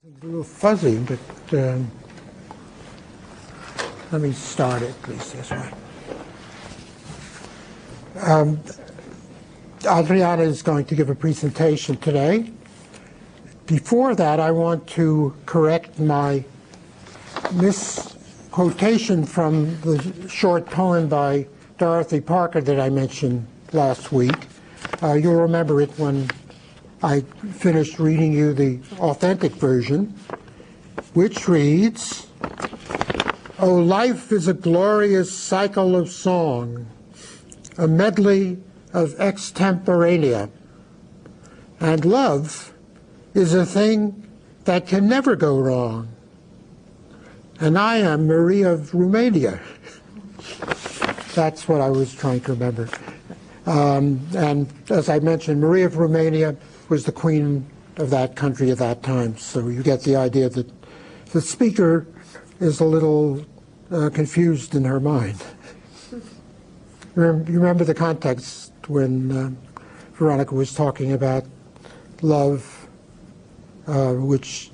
It's a little fuzzy, but let me start it, please, this way. Adriana is going to give a presentation today. Before that, I want to correct my misquotation from the short poem by Dorothy Parker that I mentioned last week. You'll remember it when I finished reading you the authentic version, which reads, "Oh, life is a glorious cycle of song, a medley of extemporanea, and love is a thing that can never go wrong. And I am Marie of Romania." That's what I was trying to remember. And as I mentioned, Marie of Romania was the queen of that country at that time. So you get the idea that the speaker is a little confused in her mind. You remember the context when Veronica was talking about love, which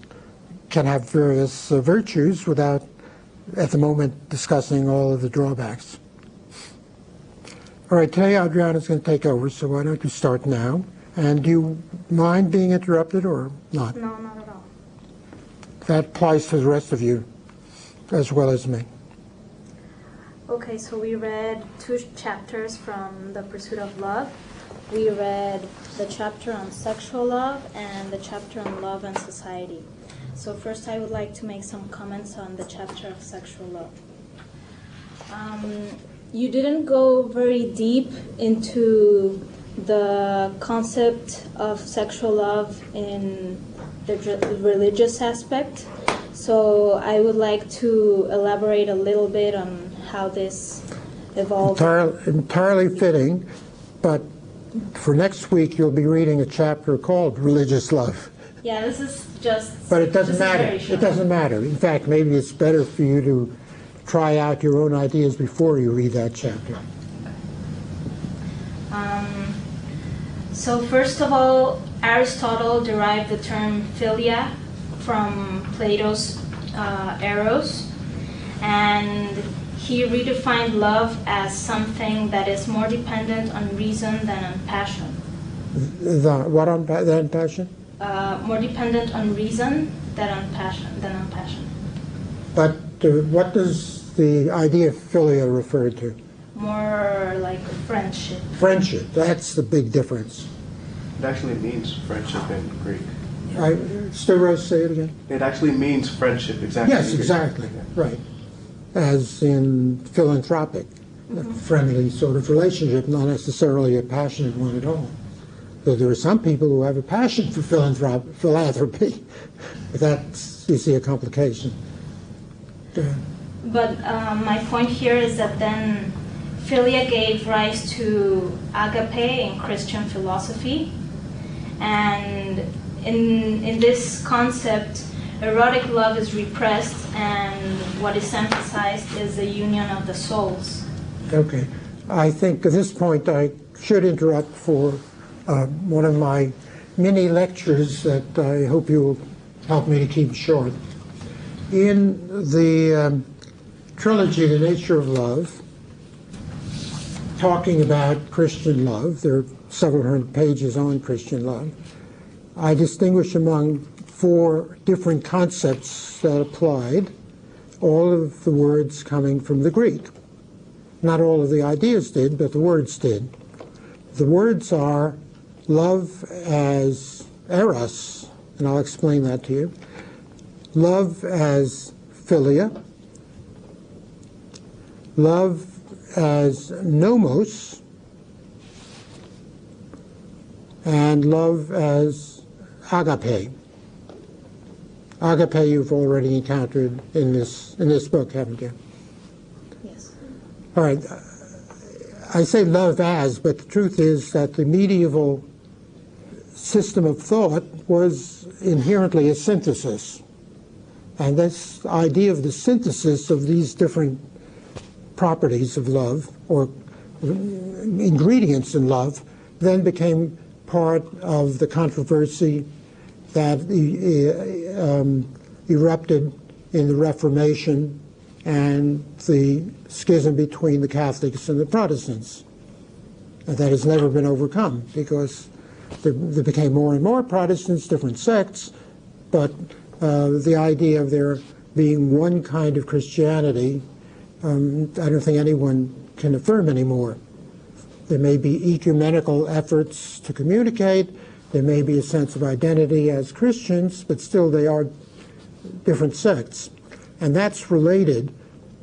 can have various virtues without, at the moment, discussing all of the drawbacks. All right, today Adriana's going to take over, so why don't you start now? And do you mind being interrupted or not? No, not at all. That applies to the rest of you as well as me. Okay, so we read 2 chapters from The Pursuit of Love. We read the chapter on sexual love and the chapter on love and society. So first I would like to make some comments on the chapter of sexual love. You didn't go very deep into the concept of sexual love in the religious aspect, so I would like to elaborate a little bit on how this evolved. Entirely fitting, but for next week you'll be reading a chapter called Religious Love. Yeah, this is just... But it doesn't matter. It doesn't matter. In fact, maybe it's better for you to try out your own ideas before you read that chapter. So first of all, Aristotle derived the term philia from Plato's Eros, and he redefined love as something that is more dependent on reason than on passion. What than passion? More dependent on reason than on passion. But what does the idea of philia refer to? More like friendship. Friendship, that's the big difference. It actually means friendship in Greek. Still, Rose, say it again? It actually means friendship, exactly. Yes, exactly, right. As in philanthropic, a friendly sort of relationship, not necessarily a passionate one at all. Though there are some people who have a passion for philanthropy. But that's, you see, a complication. But my point here is that then philia gave rise to agape in Christian philosophy, and in this concept, erotic love is repressed, and what is emphasized is the union of the souls. Okay. I think at this point I should interrupt for one of my mini lectures that I hope you'll help me to keep short. In the trilogy, The Nature of Love, talking about Christian love, there are several hundred pages on Christian love, I distinguish among 4 different concepts that applied, all of the words coming from the Greek. Not all of the ideas did, but the words did. The words are love as Eros, and I'll explain that to you, love as philia, love as nomos, and love as agape. Agape you've already encountered in this book, haven't you? Yes. All right. I say love as, but the truth is that the medieval system of thought was inherently a synthesis. And this idea of the synthesis of these different properties of love, or ingredients in love, then became part of the controversy that erupted in the Reformation and the schism between the Catholics and the Protestants. And that has never been overcome because there became more and more Protestants, different sects, but the idea of there being one kind of Christianity, I don't think anyone can affirm anymore. There may be ecumenical efforts to communicate, there may be a sense of identity as Christians, but still they are different sects. And that's related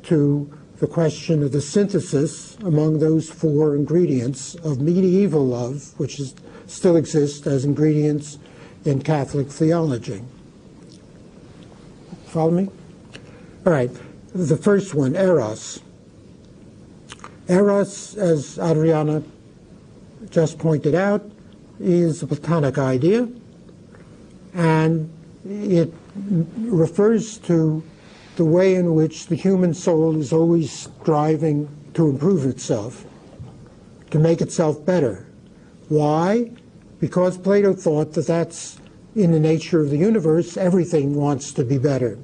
to the question of the synthesis among those four ingredients of medieval love, which still exist as ingredients in Catholic theology. Follow me? All right. The first one, Eros. Eros, as Adriana just pointed out, is a Platonic idea, and it refers to the way in which the human soul is always striving to improve itself, to make itself better. Why? Because Plato thought that that's in the nature of the universe. Everything wants to be better.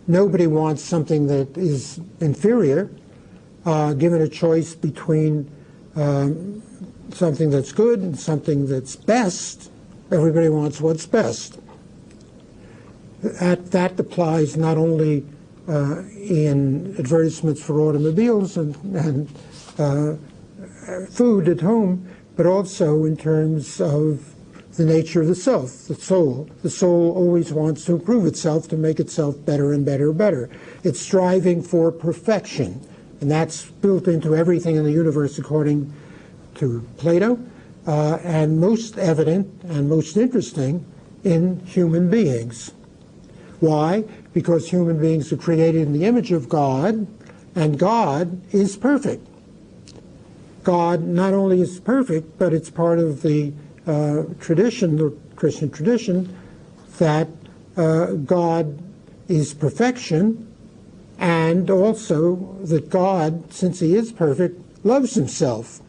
Nobody wants something that is inferior. Given a choice between something that's good and something that's best, everybody wants what's best. That applies not only in advertisements for automobiles and food at home, but also in terms of the nature of the self, the soul. The soul always wants to improve itself, to make itself better and better and better. It's striving for perfection, and that's built into everything in the universe according to Plato, and most evident and most interesting in human beings. Why? Because human beings are created in the image of God, and God is perfect. God not only is perfect, but it's part of the tradition, the Christian tradition, that God is perfection, and also that God, since he is perfect, loves himself.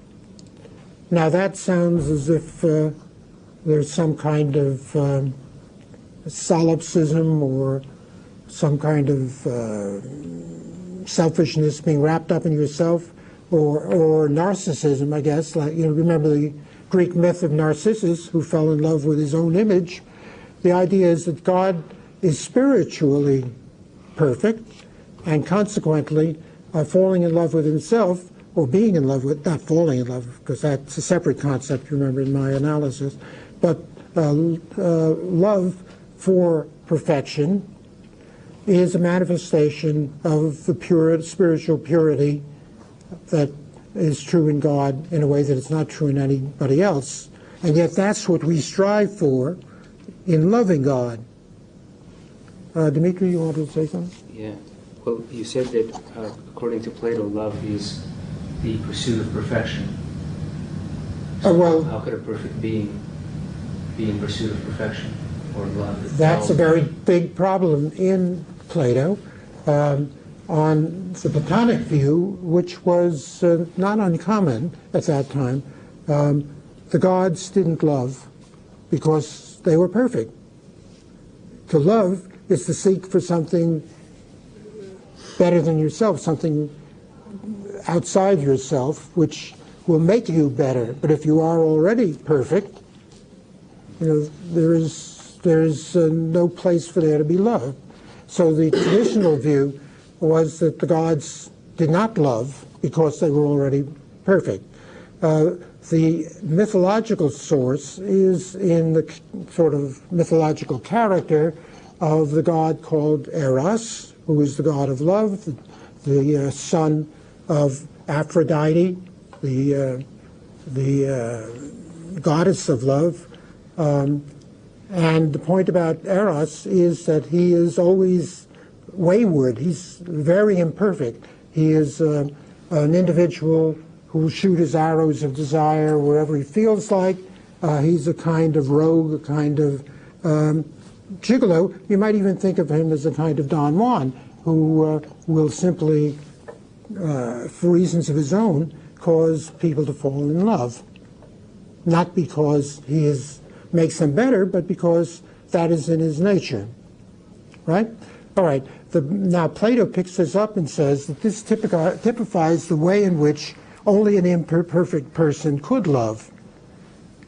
Now that sounds as if there's some kind of solipsism or some kind of selfishness being wrapped up in yourself, or narcissism, I guess. Like, you know, remember the Greek myth of Narcissus, who fell in love with his own image. The idea is that God is spiritually perfect, and consequently, falling in love with himself, or being in love with, not falling in love, because that's a separate concept, remember, in my analysis, but love for perfection is a manifestation of the pure spiritual purity that is true in God in a way that it's not true in anybody else. And yet that's what we strive for in loving God. Dimitri, you wanted to say something? Yeah. Well, you said that according to Plato, love is the pursuit of perfection. So well, how could a perfect being be in pursuit of perfection or love itself? That's a very big problem in Plato. On the Platonic view, which was not uncommon at that time, the gods didn't love because they were perfect. To love is to seek for something better than yourself, something outside yourself, which will make you better. But if you are already perfect, you know, there is no place for there to be love. So the traditional view was that the gods did not love because they were already perfect. The mythological source is in the sort of mythological character of the god called Eros, who is the god of love, the son of Aphrodite, the goddess of love. And the point about Eros is that he is always wayward. He's very imperfect. He is an individual who will shoot his arrows of desire wherever he feels like. He's a kind of rogue, a kind of gigolo. You might even think of him as a kind of Don Juan, who will simply, for reasons of his own, cause people to fall in love. Not because he is makes him better, but because that is in his nature. Right? All right. Now Plato picks this up and says that this typifies the way in which only an imperfect person could love.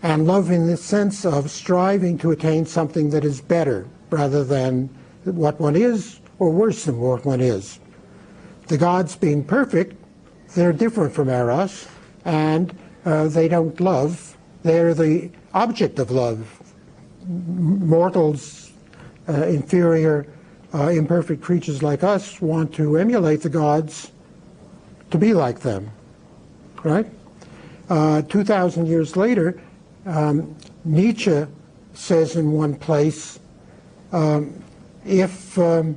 And love in the sense of striving to attain something that is better rather than what one is or worse than what one is. The gods being perfect, they're different from Eros, and they don't love. They're the object of love. Mortals, inferior, imperfect creatures like us want to emulate the gods to be like them, right? 2,000 years later, Nietzsche says in one place, if the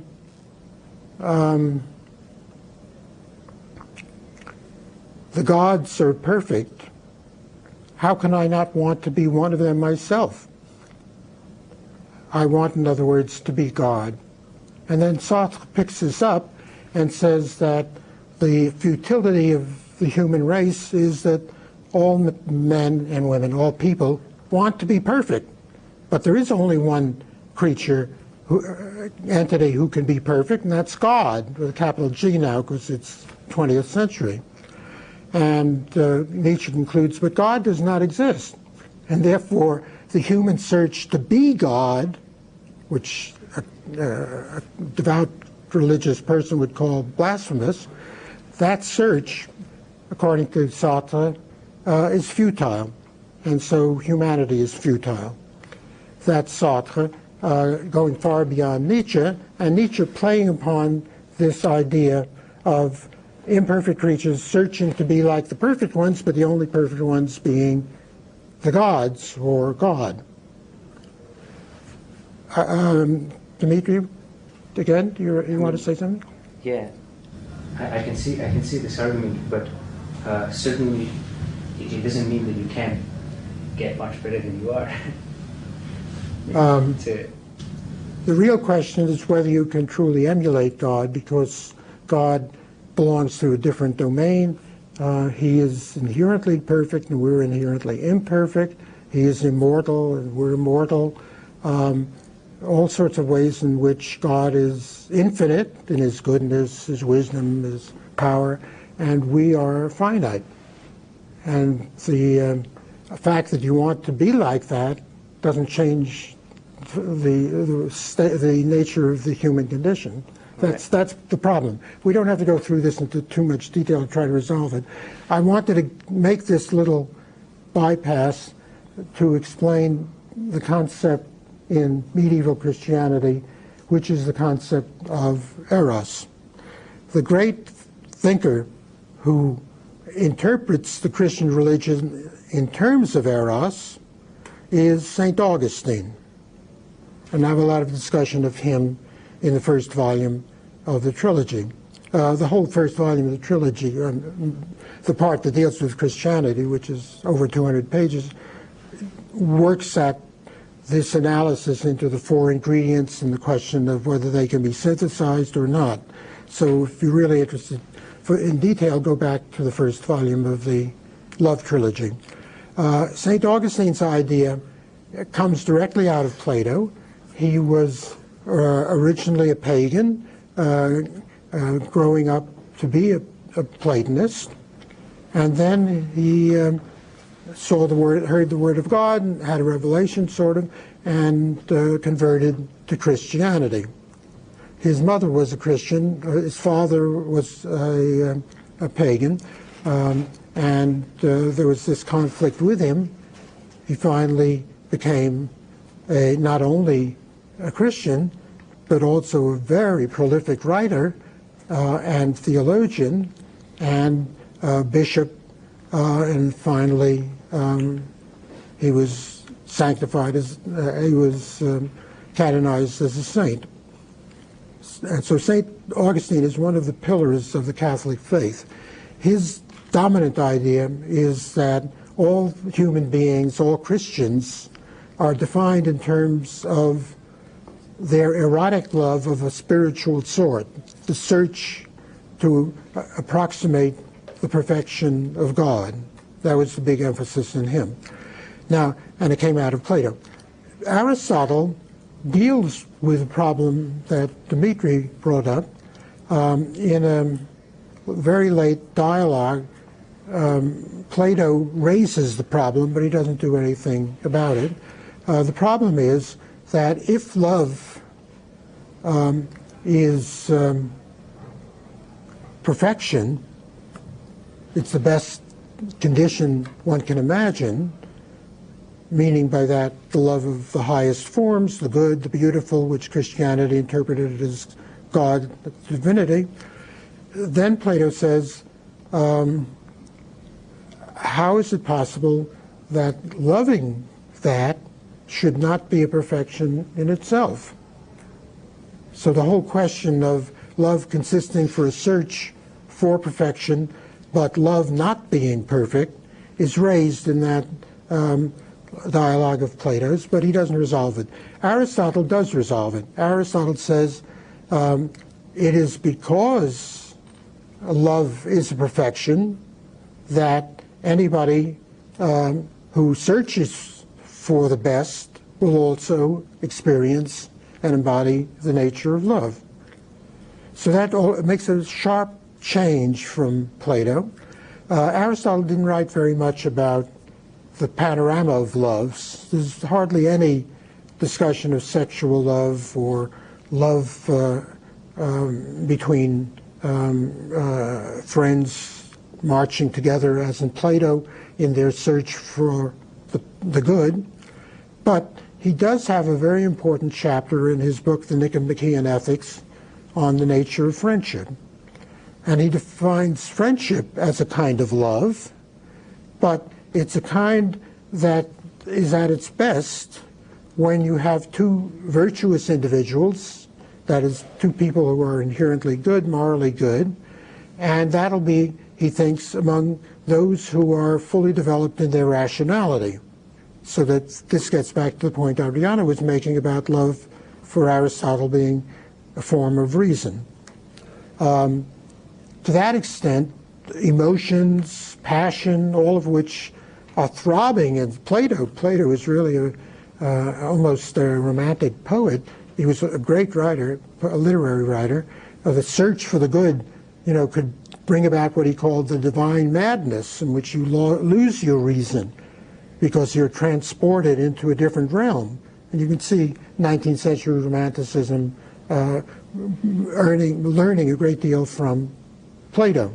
gods are perfect, how can I not want to be one of them myself? I want, in other words, to be God. And then Sartre picks this up and says that the futility of the human race is that all men and women, all people, want to be perfect. But there is only one creature, entity who can be perfect, and that's God, with a capital G now, because it's 20th century. And Nietzsche concludes, but God does not exist. And therefore, the human search to be God, which a devout religious person would call blasphemous, that search, according to Sartre, is futile. And so humanity is futile. That's Sartre, going far beyond Nietzsche, and Nietzsche playing upon this idea of imperfect creatures searching to be like the perfect ones, but the only perfect ones being the gods or God. Dmitry, again, you want to say something? Yeah, I can see this argument, but certainly it doesn't mean that you can't get much better than you are. The real question is whether you can truly emulate God, because God belongs to a different domain. He is inherently perfect and we're inherently imperfect. He is immortal and we're mortal. All sorts of ways in which God is infinite in his goodness, his wisdom, his power, and we are finite. And the fact that you want to be like that doesn't change the nature of the human condition. That's the problem. We don't have to go through this into too much detail to try to resolve it. I wanted to make this little bypass to explain the concept in medieval Christianity, which is the concept of Eros. The great thinker who interprets the Christian religion in terms of Eros is St. Augustine. And I have a lot of discussion of him in the first volume of the trilogy. The whole first volume of the trilogy, the part that deals with Christianity, which is over 200 pages, works at this analysis into the four ingredients and the question of whether they can be synthesized or not. So if you're really interested in detail, go back to the first volume of the Love Trilogy. St. Augustine's idea comes directly out of Plato. He was originally a pagan, growing up to be a Platonist, and then he saw the word, heard the word of God, and had a revelation, sort of, and converted to Christianity. His mother was a Christian. His father was a pagan, and there was this conflict with him. He finally became not only a Christian, but also a very prolific writer and theologian and bishop, and finally he was sanctified as he was canonized as a saint. And so St. Augustine is one of the pillars of the Catholic faith. His dominant idea is that all human beings, all Christians, are defined in terms of their erotic love of a spiritual sort, the search to approximate the perfection of God. That was the big emphasis in him. Now, and it came out of Plato. Aristotle deals with a problem that Dmitri brought up in a very late dialogue. Plato raises the problem, but he doesn't do anything about it. The problem is that if love is perfection, it's the best condition one can imagine, meaning by that the love of the highest forms, the good, the beautiful, which Christianity interpreted as God, divinity, then Plato says, how is it possible that loving that should not be a perfection in itself? So the whole question of love consisting for a search for perfection, but love not being perfect, is raised in that dialogue of Plato's, but he doesn't resolve it. Aristotle does resolve it. Aristotle says it is because love is a perfection that anybody who searches for the best will also experience and embody the nature of love. So that makes a sharp change from Plato. Aristotle didn't write very much about the panorama of loves. There's hardly any discussion of sexual love or love between friends marching together, as in Plato, in their search for the good. But he does have a very important chapter in his book, The Nicomachean Ethics, on the nature of friendship. And he defines friendship as a kind of love, but it's a kind that is at its best when you have two virtuous individuals, that is, two people who are inherently good, morally good, and that'll be, he thinks, among those who are fully developed in their rationality. So that this gets back to the point Adriana was making about love for Aristotle being a form of reason. To that extent, emotions, passion, all of which are throbbing in Plato. Plato is really almost a romantic poet. He was a great writer, a literary writer. The search for the good, could bring about what he called the divine madness, in which you lose your reason because you're transported into a different realm. And you can see 19th century Romanticism learning a great deal from Plato.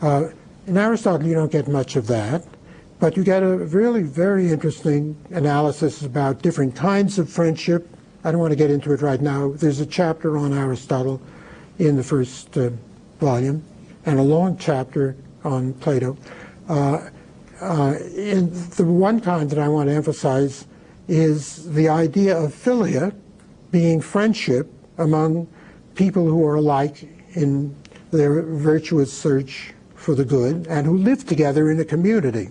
In Aristotle, you don't get much of that, but you get a really very interesting analysis about different kinds of friendship. I don't want to get into it right now. There's a chapter on Aristotle in the first volume, and a long chapter on Plato. In the one kind that I want to emphasize is the idea of philia being friendship among people who are alike in their virtuous search for the good and who live together in a community.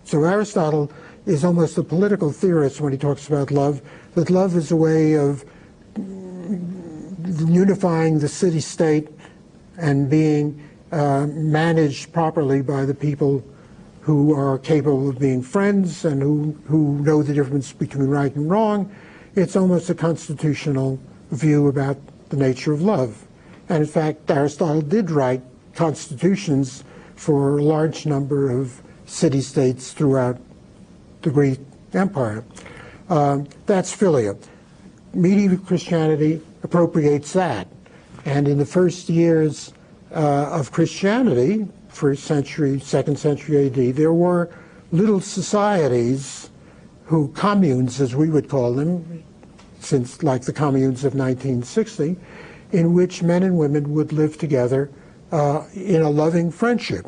So Aristotle is almost a political theorist when he talks about love, that love is a way of unifying the city-state and being managed properly by the people who are capable of being friends and who know the difference between right and wrong. It's almost a constitutional view about the nature of love. And in fact, Aristotle did write constitutions for a large number of city-states throughout the Greek Empire. That's philia. Medieval Christianity appropriates that. And in the first years of Christianity, first century, second century AD, there were little societies, communes as we would call them, since like the communes of 1960, in which men and women would live together in a loving friendship.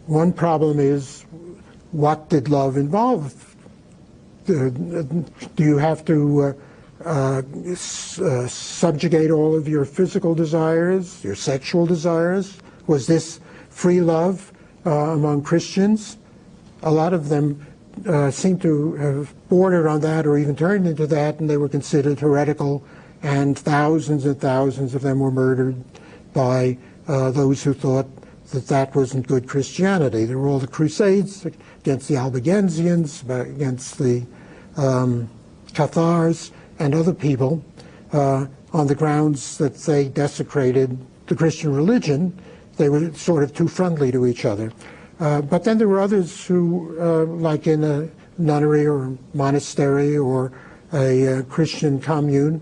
One problem is, what did love involve? Do you have to subjugate all of your physical desires, your sexual desires? Was this free love among Christians? A lot of them seem to have bordered on that or even turned into that, and they were considered heretical, and thousands of them were murdered by those who thought that that wasn't good Christianity. There were all the Crusades against the Albigensians, against the Cathars, and other people on the grounds that they desecrated the Christian religion. They were sort of too friendly to each other. But then there were others who, like in a nunnery or monastery or a Christian commune,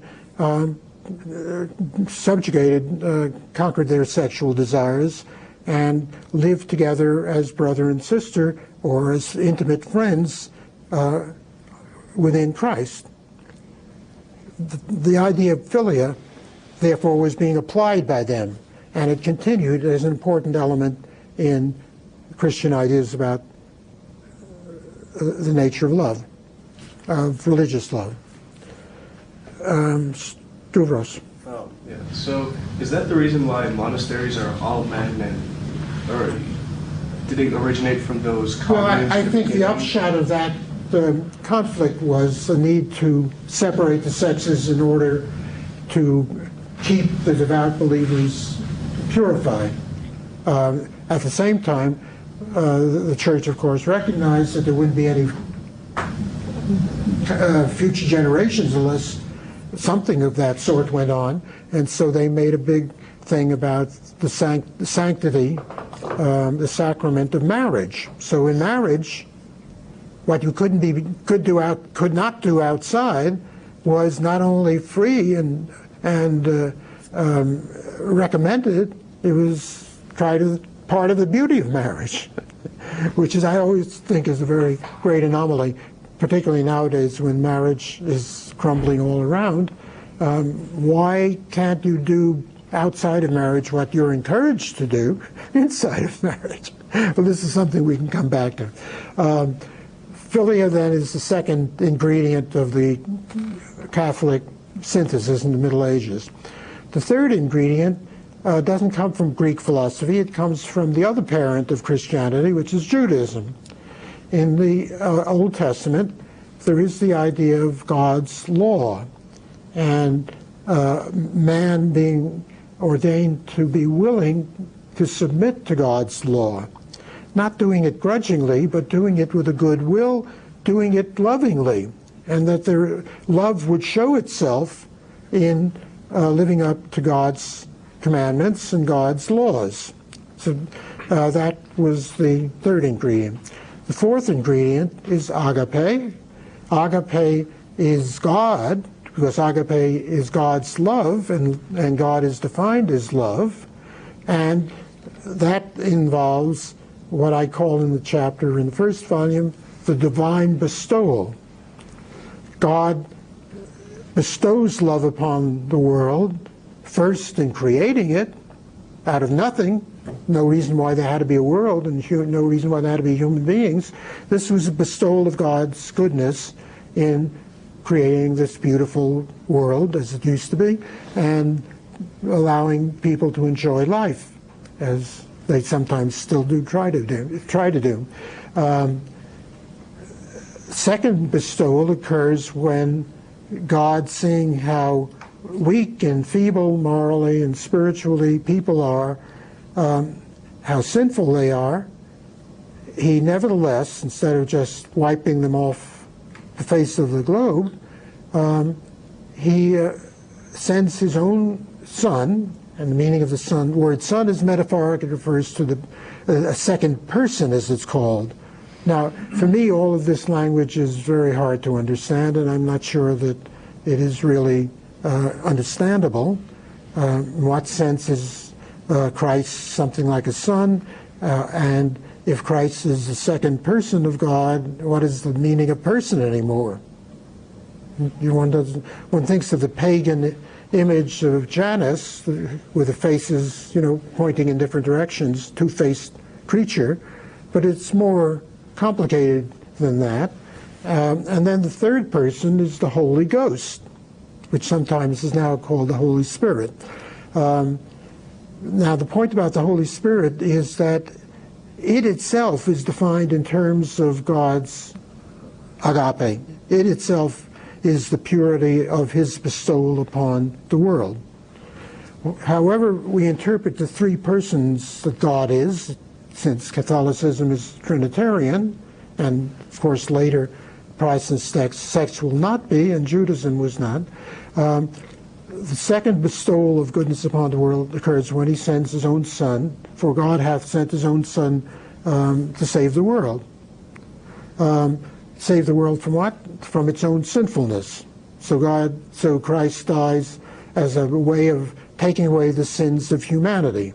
subjugated, conquered their sexual desires and lived together as brother and sister or as intimate friends within Christ. The idea of philia, therefore, was being applied by them, and it continued as an important element in Christian ideas about the nature of love, of religious love. Stavros. Oh, yeah. So is that the reason why monasteries are all men? Or did it originate from those communes? Well, I think the upshot of that conflict was the need to separate the sexes in order to keep the devout believers purified. At the same time, the Church, of course, recognized that there wouldn't be any future generations unless something of that sort went on, and so they made a big thing about the sanctity, the sacrament of marriage. So in marriage, what you could not do outside was not only free and recommended, it was part of the beauty of marriage, which is, I always think, is a very great anomaly, particularly nowadays when marriage is crumbling all around. Why can't you do outside of marriage what you're encouraged to do inside of marriage? Well, this is something we can come back to. Philia, then, is the second ingredient of the Catholic synthesis in the Middle Ages. The third ingredient doesn't come from Greek philosophy. It comes from the other parent of Christianity, which is Judaism. In the Old Testament, there is the idea of God's law, and man being ordained to be willing to submit to God's law. Not doing it grudgingly, but doing it with a good will, doing it lovingly, and that their love would show itself in living up to God's commandments and God's laws. So that was the third ingredient. The fourth ingredient is agape. Agape is God, because agape is God's love, and God is defined as love, and that involves what I call in the chapter in the first volume, the divine bestowal. God bestows love upon the world, first in creating it out of nothing. No reason why there had to be a world, and no reason why there had to be human beings. This was a bestowal of God's goodness in creating this beautiful world as it used to be, and allowing people to enjoy life, as they sometimes still do try to do. Second bestowal occurs when God, seeing how weak and feeble morally and spiritually people are, how sinful they are, he nevertheless, instead of just wiping them off the face of the globe, he sends his own Son. And the meaning of the word son is metaphoric. It refers to a second person, as it's called. Now, for me, all of this language is very hard to understand, and I'm not sure that it is really understandable. In what sense is Christ something like a son? And if Christ is the second person of God, what is the meaning of person anymore? One thinks of the pagan image of Janus with the faces, pointing in different directions, two-faced creature, but it's more complicated than that. And then the third person is the Holy Ghost, which sometimes is now called the Holy Spirit. Now, the point about the Holy Spirit is that it itself is defined in terms of God's agape. It itself is the purity of his bestowal upon the world. However we interpret the three persons that God is, since Catholicism is Trinitarian, and of course later Protestant sects will not be, and Judaism was not. The second bestowal of goodness upon the world occurs when he sends his own Son, for God hath sent his own Son to save the world. Save the world from what? From its own sinfulness. So Christ dies as a way of taking away the sins of humanity.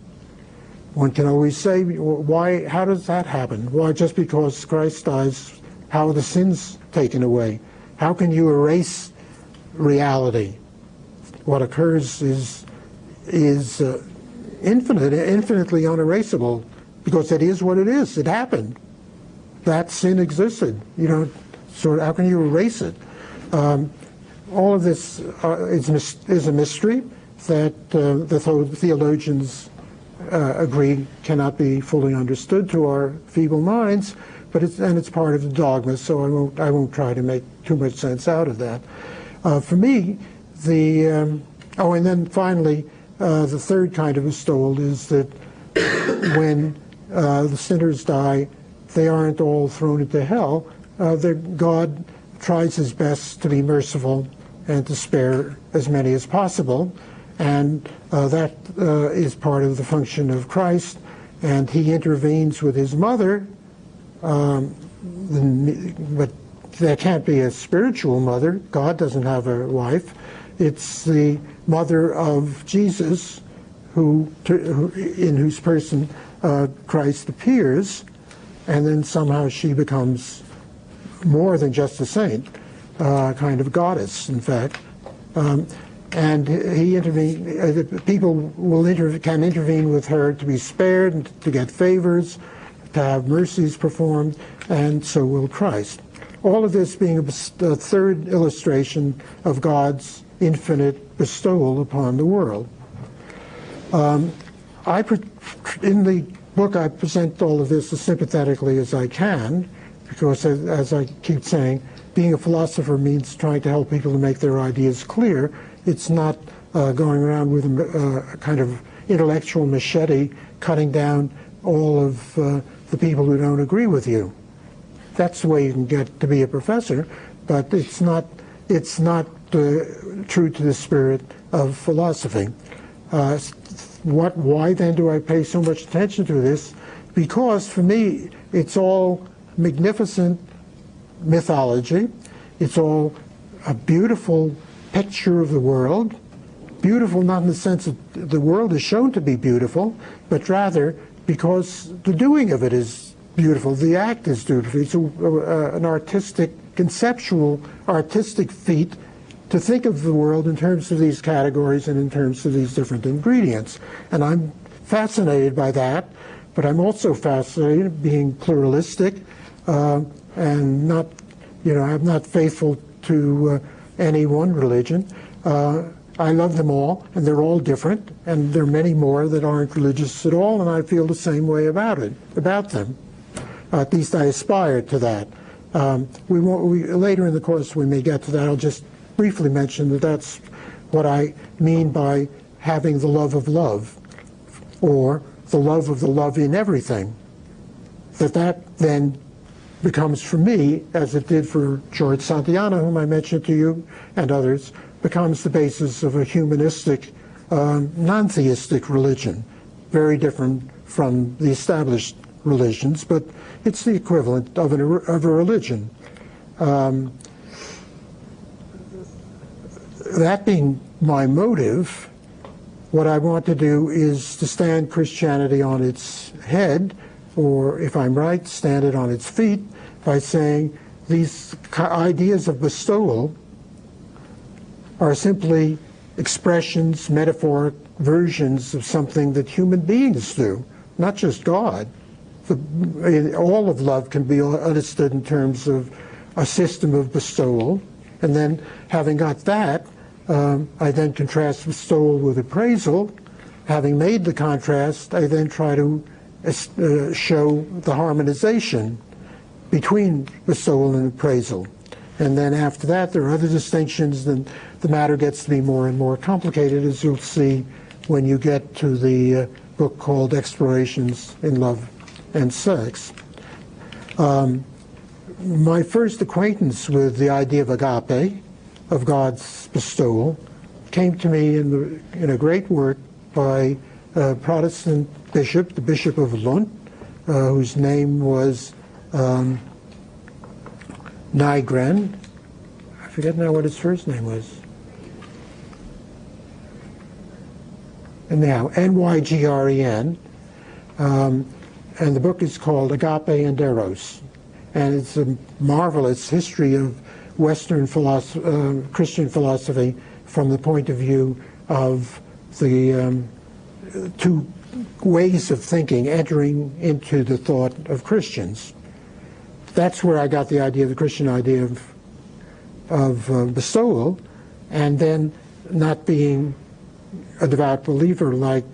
One can always say, why? How does that happen? Why, just because Christ dies, how are the sins taken away? How can you erase reality? What occurs is infinitely unerasable, because it is what it is. It happened. That sin existed. You know, so how can you erase it? All of this is a mystery that the theologians agree cannot be fully understood to our feeble minds, but it's part of the dogma. So I won't try to make too much sense out of that. For me, and then finally, the third kind of bestowal is that when the sinners die, they aren't all thrown into hell. God tries his best to be merciful and to spare as many as possible, and that is part of the function of Christ, and he intervenes with his mother, but there can't be a spiritual mother. God doesn't have a wife. It's the mother of Jesus, in whose person Christ appears, and then somehow she becomes more than just a saint, kind of goddess, in fact. And he people can intervene with her to be spared, and to get favors, to have mercies performed, and so will Christ. All of this being a third illustration of God's infinite bestowal upon the world. In the book, I present all of this as sympathetically as I can, because, as I keep saying, being a philosopher means trying to help people to make their ideas clear. It's not going around with a kind of intellectual machete cutting down all of the people who don't agree with you. That's the way you can get to be a professor, but it's not true to the spirit of philosophy. Why then do I pay so much attention to this? Because for me, it's all magnificent mythology. It's all a beautiful picture of the world. Beautiful not in the sense that the world is shown to be beautiful, but rather because the doing of it is beautiful. The act is beautiful. It's an artistic, conceptual, artistic feat to think of the world in terms of these categories and in terms of these different ingredients. And I'm fascinated by that, but I'm also fascinated being pluralistic and not, I'm not faithful to any one religion. I love them all, and they're all different, and there are many more that aren't religious at all, and I feel the same way about them. At least I aspire to that. Later in the course we may get to that. I'll just briefly mention that that's what I mean by having the love of love, or the love of the love in everything. That then becomes for me, as it did for George Santayana, whom I mentioned to you, and others, becomes the basis of a humanistic, non-theistic religion, very different from the established religions, but it's the equivalent of a religion. That being my motive, what I want to do is to stand Christianity on its head, or if I'm right, stand it on its feet, by saying these ideas of bestowal are simply expressions, metaphoric versions of something that human beings do, not just God. All of love can be understood in terms of a system of bestowal, and then having got that, I then contrast bestowal with appraisal. Having made the contrast, I then try to show the harmonization between bestowal and appraisal. And then after that, there are other distinctions, and the matter gets to be more and more complicated, as you'll see when you get to the book called Explorations in Love and Sex. my first acquaintance with the idea of agape, of God's bestowal, came to me in a great work by a Protestant bishop, the Bishop of Lund, whose name was Nygren. I forget now what his first name was. Anyhow, Nygren. And the book is called Agape and Eros. And it's a marvelous history of Western Christian philosophy from the point of view of the two ways of thinking entering into the thought of Christians. That's where I got the idea, the Christian idea of bestowal, and then not being a devout believer like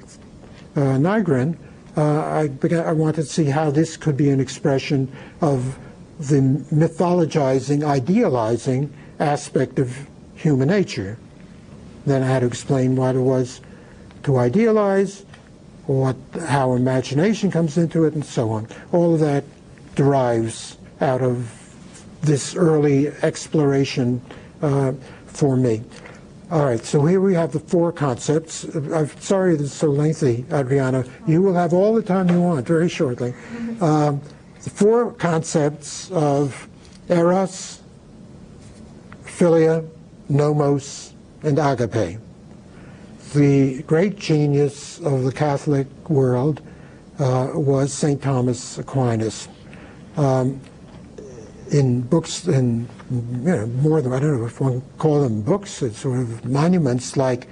Nygren, I wanted to see how this could be an expression of the mythologizing, idealizing aspect of human nature. Then I had to explain what it was to idealize, how imagination comes into it, and so on. All of that derives out of this early exploration for me. All right, so here we have the four concepts. I'm sorry this is so lengthy, Adriana. You will have all the time you want very shortly. The four concepts of Eros, Philia, Nomos, and Agape. The great genius of the Catholic world was St. Thomas Aquinas. In books, more than, I don't know if one call them books, it's sort of monuments like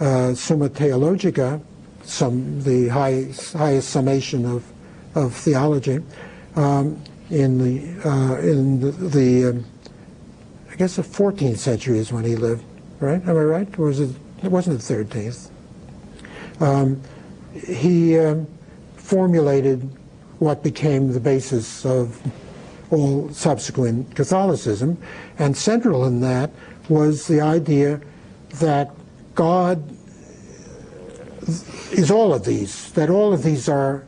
Summa Theologica, the highest summation of theology, in the I guess the 14th century is when he lived, right? Am I right? Or was it? It wasn't the 13th. He formulated what became the basis of all subsequent Catholicism, and central in that was the idea that God is all of these, that all of these are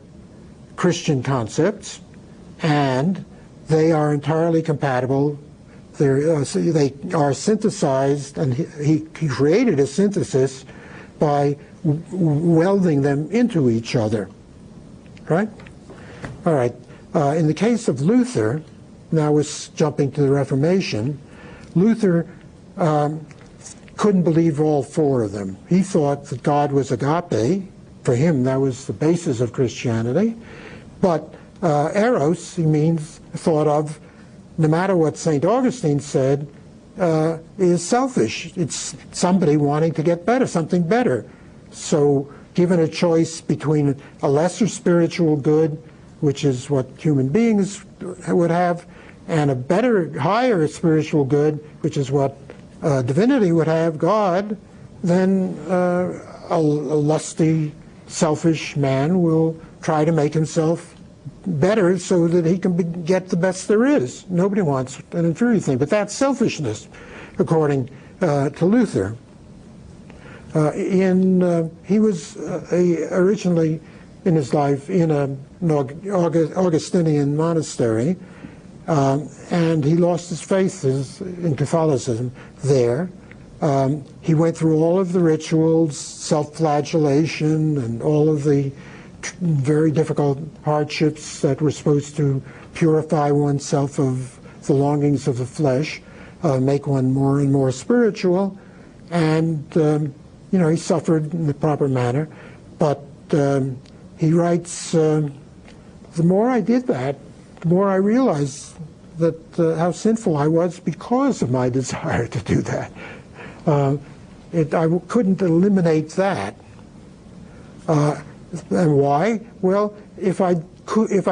Christian concepts, and they are entirely compatible. They are synthesized, and he created a synthesis by welding them into each other, right? All right. In the case of Luther, now we're jumping to the Reformation, Luther couldn't believe all four of them. He thought that God was agape. For him, that was the basis of Christianity. But Eros, thought of, no matter what St. Augustine said, is selfish. It's somebody wanting to get better, something better. So given a choice between a lesser spiritual good, which is what human beings would have, and a better, higher spiritual good, which is what divinity would have, God, then a lusty, selfish man will try to make himself better so that he can get the best there is. Nobody wants an inferior thing, but that's selfishness, according to Luther. He was originally in his life in an Augustinian monastery, and he lost his faith in Catholicism there. He went through all of the rituals, self-flagellation, and all of the very difficult hardships that were supposed to purify oneself of the longings of the flesh, make one more and more spiritual, and he suffered in the proper manner. But he writes, the more I did that, the more I realized that how sinful I was because of my desire to do that. I couldn't eliminate that. And why? Well, if I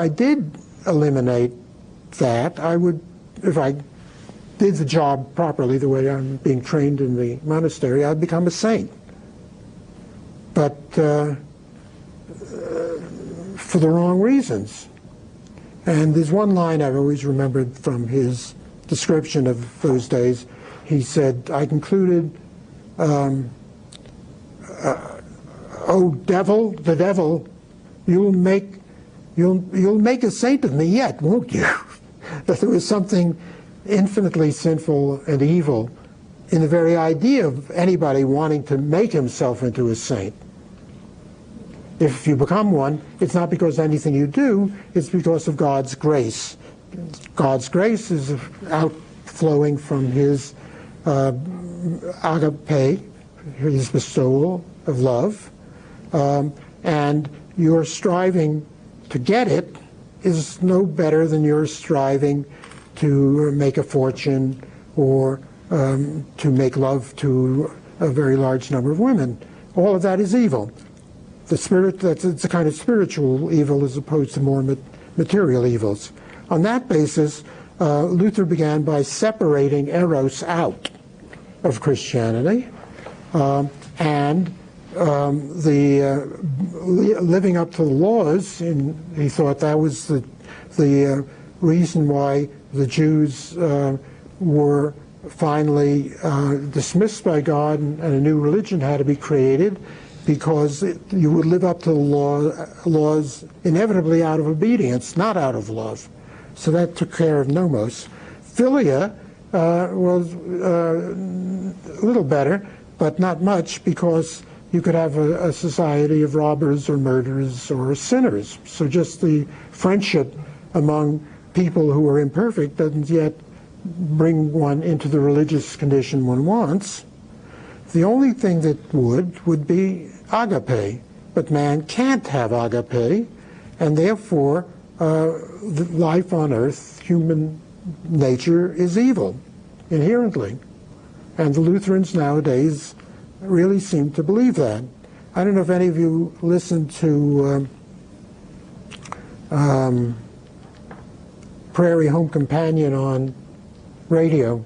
did eliminate that, if I did the job properly, the way I'm being trained in the monastery, I'd become a saint. But for the wrong reasons. And there's one line I've always remembered from his description of those days. He said, I concluded, oh devil, the devil, you'll make a saint of me yet, won't you? that there was something infinitely sinful and evil in the very idea of anybody wanting to make himself into a saint. If you become one, it's not because of anything you do, it's because of God's grace. God's grace is outflowing from his agape, his bestowal of love, and your striving to get it is no better than your striving to make a fortune or to make love to a very large number of women. All of that is evil. It's a kind of spiritual evil as opposed to more material evils. On that basis, Luther began by separating Eros out of Christianity, and living up to the laws. He thought that was the reason why the Jews were finally dismissed by God, and a new religion had to be created, because you would live up to the laws inevitably out of obedience, not out of love. So that took care of nomos. Philia was a little better, but not much, because you could have a society of robbers or murderers or sinners. So just the friendship among people who are imperfect doesn't yet bring one into the religious condition one wants. The only thing that would be agape, but man can't have agape, and therefore life on earth, human nature, is evil inherently. And the Lutherans nowadays really seem to believe that. I don't know if any of you listen to Prairie Home Companion on radio.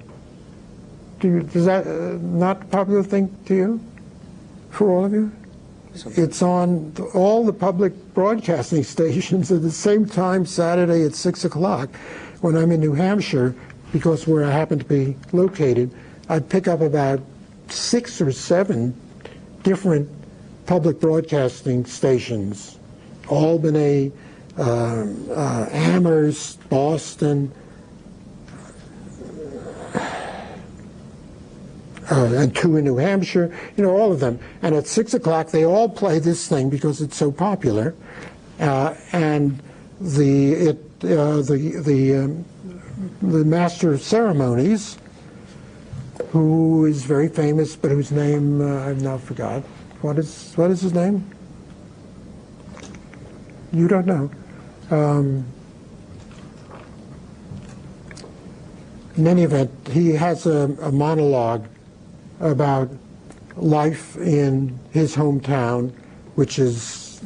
Is that not a popular thing to you, for all of you? It's on all the public broadcasting stations at the same time Saturday at 6 o'clock. When I'm in New Hampshire, because where I happen to be located, I pick up about 6 or 7 different public broadcasting stations. Albany, Amherst, Boston, and 2 in New Hampshire, all of them. And at 6 o'clock, they all play this thing because it's so popular. And the master of ceremonies, who is very famous, but whose name I've now forgot. What is his name? You don't know. In any event, he has a monologue about life in his hometown, which is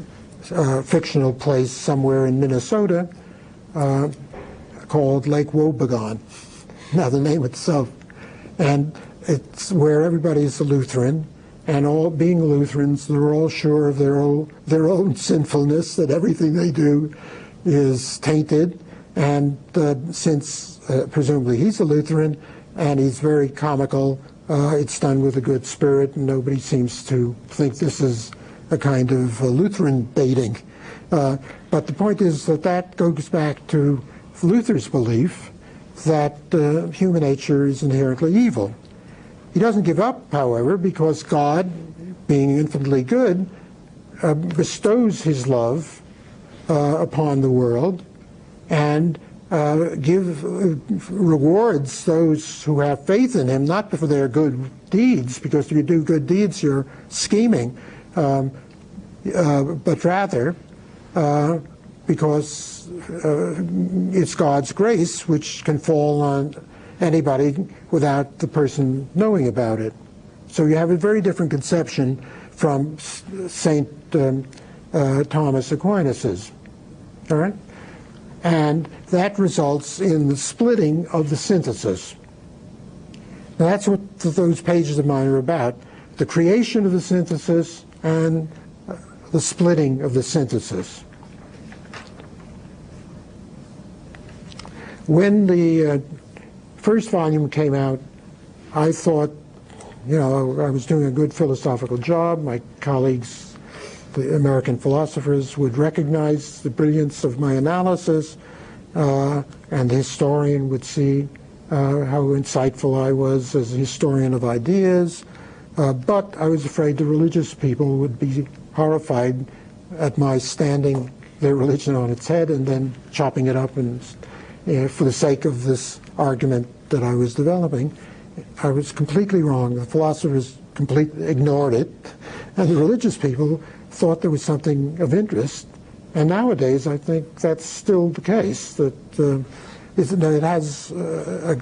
a fictional place somewhere in Minnesota, called Lake Wobegon. Now the name itself. And it's where everybody's a Lutheran, and all being Lutherans, they're all sure of their own sinfulness, that everything they do is tainted. And since presumably he's a Lutheran, and he's very comical, it's done with a good spirit, and nobody seems to think this is a kind of Lutheran baiting. But the point is that goes back to Luther's belief that human nature is inherently evil. He doesn't give up, however, because God, being infinitely good, bestows his love upon the world and rewards those who have faith in him, not for their good deeds, because if you do good deeds, you're scheming, but rather because it's God's grace, which can fall on anybody without the person knowing about it. So you have a very different conception from St. Thomas Aquinas's. All right? And that results in the splitting of the synthesis. Now that's what those pages of mine are about, the creation of the synthesis and the splitting of the synthesis. When the first volume came out, I thought, I was doing a good philosophical job. My colleagues, the American philosophers, would recognize the brilliance of my analysis, and the historian would see how insightful I was as a historian of ideas, but I was afraid the religious people would be horrified at my standing their religion on its head and then chopping it up and, for the sake of this argument that I was developing. I was completely wrong. The philosophers completely ignored it, and the religious people thought there was something of interest. And nowadays, I think that's still the case, that it has a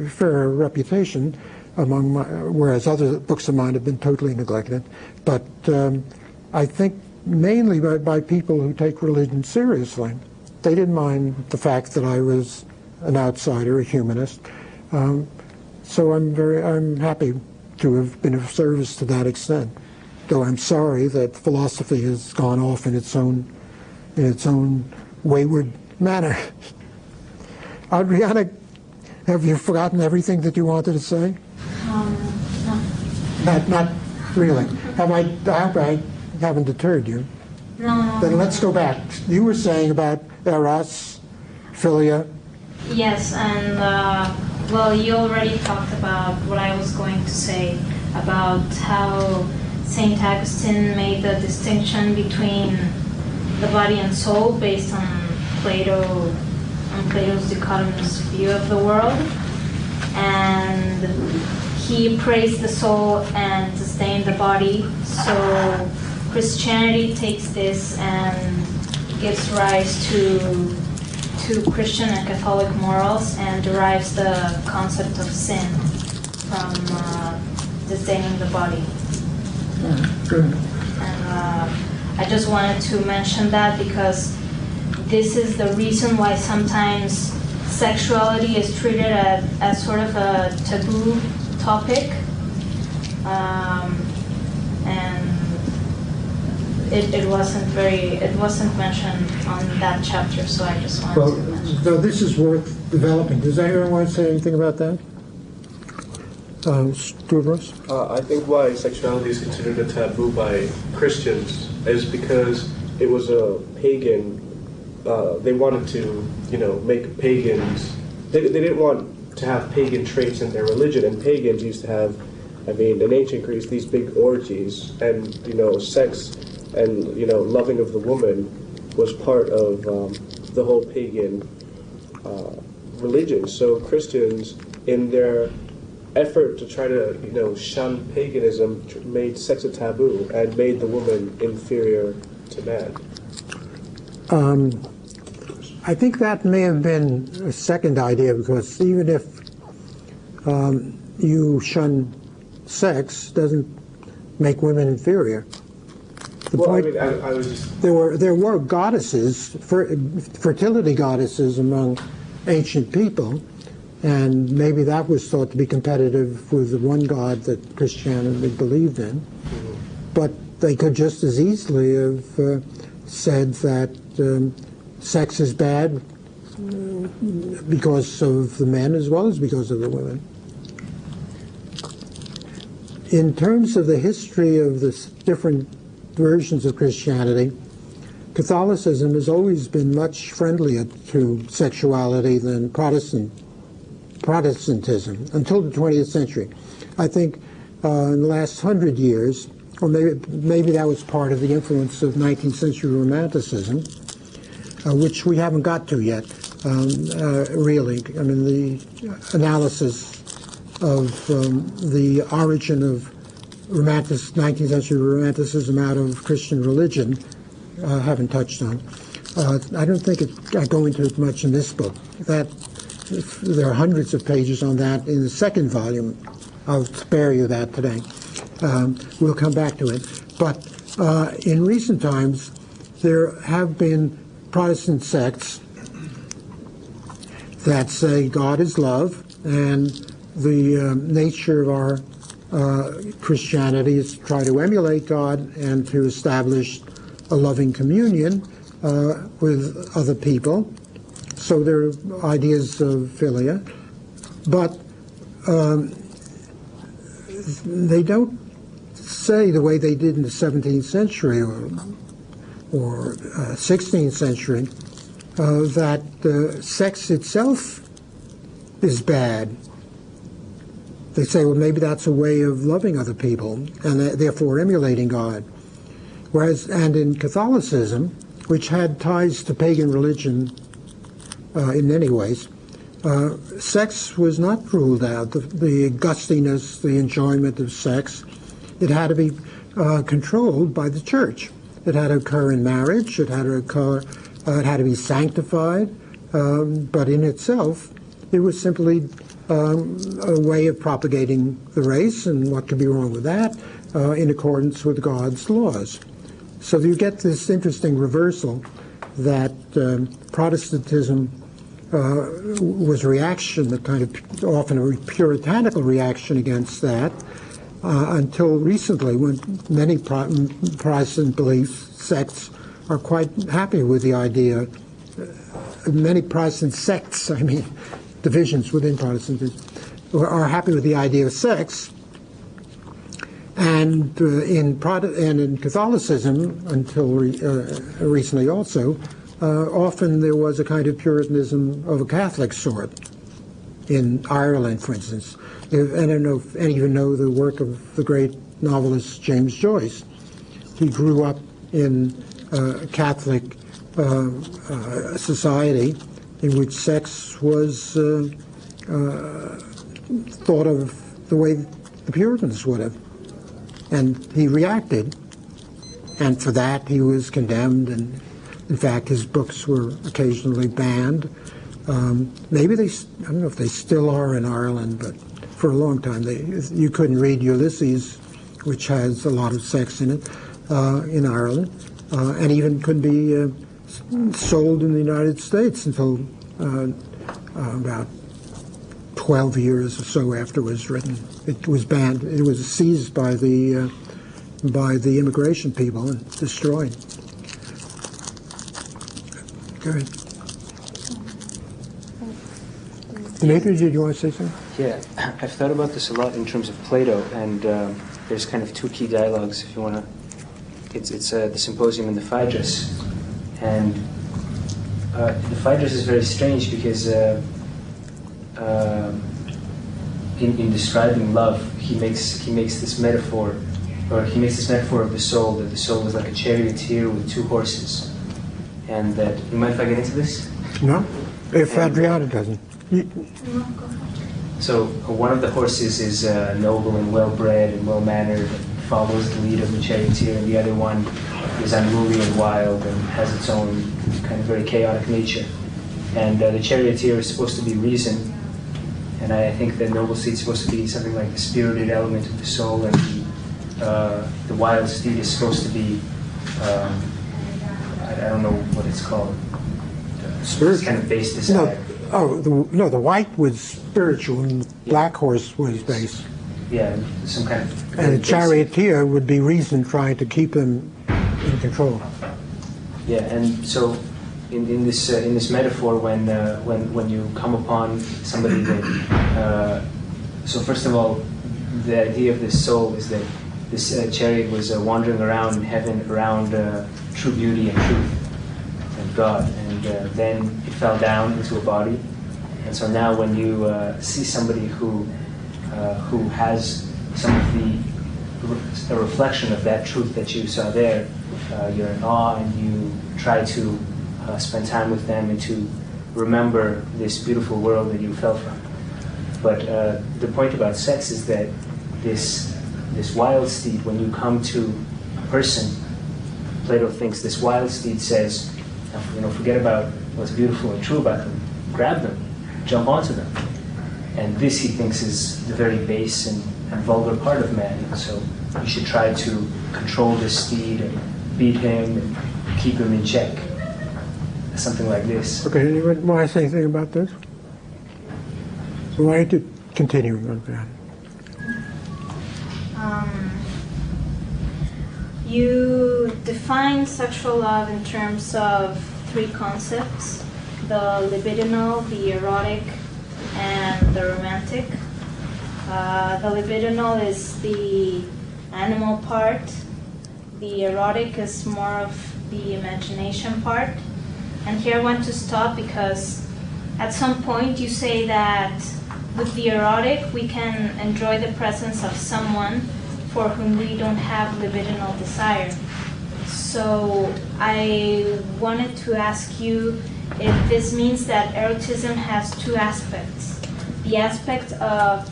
fair reputation among whereas other books of mine have been totally neglected. But I think mainly by people who take religion seriously. They didn't mind the fact that I was an outsider, a humanist. So I'm happy to have been of service to that extent. Though I'm sorry that philosophy has gone off in its own wayward manner. Adriana, have you forgotten everything that you wanted to say? No. Not really. I hope I haven't deterred you. No. Then let's go back. You were saying about Eros, Philia. Yes, and well, you already talked about what I was going to say about how St. Augustine made the distinction between the body and soul based on Plato's dichotomous view of the world, and he praised the soul and disdained the body. So Christianity takes this and gives rise to Christian and Catholic morals and derives the concept of sin from disdaining the body. Good. And I just wanted to mention that because this is the reason why sometimes sexuality is treated as sort of a taboo topic, and it wasn't mentioned on that chapter, so I just wanted to mention. So this is worth developing. Does anyone want to say anything about that? Stavros? I think why sexuality is considered a taboo by Christians is because it was a pagan. They wanted to, make pagans. They didn't want to have pagan traits in their religion, and pagans used to have, in ancient Greece, these big orgies, and sex and loving of the woman was part of the whole pagan religion. So Christians, in their effort to try to shun paganism, made sex a taboo and made the woman inferior to man. I think that may have been a second idea, because even if you shun sex, doesn't make women inferior. The point, I was just... There were goddesses, fertility goddesses among ancient people, and maybe that was thought to be competitive with the one god that Christianity believed in. Mm-hmm. But they could just as easily have said that sex is bad because of the men as well as because of the women. In terms of the history of the different versions of Christianity, Catholicism has always been much friendlier to sexuality than Protestantism until the 20th century. I think in the last 100 years, or maybe that was part of the influence of 19th century Romanticism, which we haven't got to yet, really. The analysis of the origin of 19th century Romanticism out of Christian religion, haven't touched on. I don't think I go into it much in this book. There are hundreds of pages on that in the second volume. I'll spare you that today. We'll come back to it. But in recent times, there have been Protestant sects that say God is love, and the nature of our Christianity is to try to emulate God and to establish a loving communion with other people. So there are ideas of philia, but they don't say the way they did in the 17th century or 16th century that sex itself is bad. They say, well, maybe that's a way of loving other people and therefore emulating God. Whereas, and in Catholicism, which had ties to pagan religion in many ways, sex was not ruled out. The gustiness, the enjoyment of sex, it had to be controlled by the church. It had to occur in marriage. It had to occur. It had to be sanctified. But in itself, it was simply a way of propagating the race, and what could be wrong with that, in accordance with God's laws. So you get this interesting reversal that Protestantism was a reaction, a kind of often a puritanical reaction against that, until recently, when many Protestant sects are quite happy with the idea. Many Protestant sects, divisions within Protestantism, are happy with the idea of sex. And in Catholicism, until recently also, often there was a kind of Puritanism of a Catholic sort. In Ireland, for instance. I don't know if any of you know the work of the great novelist James Joyce. He grew up in a Catholic society in which sex was thought of the way the Puritans would have. And he reacted, and for that he was condemned, and in fact his books were occasionally banned. Maybe I don't know if they still are in Ireland, but for a long time you couldn't read Ulysses, which has a lot of sex in it, in Ireland, and even couldn't be sold in the United States until about 12 years or so after it was written. It was banned. It was seized by the immigration people and destroyed. Go ahead. Dimitri, did you want to say something? Yeah, I've thought about this a lot in terms of Plato, and there's kind of two key dialogues, if you want to. It's the Symposium and the Phaedrus. And the Phaedrus is very strange because in describing love, he makes this metaphor, of the soul, that the soul is like a charioteer with two horses. And that, you mind if I get into this? No, if Adriana doesn't. So one of the horses is noble and well-bred and well-mannered, and follows the lead of the charioteer, and the other one is unruly and wild and has its own kind of very chaotic nature. And the charioteer is supposed to be reason, and I think the noble steed is supposed to be something like the spirited element of the soul, and the wild steed is supposed to be, I don't know what it's called, Spiritual. Kind of base desire. The white was spiritual and the black horse was base. Yeah, some kind of... And the charioteer would be reason trying to keep him in control. Yeah, and so in this metaphor, when you come upon somebody that... so first of all, the idea of this soul is that this chariot was wandering around in heaven, around true beauty and truth and God, and then it fell down into a body. And so now when you see somebody who has some of a reflection of that truth that you saw there, you're in awe, and you try to spend time with them and to remember this beautiful world that you fell from. But the point about sex is that this wild steed, when you come to a person, Plato thinks this wild steed says, forget about what's beautiful and true about them, grab them, jump onto them. And this, he thinks, is the very base and vulgar part of man. And so you should try to control this steed and beat him and keep him in check. Something like this. Okay, anyone want to say anything about this? Why don't you continue on that? You define sexual love in terms of three concepts: the libidinal, the erotic, and the romantic. The libidinal is the animal part. The erotic is more of the imagination part. And here I want to stop because at some point you say that with the erotic we can enjoy the presence of someone for whom we don't have libidinal desire. So I wanted to ask you if this means that erotism has two aspects. The aspect of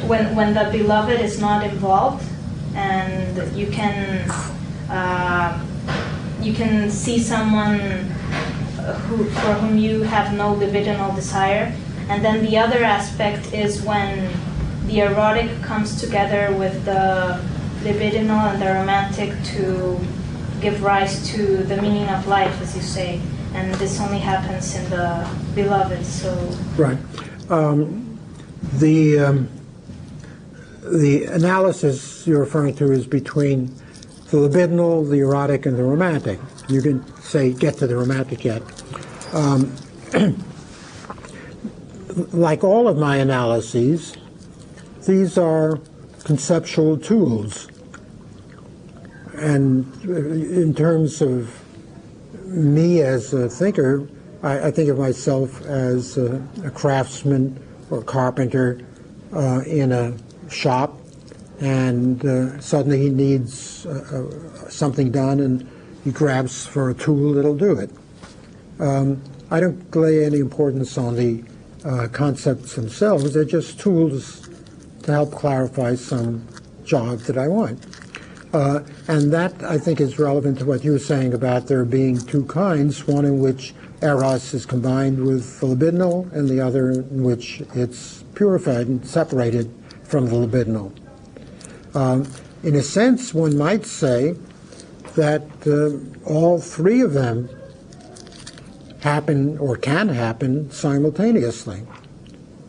when the beloved is not involved, and you can see someone for whom you have no libidinal desire, and then the other aspect is when the erotic comes together with the libidinal and the romantic to give rise to the meaning of life, as you say, and this only happens in the beloved. So right. The analysis you're referring to is between the libidinal, the erotic, and the romantic. You can say get to the romantic yet. Like all of my analyses, these are conceptual tools. And in terms of me as a thinker, I think of myself as a craftsman or carpenter in a shop, and suddenly he needs something done, and he grabs for a tool that'll do it. I don't lay any importance on the concepts themselves. They're just tools to help clarify some job that I want. And that, I think, is relevant to what you were saying about there being two kinds, one in which Eros is combined with the libidinal, and the other in which it's purified and separated from the libidinal. In a sense, one might say that all three of them happen or can happen simultaneously.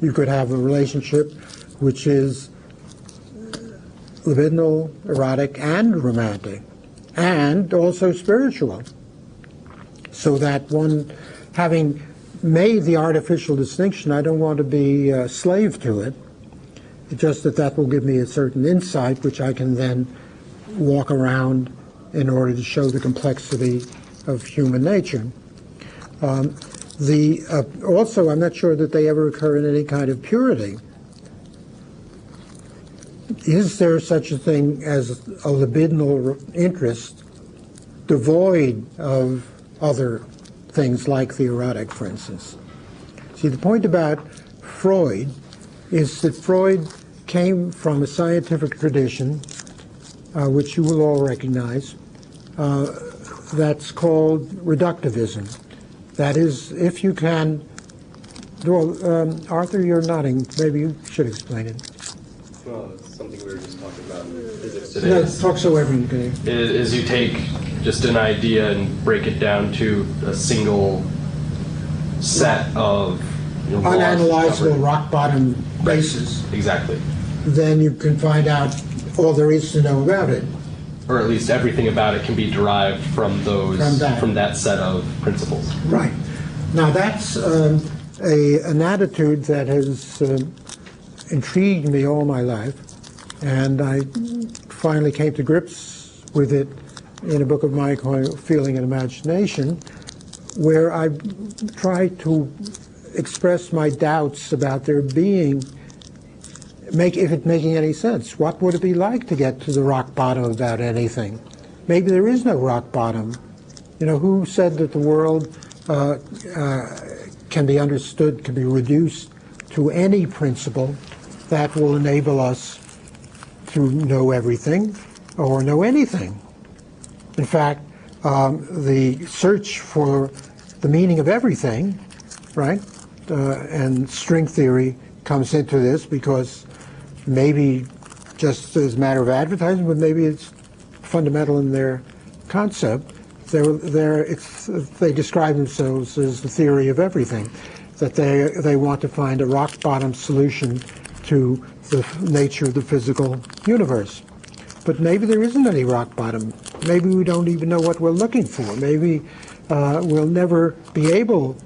You could have a relationship which is libidinal, erotic, and romantic, and also spiritual. So that one, having made the artificial distinction, I don't want to be a slave to it. It's just that will give me a certain insight, which I can then walk around in order to show the complexity of human nature. Also, I'm not sure that they ever occur in any kind of purity. Is there such a thing as a libidinal interest devoid of other things like the erotic, for instance? See, the point about Freud is that Freud came from a scientific tradition, which you will all recognize, that's called reductivism. That is, if you can, well, Arthur, you're nodding. Maybe you should explain it. Well, it's something we were just talking about in physics today. No, talk so everyone can. Is you take just an idea and break it down to a single set of Unanalyzable rock bottom bases. Exactly. Then you can find out all there is to know about it. Or at least everything about it can be derived from those from that set of principles. Right. Now that's an attitude that has intrigued me all my life, and I finally came to grips with it in a book of mine called Feeling and Imagination, where I tried to express my doubts about there being, if it making any sense. What would it be like to get to the rock bottom about anything? Maybe there is no rock bottom. You know, who said that the world can be understood, can be reduced to any principle that will enable us to know everything or know anything? In fact, the search for the meaning of everything, right, and string theory comes into this, because maybe just as a matter of advertising, but maybe it's fundamental in their concept. They describe themselves as the theory of everything, that they want to find a rock bottom solution to the nature of the physical universe. But maybe there isn't any rock bottom. Maybe we don't even know what we're looking for. Maybe we'll never be able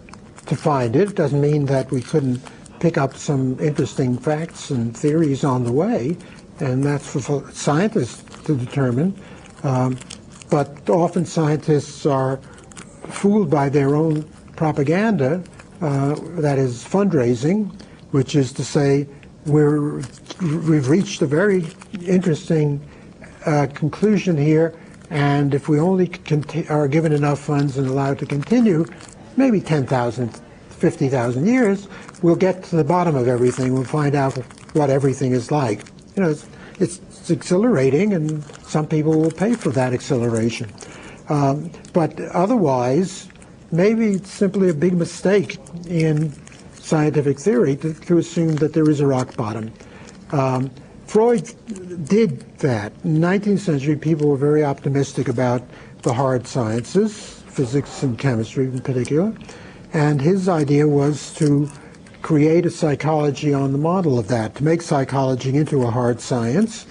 to find it. It doesn't mean that we couldn't pick up some interesting facts and theories on the way, and that's for scientists to determine. But often scientists are fooled by their own propaganda, that is fundraising, which is to say we've reached a very interesting conclusion here, and if we only are given enough funds and allowed to continue, maybe 10,000, 50,000 years, we'll get to the bottom of everything. We'll find out what everything is like. You know, it's exhilarating, and some people will pay for that exhilaration. But otherwise, maybe it's simply a big mistake in scientific theory to assume that there is a rock bottom. Freud did that. In the 19th century, people were very optimistic about the hard sciences, physics and chemistry in particular, and his idea was to create a psychology on the model of that, to make psychology into a hard science,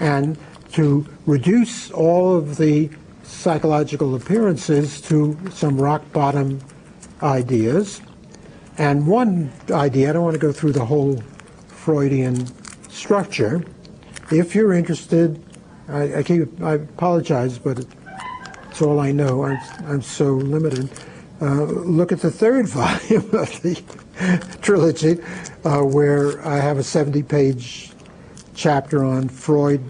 and to reduce all of the psychological appearances to some rock bottom ideas. And one idea, I don't want to go through the whole Freudian structure. If you're interested, I apologize, but it's all I know. I'm so limited. Look at the third volume of the trilogy, where I have a 70-page chapter on Freud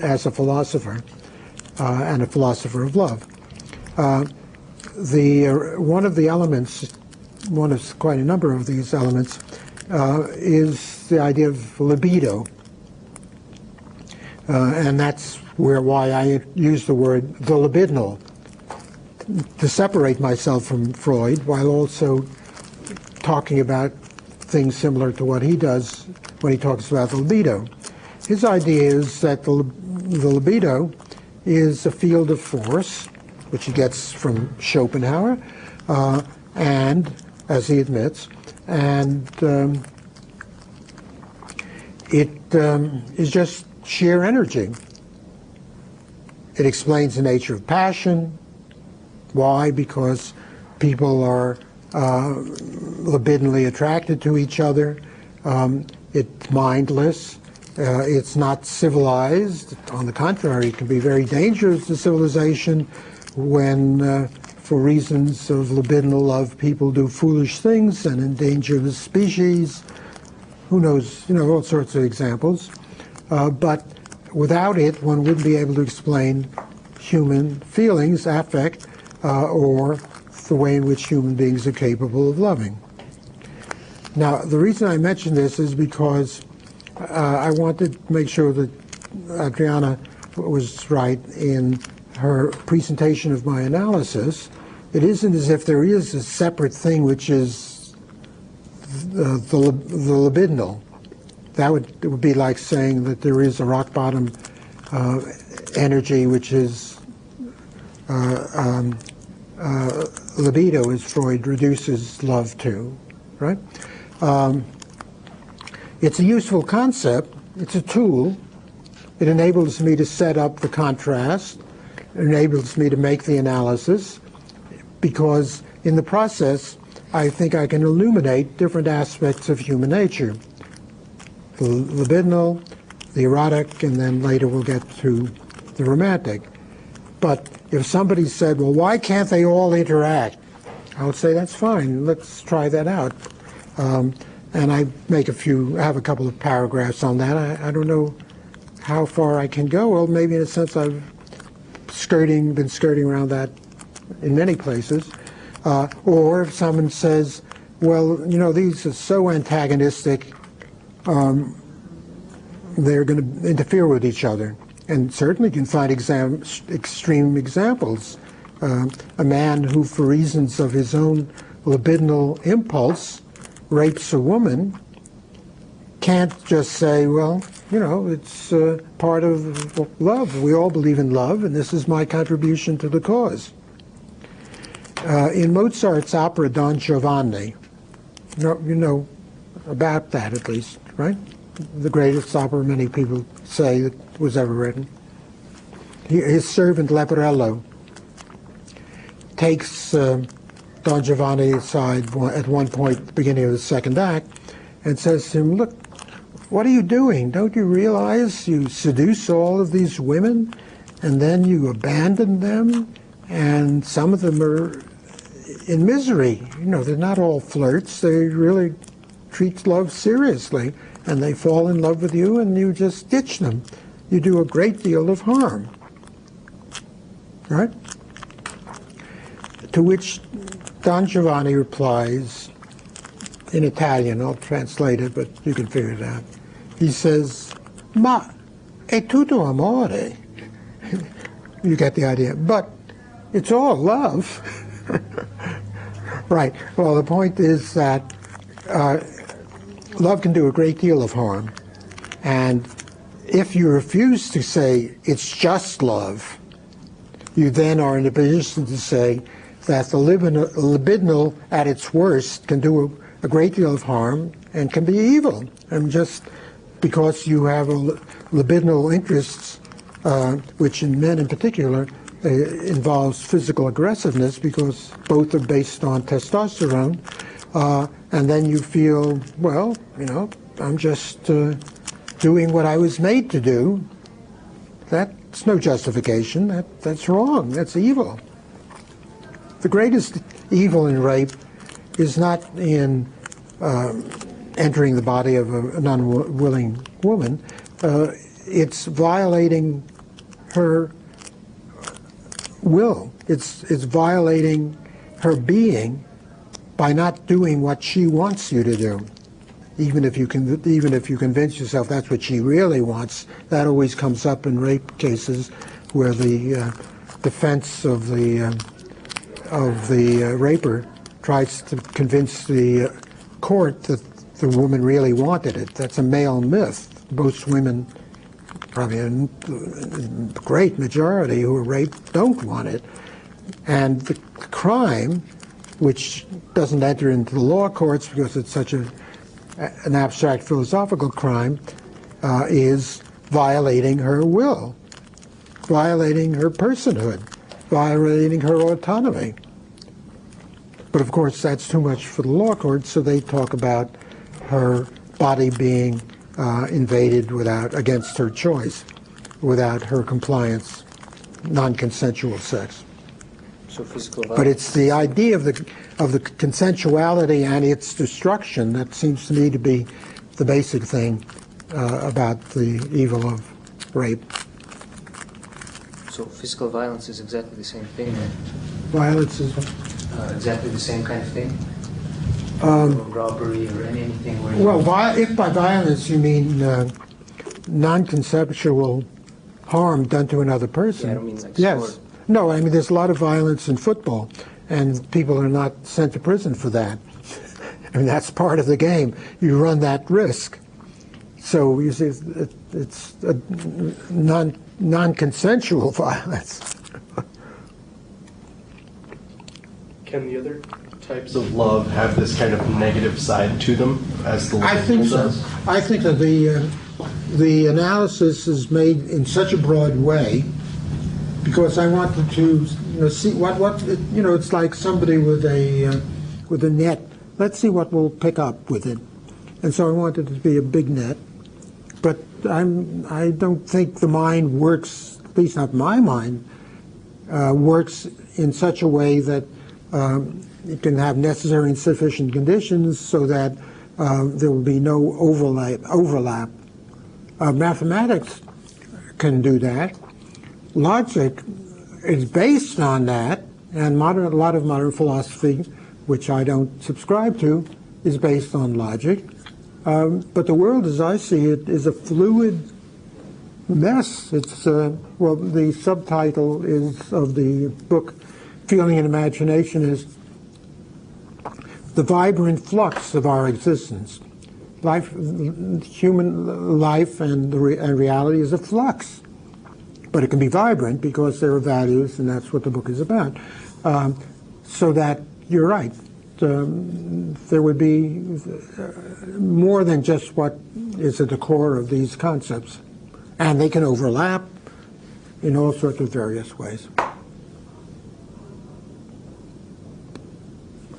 as a philosopher and a philosopher of love. One of the elements, one of quite a number of these elements, is the idea of libido, and that's why I use the word the libidinal, to separate myself from Freud while also talking about things similar to what he does when he talks about the libido. His idea is that the libido is a field of force, which he gets from Schopenhauer, and, as he admits, and it is just sheer energy. It explains the nature of passion. Why? Because people are libidinally attracted to each other. It's mindless. It's not civilized. On the contrary, it can be very dangerous to civilization when, for reasons of libidinal love, people do foolish things and endanger the species. Who knows? You know, all sorts of examples. But without it, one wouldn't be able to explain human feelings, affect, or the way in which human beings are capable of loving. Now, the reason I mention this is because I wanted to make sure that Adriana was right in her presentation of my analysis. It isn't as if there is a separate thing which is the libidinal. That would be like saying that there is a rock bottom energy which is libido, as Freud reduces love to, right? It's a useful concept. It's a tool. It enables me to set up the contrast. It enables me to make the analysis, because in the process, I think I can illuminate different aspects of human nature. The libidinal, the erotic, and then later we'll get to the romantic. But if somebody said, well, why can't they all interact? I would say, that's fine, let's try that out. And I have a couple of paragraphs on that. I don't know how far I can go. Well, maybe in a sense I've been skirting around that in many places. Or if someone says, well, you know, these are so antagonistic, they're going to interfere with each other. And certainly can find extreme examples. A man who, for reasons of his own libidinal impulse, rapes a woman can't just say, well, you know, it's part of love. We all believe in love, and this is my contribution to the cause. In Mozart's opera Don Giovanni, you know about that at least, right? The greatest opera many people say that was ever written. His servant Leporello takes Don Giovanni aside at one point at the beginning of the second act and says to him, look, what are you doing? Don't you realize you seduce all of these women and then you abandon them, and some of them are in misery. You know, they're not all flirts. They really treat love seriously, and they fall in love with you, and you just ditch them. You do a great deal of harm. Right? To which Don Giovanni replies in Italian. I'll translate it, but you can figure it out. He says, "Ma è tutto amore." You get the idea. But it's all love. Right. Well, the point is that love can do a great deal of harm. And if you refuse to say it's just love, you then are in a position to say that the libidinal at its worst can do a great deal of harm and can be evil. And just because you have libidinal interests, which in men in particular involves physical aggressiveness because both are based on testosterone, and then you feel, well, you know, I'm just doing what I was made to do. That's no justification. That's wrong. That's evil. The greatest evil in rape is not in entering the body of an unwilling woman. It's violating her will. It's violating her being by not doing what she wants you to do. Even if you convince yourself that's what she really wants, that always comes up in rape cases where the defense of the raper tries to convince the court that the woman really wanted it. That's a male myth. Most women, probably a great majority who are raped, don't want it. And the crime, which doesn't enter into the law courts because it's such an abstract philosophical crime, is violating her will, violating her personhood, violating her autonomy. But of course, that's too much for the law courts, so they talk about her body being invaded against her choice, without her compliance, non-consensual sex. So physical violence. But it's the idea of the consensuality and its destruction that seems to me to be the basic thing about the evil of rape. So physical violence is exactly the same thing then? Violence is exactly the same kind of thing? Or robbery or anything where you... well, if by violence you mean non-consensual harm done to another person. Yeah, I don't mean like yes. sword. No, I mean there's a lot of violence in football, and people are not sent to prison for that. I mean that's part of the game. You run that risk. So you see, it's a non-consensual violence. Can the other types of love have this kind of negative side to them, as the I think so. does? I think that the analysis is made in such a broad way because I wanted to see what it's like somebody with a net. Let's see what we'll pick up with it, and so I wanted it to be a big net. But I don't think the mind works, at least not my mind, works in such a way that it can have necessary and sufficient conditions so that there will be no overlap. Mathematics can do that. Logic is based on that, and a lot of modern philosophy, which I don't subscribe to, is based on logic. But the world, as I see it, is a fluid mess. It's the subtitle of the book, Feeling and Imagination, is the vibrant flux of our existence. Human life and reality is a flux, but it can be vibrant because there are values, and that's what the book is about. So that you're right. There would be more than just what is at the core of these concepts, and they can overlap in all sorts of various ways.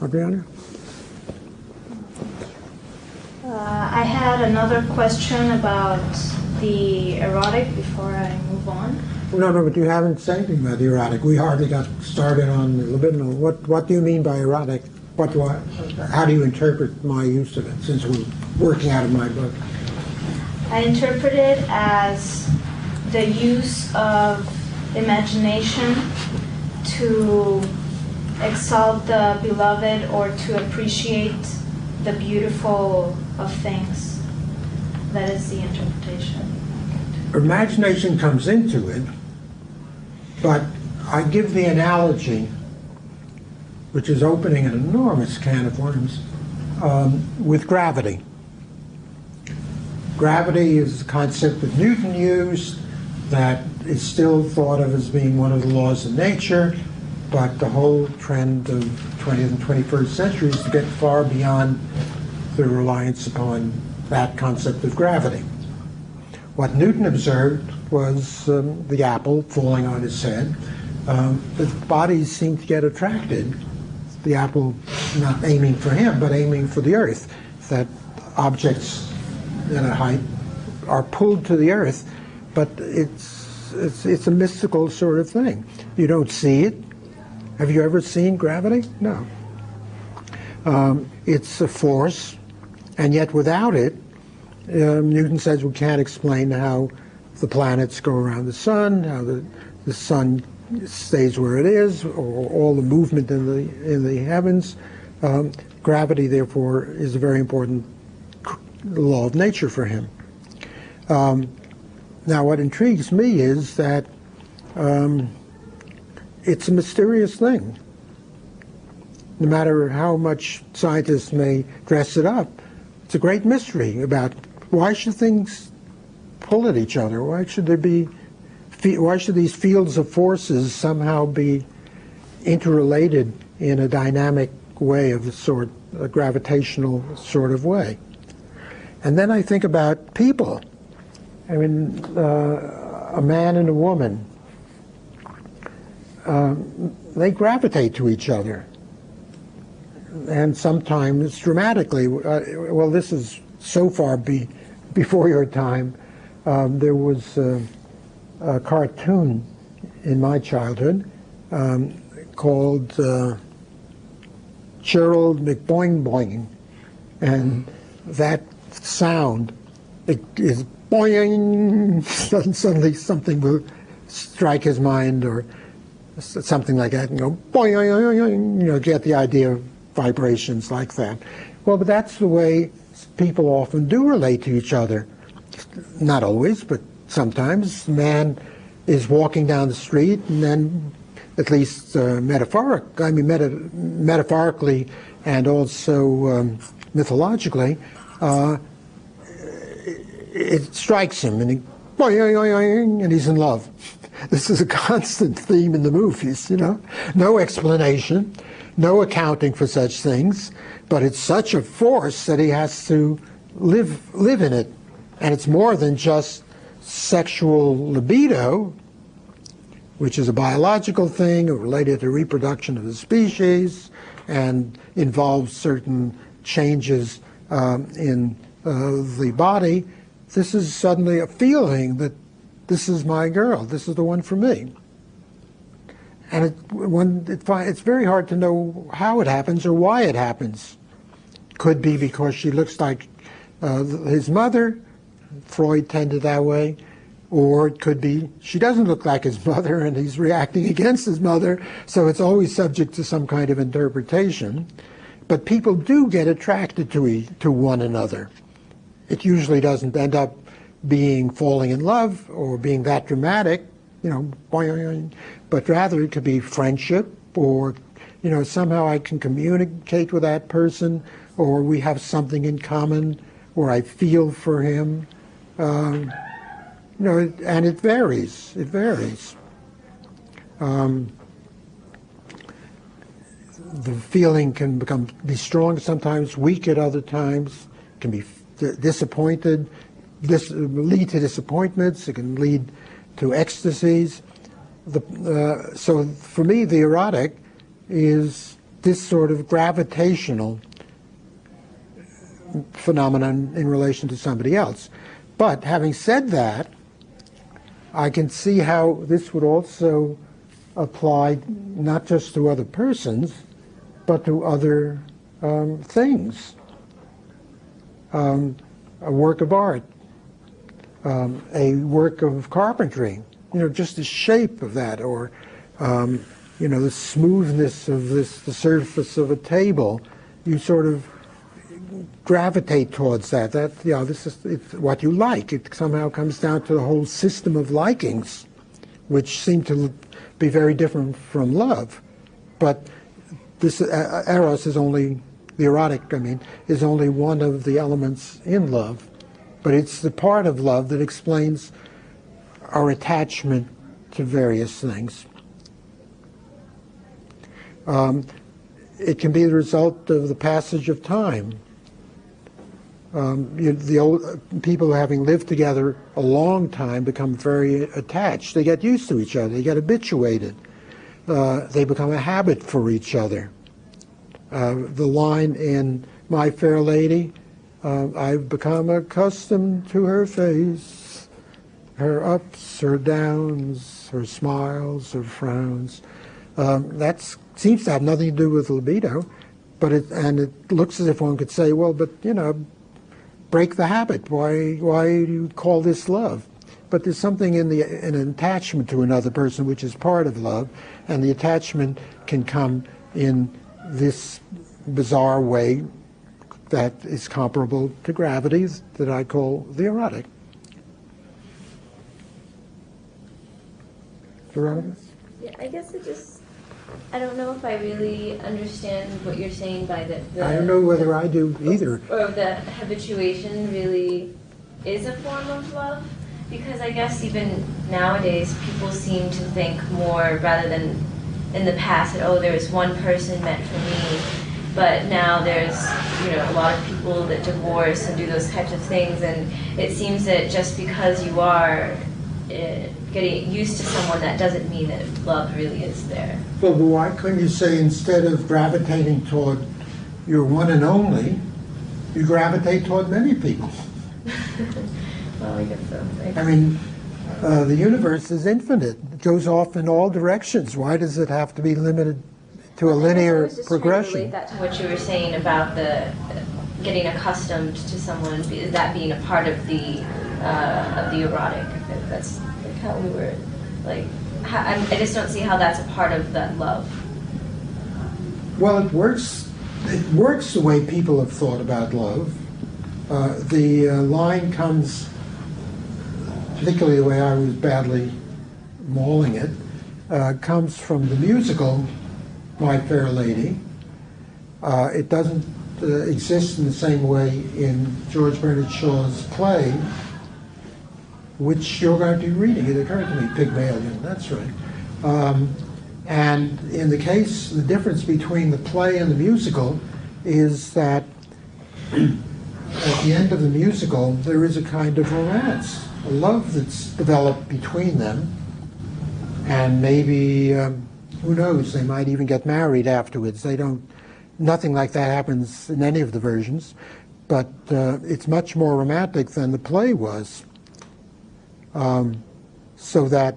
Adriana? I had another question about the erotic before I move on. No, but you haven't said anything about the erotic. We hardly got started on the libidinal. What do you mean by erotic? How do you interpret my use of it, since we're working out of my book? I interpret it as the use of imagination to exalt the beloved or to appreciate the beautiful of things. That is the interpretation. Imagination comes into it, but I give the analogy, which is opening an enormous can of worms, with gravity. Gravity is a concept that Newton used that is still thought of as being one of the laws of nature, but the whole trend of 20th and 21st century is to get far beyond the reliance upon that concept of gravity. What Newton observed was the apple falling on his head. The bodies seem to get attracted, the apple not aiming for him, but aiming for the earth, that objects at a height are pulled to the earth, but it's a mystical sort of thing. You don't see it. Have you ever seen gravity? No. It's a force, and yet without it, Newton says we can't explain how the planets go around the sun, how the sun stays where it is, or all the movement in the heavens. Gravity, therefore, is a very important law of nature for him. Now, what intrigues me is that it's a mysterious thing. No matter how much scientists may dress it up, it's a great mystery about why should things pull at each other? Why should these fields of forces somehow be interrelated in a dynamic way of the sort, a gravitational sort of way? And then I think about people. I mean, a man and a woman, they gravitate to each other. And sometimes dramatically. Well, this is so far before your time. There was a cartoon in my childhood called Gerald McBoing Boing, and that sound is boing. Suddenly something will strike his mind, or something like that, and go boing. You know, get the idea of vibrations like that. Well, but that's the way people often do relate to each other. Not always, but sometimes. Man is walking down the street, and then, at least metaphorically and also mythologically, it strikes him, and and he's in love. This is a constant theme in the movies, you know. No explanation, no accounting for such things, but it's such a force that he has to live in it. And it's more than just sexual libido, which is a biological thing related to reproduction of the species and involves certain changes in the body. This is suddenly a feeling that this is my girl, this is the one for me. And it's very hard to know how it happens or why it happens. Could be because she looks like his mother. Freud tended that way. Or it could be she doesn't look like his mother and he's reacting against his mother, so it's always subject to some kind of interpretation. But people do get attracted to one another. It usually doesn't end up being falling in love or being that dramatic, you know, but rather it could be friendship, or, you know, somehow I can communicate with that person, or we have something in common, or I feel for him. You know, and it varies. It varies. The feeling can be strong sometimes, weak at other times. Can be disappointed. This lead to disappointments. It can lead to ecstasies. So for me, the erotic is this sort of gravitational phenomenon in relation to somebody else. But having said that, I can see how this would also apply not just to other persons, but to other things. A work of art, a work of carpentry, just the shape of that, or the smoothness of the surface of a table. You sort of gravitate towards that. It's what you like. It somehow comes down to the whole system of likings, which seem to be very different from love. But this Eros is only, the erotic, is only one of the elements in love. But it's the part of love that explains our attachment to various things. It can be the result of the passage of time. The old people, having lived together a long time, become very attached. They get used to each other. They get habituated. They become a habit for each other. The line in My Fair Lady, I've become accustomed to her face, her ups, her downs, her smiles, her frowns. That seems to have nothing to do with libido, but it looks as if one could say, well, but break the habit. Why do you call this love? But there's something in an attachment to another person which is part of love, and the attachment can come in this bizarre way that is comparable to gravity that I call the erotic. Veronica? Yeah, I guess I don't know if I really understand what you're saying by the I don't know whether I do either. Or the habituation really is a form of love, because I guess even nowadays people seem to think more, rather than in the past, that there's one person meant for me, but now there's a lot of people that divorce and do those types of things, and it seems that just because you are getting used to someone, that doesn't mean that love really is there. Well, but why couldn't you say, instead of gravitating toward your one and only, you gravitate toward many people? Well, I guess so. The universe is infinite. It goes off in all directions. Why does it have to be limited to a linear I was just progression? trying to relate that to what you were saying about the getting accustomed to someone, that being a part of the erotic. That's like how we were, I just don't see how that's a part of that love. Well, it works the way people have thought about love. The line comes, particularly the way I was badly mauling it, comes from the musical My Fair Lady. It doesn't exist in the same way in George Bernard Shaw's play, which you're going to be reading. It occurred to me, Pygmalion, that's right. And in the case, the difference between the play and the musical is that at the end of the musical, there is a kind of romance, a love that's developed between them, and maybe, who knows, they might even get married afterwards. Nothing like that happens in any of the versions, but it's much more romantic than the play was. So that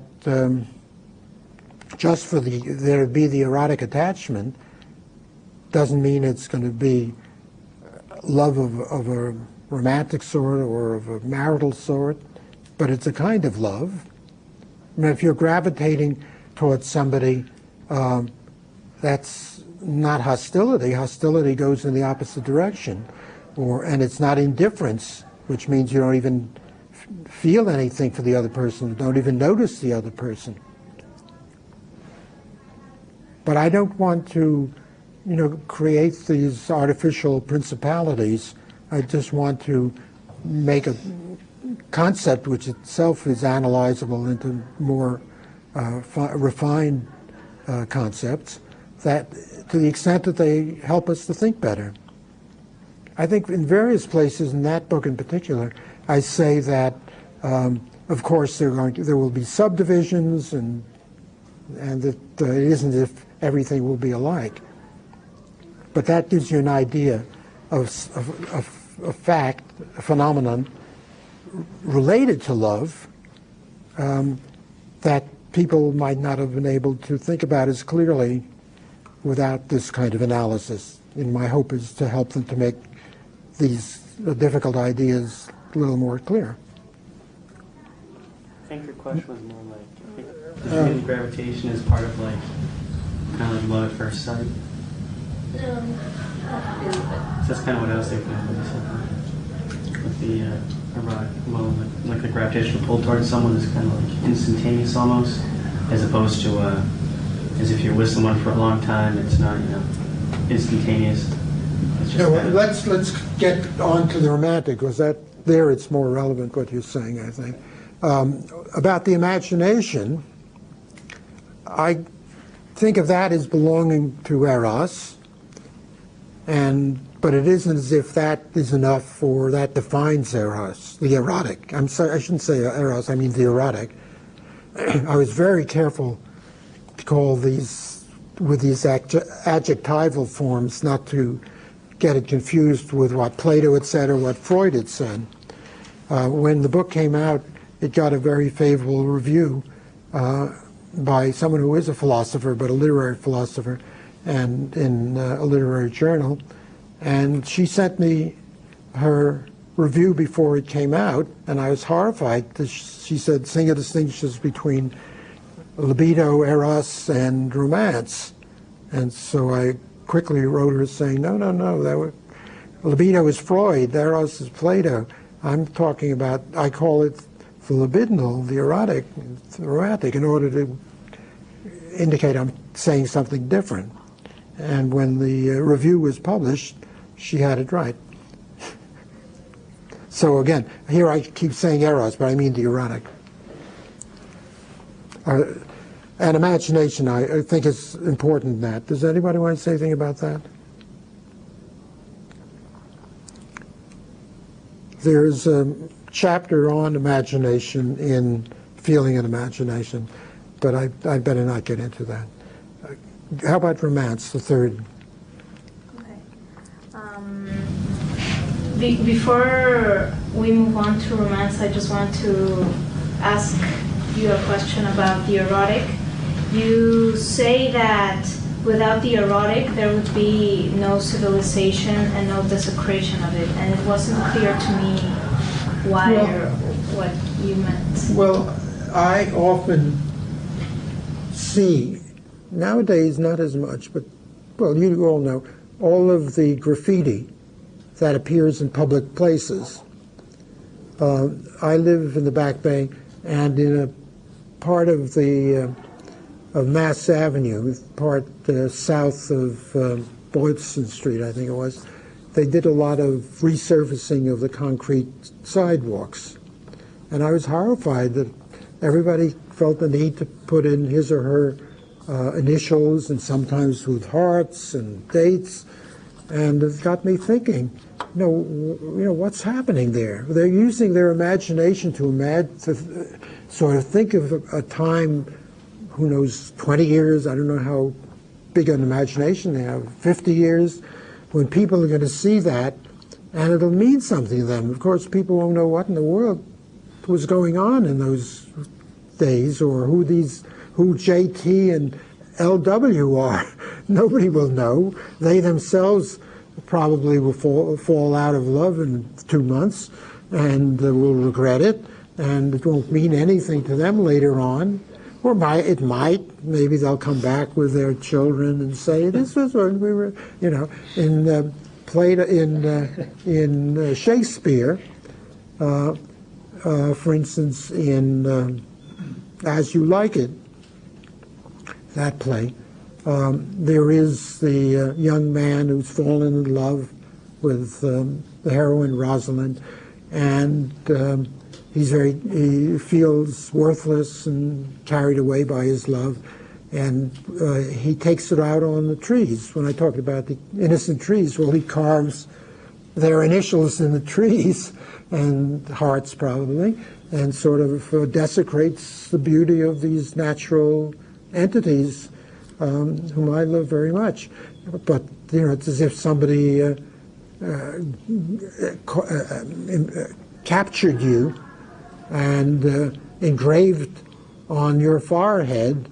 just for there to be the erotic attachment doesn't mean it's going to be love of a romantic sort or of a marital sort, but it's a kind of love. If you're gravitating towards somebody, that's not hostility. Hostility goes in the opposite direction, and it's not indifference, which means you don't even feel anything for the other person, don't even notice the other person. But I don't want to, create these artificial principalities. I just want to make a concept which itself is analyzable into more refined concepts, that to the extent that they help us to think better. I think in various places, in that book in particular, I say that, of course, there will be subdivisions, and that it isn't as if everything will be alike. But that gives you an idea of a fact, a phenomenon related to love, that people might not have been able to think about as clearly without this kind of analysis. And my hope is to help them to make these difficult ideas a little more clear. I think your question was more like, does human gravitation is part of like, kind of like love at first sight? No, not really, but So that's kind of what I was thinking of when you said that. With the erotic, well, like the gravitational pull towards someone is kind of like instantaneous almost, as opposed to as if you're with someone for a long time, it's not, instantaneous. It's just Yeah, well, kind of, let's get on to the romantic, because there it's more relevant what you're saying, I think. About the imagination, I think of that as belonging to Eros, but it isn't as if that is enough or that defines Eros, the erotic. I'm sorry, I shouldn't say Eros, I mean the erotic. I was very careful to call these, with these adjectival forms, not to get it confused with what Plato had said or what Freud had said. When the book came out, it got a very favorable review by someone who is a philosopher, but a literary philosopher, and in a literary journal. And she sent me her review before it came out, and I was horrified. She said, Singer distinguishes between libido, eros, and romance. And so I quickly wrote her saying, no, libido is Freud, eros is Plato. I'm talking about, I call it the libidinal, the erotic, the romantic, in order to indicate I'm saying something different. And when the review was published, she had it right. So again, here I keep saying eros, but I mean the erotic. And imagination, I think, is important in that. Does anybody want to say anything about that? There's a chapter on imagination in Feeling and Imagination, but I better not get into that. How about romance, the third? Okay. Before we move on to romance, I just want to ask you a question about the erotic. You say that without the erotic, there would be no civilization and no desecration of it, and it wasn't clear to me why or what you meant. Well, I often see, nowadays not as much, but, well, you all know, all of the graffiti that appears in public places. I live in the Back Bay, and in a part of Mass Avenue, part south of Boylston Street, I think it was, they did a lot of resurfacing of the concrete sidewalks. And I was horrified that everybody felt the need to put in his or her initials, and sometimes with hearts and dates. And it got me thinking, what's happening there? They're using their imagination to sort of think of a time, who knows, 20 years, I don't know how big an imagination they have, 50 years, when people are going to see that, and it'll mean something to them. Of course, people won't know what in the world was going on in those days, or who JT and LW are. Nobody will know. They themselves probably will fall out of love in 2 months, and will regret it, and it won't mean anything to them later on. Or it might. Maybe they'll come back with their children and say, "This was when we were," in Plato, in Shakespeare, for instance, in As You Like It, that play, there is the young man who's fallen in love with the heroine Rosalind, and he feels worthless and carried away by his love, and he takes it out on the trees. When I talked about the innocent trees, well, he carves their initials in the trees, and hearts probably, and sort of desecrates the beauty of these natural entities whom I love very much. But it's as if somebody captured you and engraved on your forehead,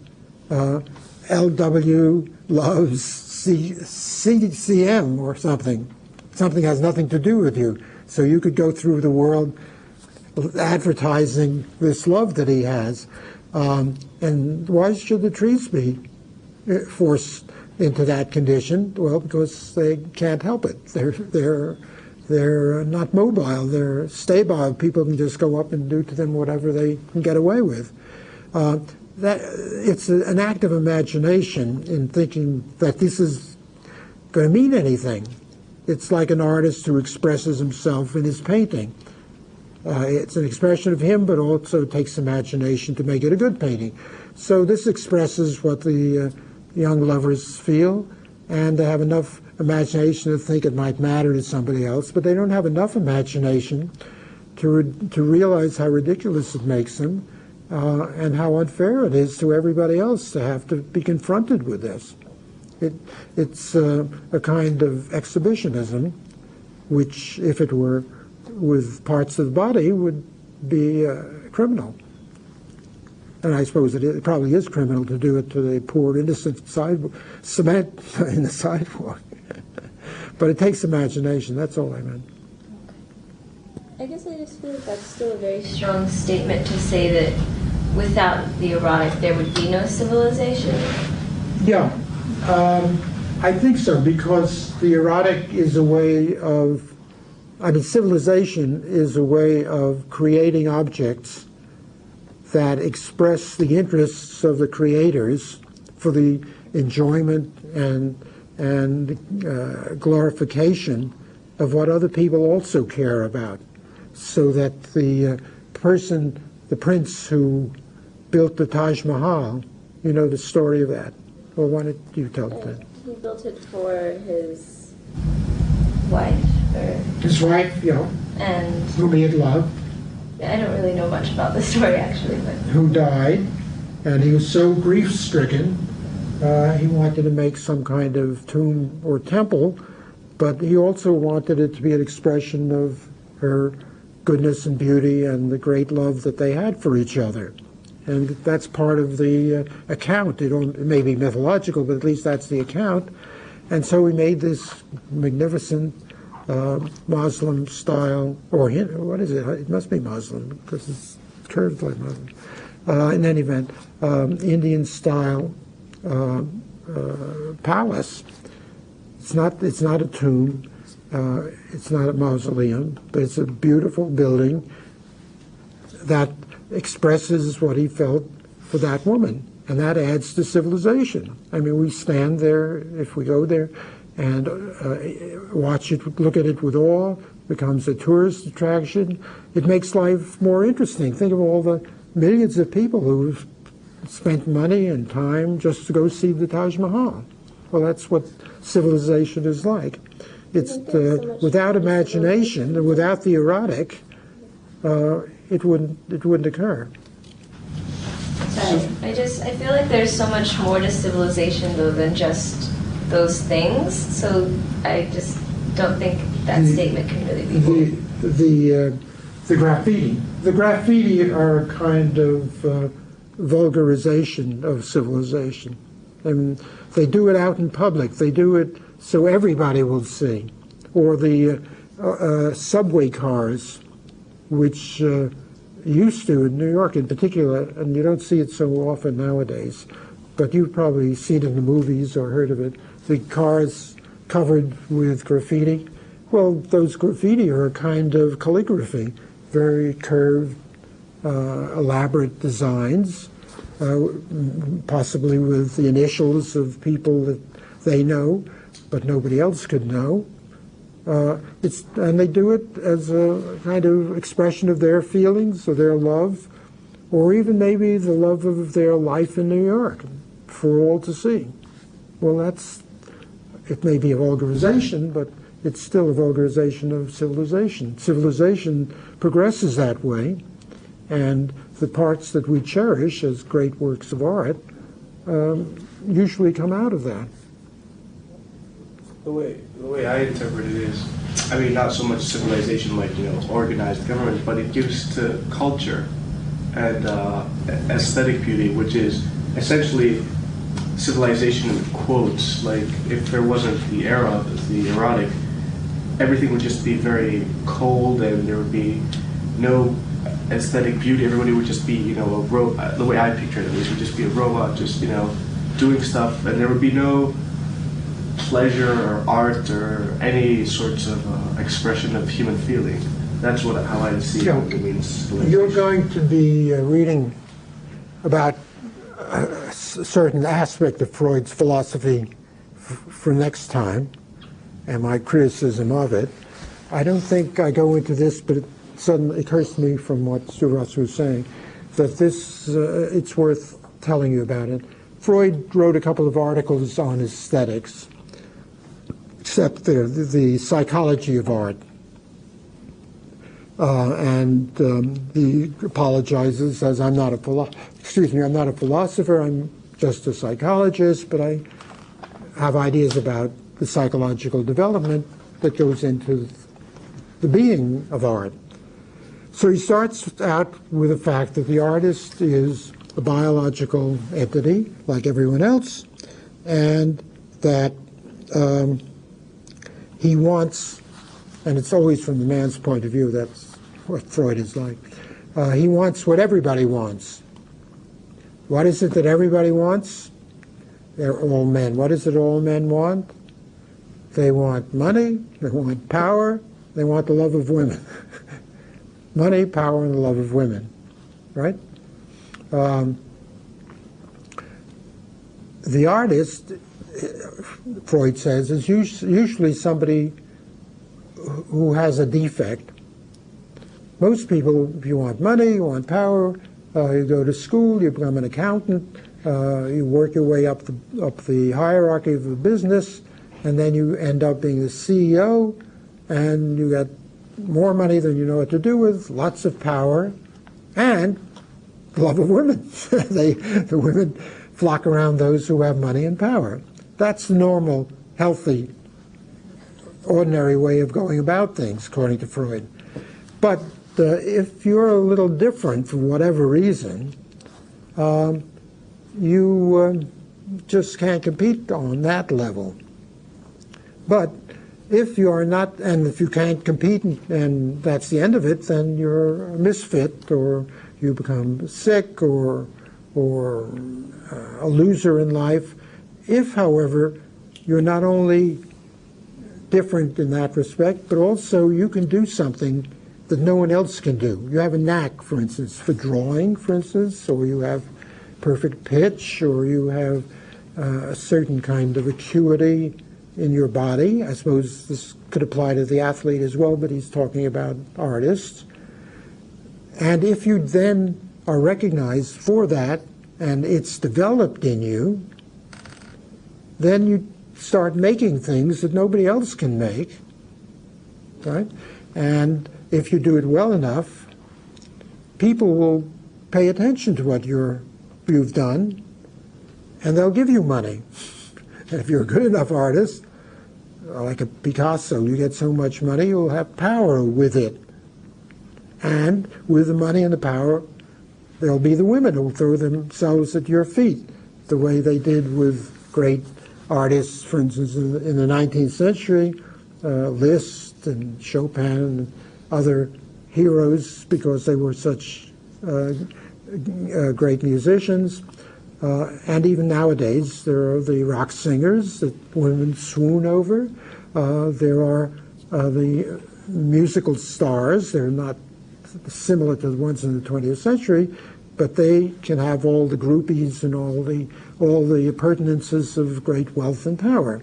LW loves CCM or something. Something has nothing to do with you. So you could go through the world advertising this love that he has. And why should the trees be forced into that condition? Well, because they can't help it. They're not mobile. They're stable. People can just go up and do to them whatever they can get away with. It's an act of imagination in thinking that this is going to mean anything. It's like an artist who expresses himself in his painting. It's an expression of him, but also takes imagination to make it a good painting. So this expresses what the young lovers feel, and they have enough imagination to think it might matter to somebody else, but they don't have enough imagination to realize how ridiculous it makes them, and how unfair it is to everybody else to have to be confronted with this. It's a kind of exhibitionism, which, if it were with parts of the body, would be criminal. And I suppose it probably is criminal to do it to the poor, innocent cement in the sidewalk. But it takes imagination, that's all I meant. I guess I just feel like that's still a very strong statement to say that without the erotic there would be no civilization. Yeah, I think so, because the erotic is a way of, civilization is a way of creating objects that express the interests of the creators for the enjoyment and glorification of what other people also care about, so that the prince who built the Taj Mahal, you know the story of that. Well, why don't you tell it then? He built it for his wife, or... His wife, and whom he had loved. I don't really know much about the story, actually, but... Who died, and he was so grief-stricken, he wanted to make some kind of tomb or temple, but he also wanted it to be an expression of her goodness and beauty and the great love that they had for each other. And that's part of the account. It may be mythological, but at least that's the account. And so he made this magnificent Muslim style, or what is it? It must be Muslim, because it's curved like Muslim. In any event, Indian style palace. It's not a tomb. It's not a mausoleum, but it's a beautiful building that expresses what he felt for that woman, and that adds to civilization. I mean, we stand there, if we go there, and watch it, look at it with awe, becomes a tourist attraction. It makes life more interesting. Think of all the millions of people who've spent money and time just to go see the Taj Mahal. Well, that's what civilization is like. It's without imagination, and without the erotic, it wouldn't occur. I feel like there's so much more to civilization, though, than just those things. So I just don't think that statement can really be made. The graffiti. The graffiti are a kind of vulgarization of civilization. And they do it out in public. They do it so everybody will see. Or the subway cars, which used to, in New York in particular, and you don't see it so often nowadays, but you've probably seen it in the movies or heard of it, the cars covered with graffiti. Well, those graffiti are a kind of calligraphy, very curved, elaborate designs, possibly with the initials of people that they know, but nobody else could know. And they do it as a kind of expression of their feelings, or their love, or even maybe the love of their life in New York for all to see. Well, it may be a vulgarization, but it's still a vulgarization of civilization. Civilization progresses that way, and the parts that we cherish as great works of art usually come out of that. The way I interpret it is, not so much civilization like, organized government, but it gives to culture and aesthetic beauty, which is essentially civilization in quotes. Like, if there wasn't the Eros, the erotic, everything would just be very cold, and there would be no aesthetic beauty. Everybody would just be, the way I picture it at least, would just be a robot, just, doing stuff, and there would be no pleasure or art or any sorts of expression of human feeling. That's how I see how it means. You're going to be reading about a certain aspect of Freud's philosophy for next time, and my criticism of it. I don't think I go into this, but it suddenly occurs to me from what Sturas was saying that it's worth telling you about it. Freud wrote a couple of articles on aesthetics, except the psychology of art. And he apologizes, says, I'm not a philosopher, I'm just a psychologist, but I have ideas about the psychological development that goes into the being of art. So he starts out with the fact that the artist is a biological entity, like everyone else, and that he wants, and it's always from the man's point of view, that's what Freud is like, he wants what everybody wants. What is it that everybody wants? They're all men. What is it all men want? They want money, they want power, they want the love of women. Money, power, and the love of women, right? The artist, Freud says, is usually somebody who has a defect. Most people, if you want money, you want power, you go to school, you become an accountant, you work your way up the hierarchy of the business, and then you end up being the CEO, and you get more money than you know what to do with, lots of power, and the love of women. The women flock around those who have money and power. That's the normal, healthy, ordinary way of going about things, according to Freud. But if you're a little different for whatever reason, you just can't compete on that level. But if you are not, and if you can't compete and that's the end of it, then you're a misfit, or you become sick, or a loser in life. If, however, you're not only different in that respect, but also you can do something that no one else can do. You have a knack, for instance, for drawing, for instance, or you have perfect pitch, or you have a certain kind of acuity in your body. I suppose this could apply to the athlete as well, but he's talking about artists. And if you then are recognized for that, and it's developed in you, then you start making things that nobody else can make, right? And if you do it well enough, people will pay attention to what you've done, and they'll give you money. And if you're a good enough artist, like a Picasso, you get so much money, you'll have power with it. And with the money and the power, there'll be the women who'll throw themselves at your feet, the way they did with great artists, for instance, in the 19th century, Liszt and Chopin and other heroes, because they were such great musicians. And even nowadays, there are the rock singers that women swoon over. There are the musical stars. They're not similar to the ones in the 20th century, but they can have all the groupies and all the appurtenances of great wealth and power.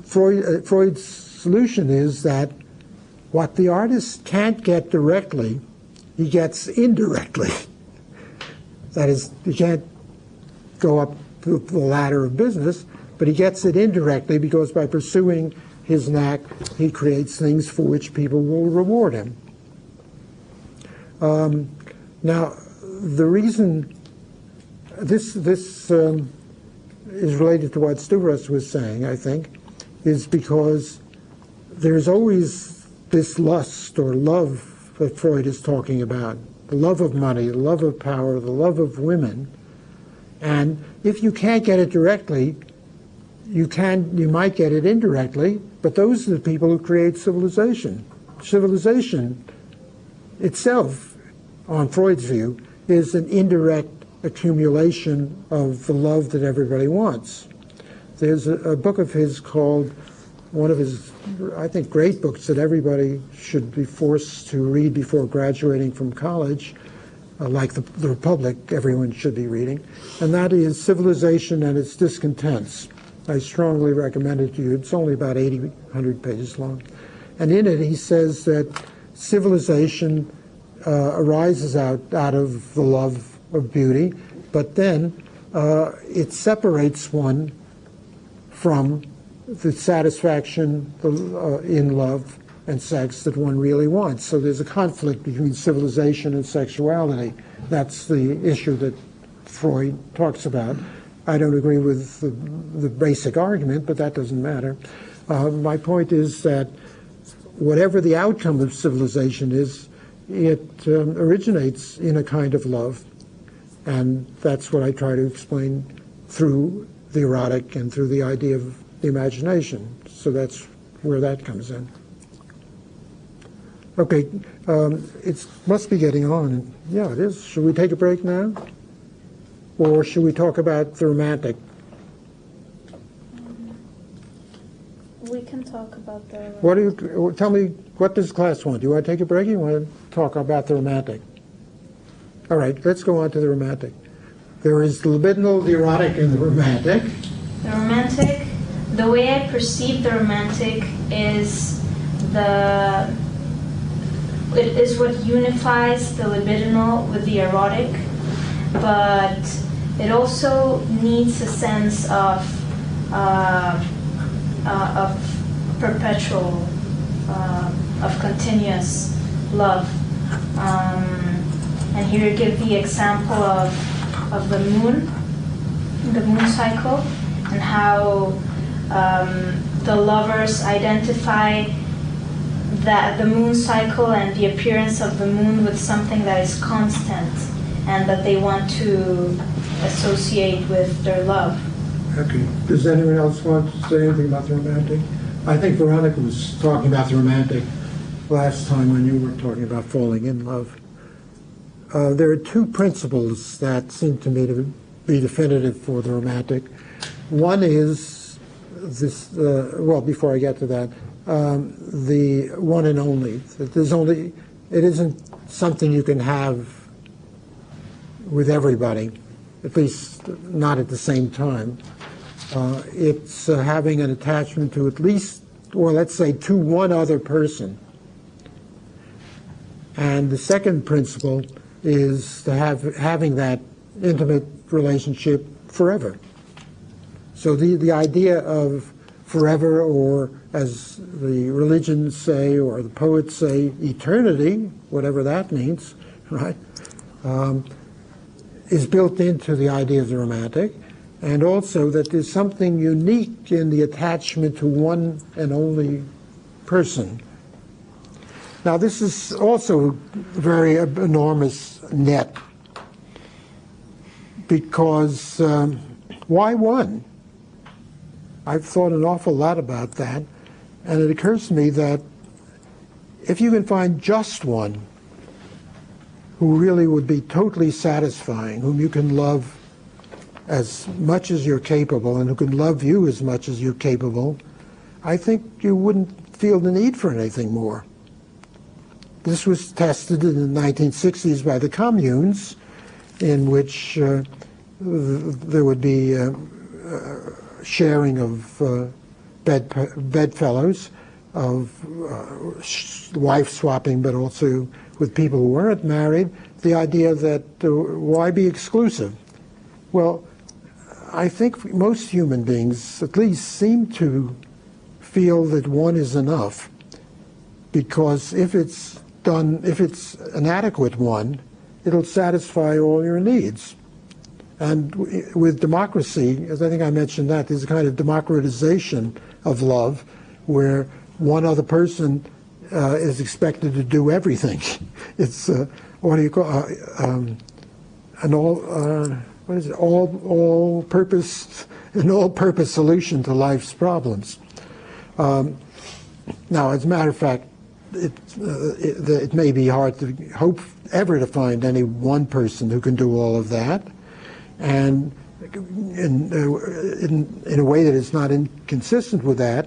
Freud's solution is that what the artist can't get directly, he gets indirectly. That is, he can't go up the ladder of business, but he gets it indirectly, because by pursuing his knack, he creates things for which people will reward him. Now, the reason this is related to what Sturas was saying, I think, is because there's always this lust or love that Freud is talking about the love of money, the love of power, the love of women. And if you can't get it directly, you might get it indirectly, but those are the people who create civilization. Civilization itself, on Freud's view, is an indirect accumulation of the love that everybody wants. There's a book of his called, one of his, I think, great books that everybody should be forced to read before graduating from college, like the Republic, everyone should be reading, and that is Civilization and Its Discontents. I strongly recommend it to you. It's only about 100 pages long. And in it, he says that civilization arises out of the love of beauty, but then it separates one from the satisfaction in love and sex that one really wants. So there's a conflict between civilization and sexuality. That's the issue that Freud talks about. I don't agree with the basic argument, but that doesn't matter. My point is that whatever the outcome of civilization is, it originates in a kind of love. And that's what I try to explain through the erotic and through the idea of the imagination. So that's where that comes in. Okay, it must be getting on. Yeah, it is. Should we take a break now? Or should we talk about the romantic? We can talk about the... What do you, tell me, what does class want? Do you want to take a break or you want to talk about the romantic? All right, let's go on to the romantic. There is the libidinal, the erotic, and the romantic. The romantic, the way I perceive the romantic is it is what unifies the libidinal with the erotic, but it also needs a sense of perpetual, of continuous love. And here you give the example of the moon cycle, and how the lovers identify that the moon cycle and the appearance of the moon with something that is constant and that they want to associate with their love. Okay. Does anyone else want to say anything about the romantic? I think Veronica was talking about the romantic last time when you were talking about falling in love. There are two principles that seem to me to be definitive for the romantic. One is this, well, before I get to that, the one and only. That it isn't something you can have with everybody, at least not at the same time. It's having an attachment to at least, or let's say to one other person. And the second principle is to having that intimate relationship forever. So the idea of forever, or as the religions say, or the poets say, eternity, whatever that means, right, is built into the idea of the romantic, and also that there's something unique in the attachment to one and only person. Now, this is also a very enormous net, because why one? I've thought an awful lot about that, and it occurs to me that if you can find just one who really would be totally satisfying, whom you can love as much as you're capable, and who can love you as much as you're capable, I think you wouldn't feel the need for anything more. This was tested in the 1960s by the communes, in which there would be sharing of bedfellows, of wife swapping, but also with people who weren't married, the idea that why be exclusive? Well, I think most human beings at least seem to feel that one is enough, because if it's an adequate one, it'll satisfy all your needs. And with democracy, as I think I mentioned that, there's a kind of democratization of love, where one other person is expected to do everything. It's what do you call an all-purpose solution to life's problems. Now, as a matter of fact, it may be hard to hope ever to find any one person who can do all of that, and in a way that is not inconsistent with that,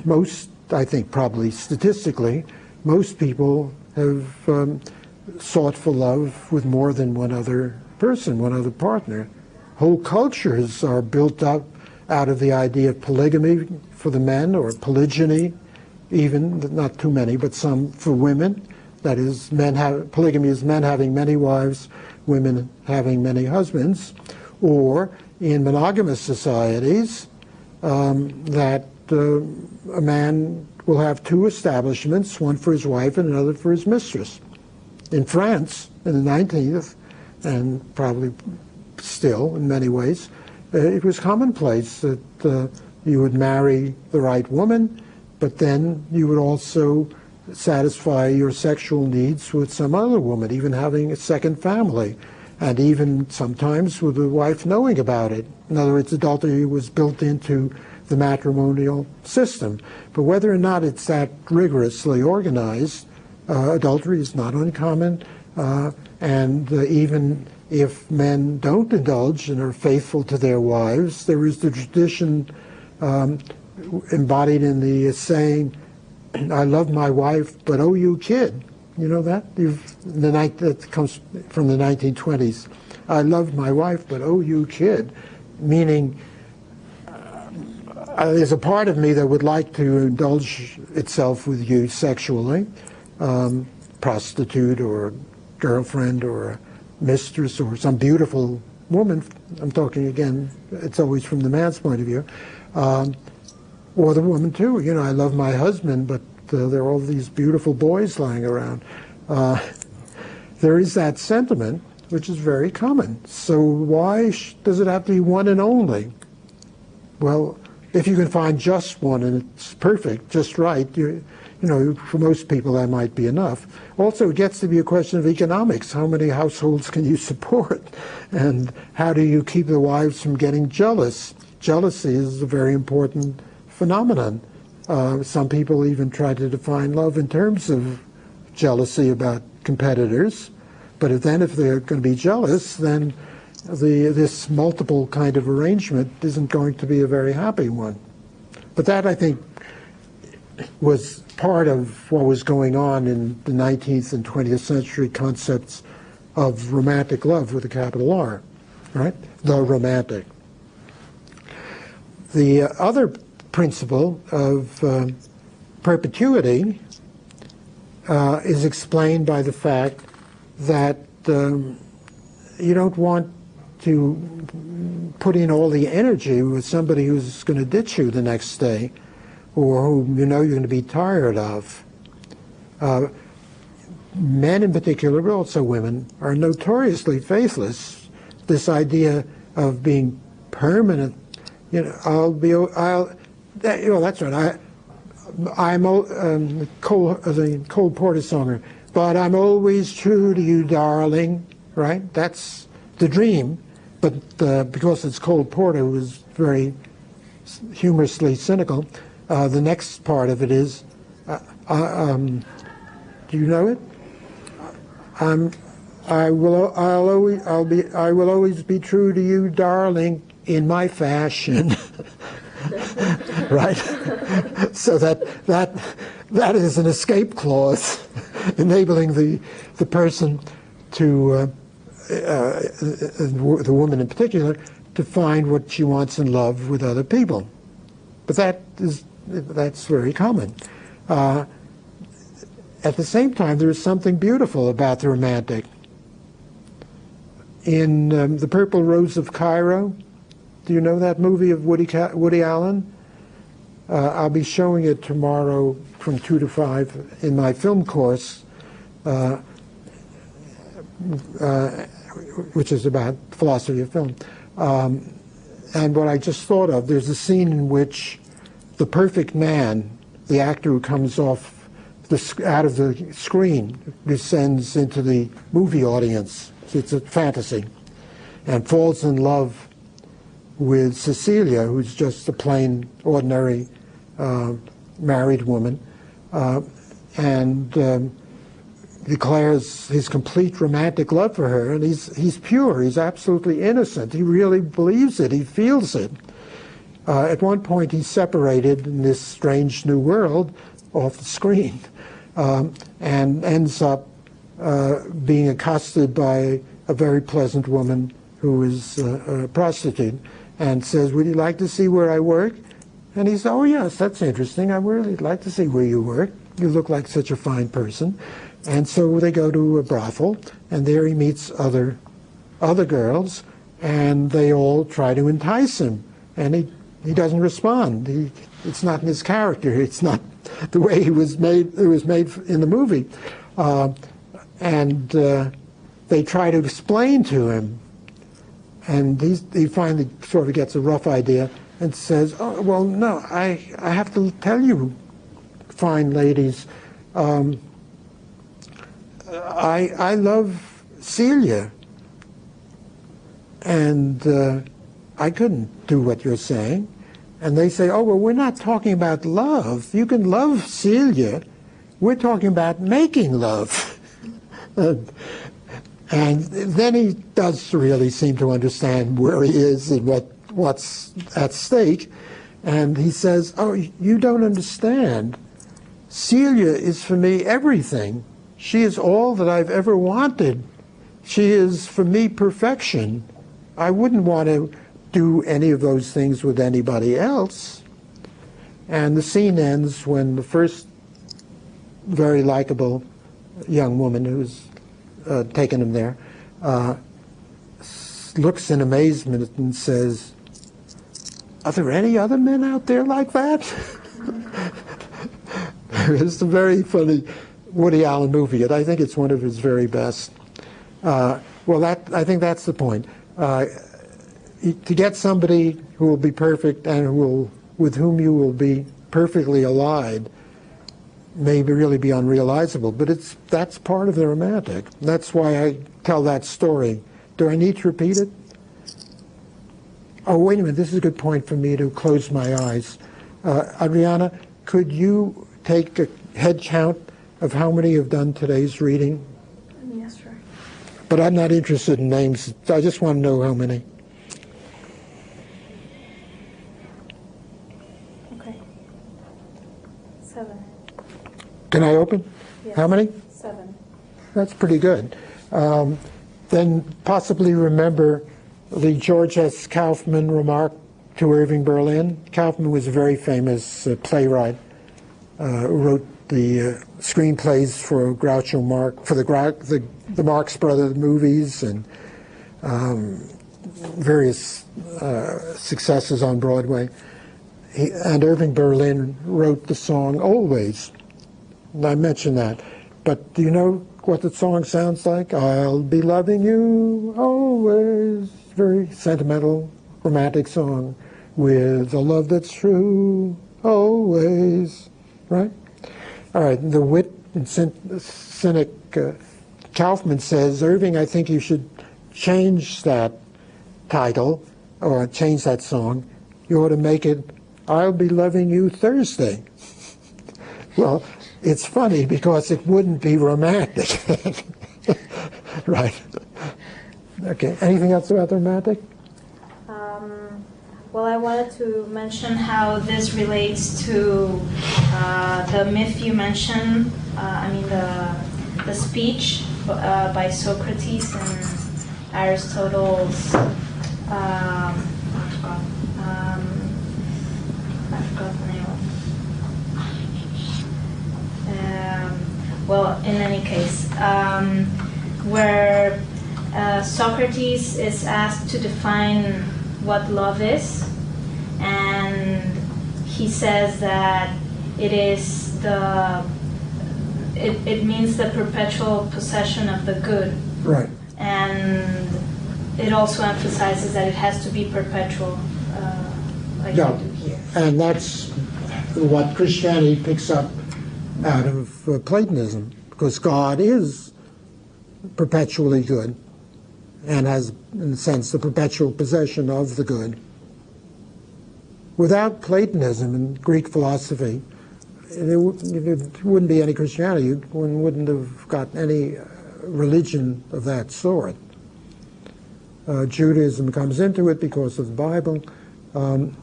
most, I think probably statistically, most people have sought for love with more than one other person, one other partner. Whole cultures are built up out of the idea of polygamy for the men, or polygyny, even, not too many, but some for women. That is, polygamy is men having many wives, women having many husbands. Or in monogamous societies, that a man will have two establishments, one for his wife and another for his mistress. In France, in the 19th, and probably still in many ways, it was commonplace that you would marry the right woman, but then you would also satisfy your sexual needs with some other woman, even having a second family, and even sometimes with the wife knowing about it. In other words, adultery was built into the matrimonial system. But whether or not it's that rigorously organized, adultery is not uncommon, and even if men don't indulge and are faithful to their wives, there is the tradition embodied in the saying, "I love my wife, but oh, you kid." You know that? That comes from the 1920s. "I love my wife, but oh, you kid," meaning there's a part of me that would like to indulge itself with you sexually, prostitute or girlfriend or mistress or some beautiful woman. I'm talking again, it's always from the man's point of view. Or the woman too. You know, I love my husband, but there are all these beautiful boys lying around. There is that sentiment, which is very common. So why does it have to be one and only? Well, if you can find just one and it's perfect, just right, you know, for most people that might be enough. Also, it gets to be a question of economics. How many households can you support? And how do you keep the wives from getting jealous? Jealousy is a very important phenomenon. Some people even try to define love in terms of jealousy about competitors. But if they're going to be jealous, then this multiple kind of arrangement isn't going to be a very happy one. But that, I think, was part of what was going on in the 19th and 20th century concepts of romantic love with a capital R, right? The romantic. The other principle of perpetuity is explained by the fact that you don't want to put in all the energy with somebody who's going to ditch you the next day, or whom you know you're going to be tired of. Men in particular, but also women, are notoriously faithless. This idea of being permanent, you know, that's right. I'm the Cole Porter songer, but I'm always true to you, darling. Right? That's the dream. But because it's Cole Porter, who was very humorously cynical, the next part of it is, do you know it? I will always be true to you, darling, in my fashion. Right? So that is an escape clause, enabling the person to the woman in particular to find what she wants in love with other people. But that's very common. At the same time, there is something beautiful about the romantic. In The Purple Rose of Cairo, do you know that movie of Woody Allen? I'll be showing it tomorrow from 2 to 5 in my film course, which is about philosophy of film. And what I just thought of, there's a scene in which the perfect man, the actor who comes off out of the screen, descends into the movie audience. It's a fantasy, and falls in love with Cecilia, who's just a plain, ordinary married woman, and declares his complete romantic love for her. And he's pure. He's absolutely innocent. He really believes it. He feels it. At one point, he's separated in this strange new world off the screen, and ends up being accosted by a very pleasant woman who is a prostitute, and says, "Would you like to see where I work?" And he says, "Oh yes, that's interesting. I really like to see where you work. You look like such a fine person." And so they go to a brothel, and there he meets other girls, and they all try to entice him, and he doesn't respond. It's not in his character. It's not the way it was made in the movie. And they try to explain to him, and he finally sort of gets a rough idea and says, "Oh, well, no, I have to tell you, fine ladies, I love Celia, and I couldn't do what you're saying." And they say, "Oh, well, we're not talking about love. You can love Celia. We're talking about making love." And then he does really seem to understand where he is and what's at stake. And he says, "Oh, you don't understand. Celia is for me everything. She is all that I've ever wanted. She is for me perfection. I wouldn't want to do any of those things with anybody else." And the scene ends when the first very likable young woman who's taken him there looks in amazement and says, "Are there any other men out there like that?" It's a very funny Woody Allen movie, and I think it's one of his very best. Well, I think that's the point. To get somebody who will be perfect and with whom you will be perfectly allied may really be unrealizable, but that's part of the romantic. That's why I tell that story. Do I need to repeat it? Oh, wait a minute. This is a good point for me to close my eyes. Adriana, could you take a head count of how many have done today's reading? Yes, sure. But I'm not interested in names. I just want to know how many. Okay. 7. Can I open? Yes. How many? 7. That's pretty good. Then possibly remember the George S. Kaufman remark to Irving Berlin. Kaufman was a very famous playwright who wrote the screenplays for Groucho Marx, for the Marx Brothers movies, and various successes on Broadway. And Irving Berlin wrote the song "Always." And I mentioned that. But do you know what the song sounds like? "I'll be loving you always." Very sentimental, romantic song. "With a love that's true, always." Right? All right. The wit and cynic Kaufman says, "Irving, I think you should change that title or change that song. You ought to make it, 'I'll be loving you Thursday.'" Well, it's funny because it wouldn't be romantic. Right. Okay. Anything else about the romantic? Well, I wanted to mention how this relates to the myth you mentioned. The speech by Socrates and Aristotle's. I forgot the name of it. Well, in any case, where Socrates is asked to define what love is, and he says that it means the perpetual possession of the good. Right. And it also emphasizes that it has to be perpetual, like Yeah. you do here. And that's what Christianity picks up out of Platonism, because God is perpetually good and has, in a sense, the perpetual possession of the good. Without Platonism and Greek philosophy, there wouldn't be any Christianity. One wouldn't have got any religion of that sort. Judaism comes into it because of the Bible,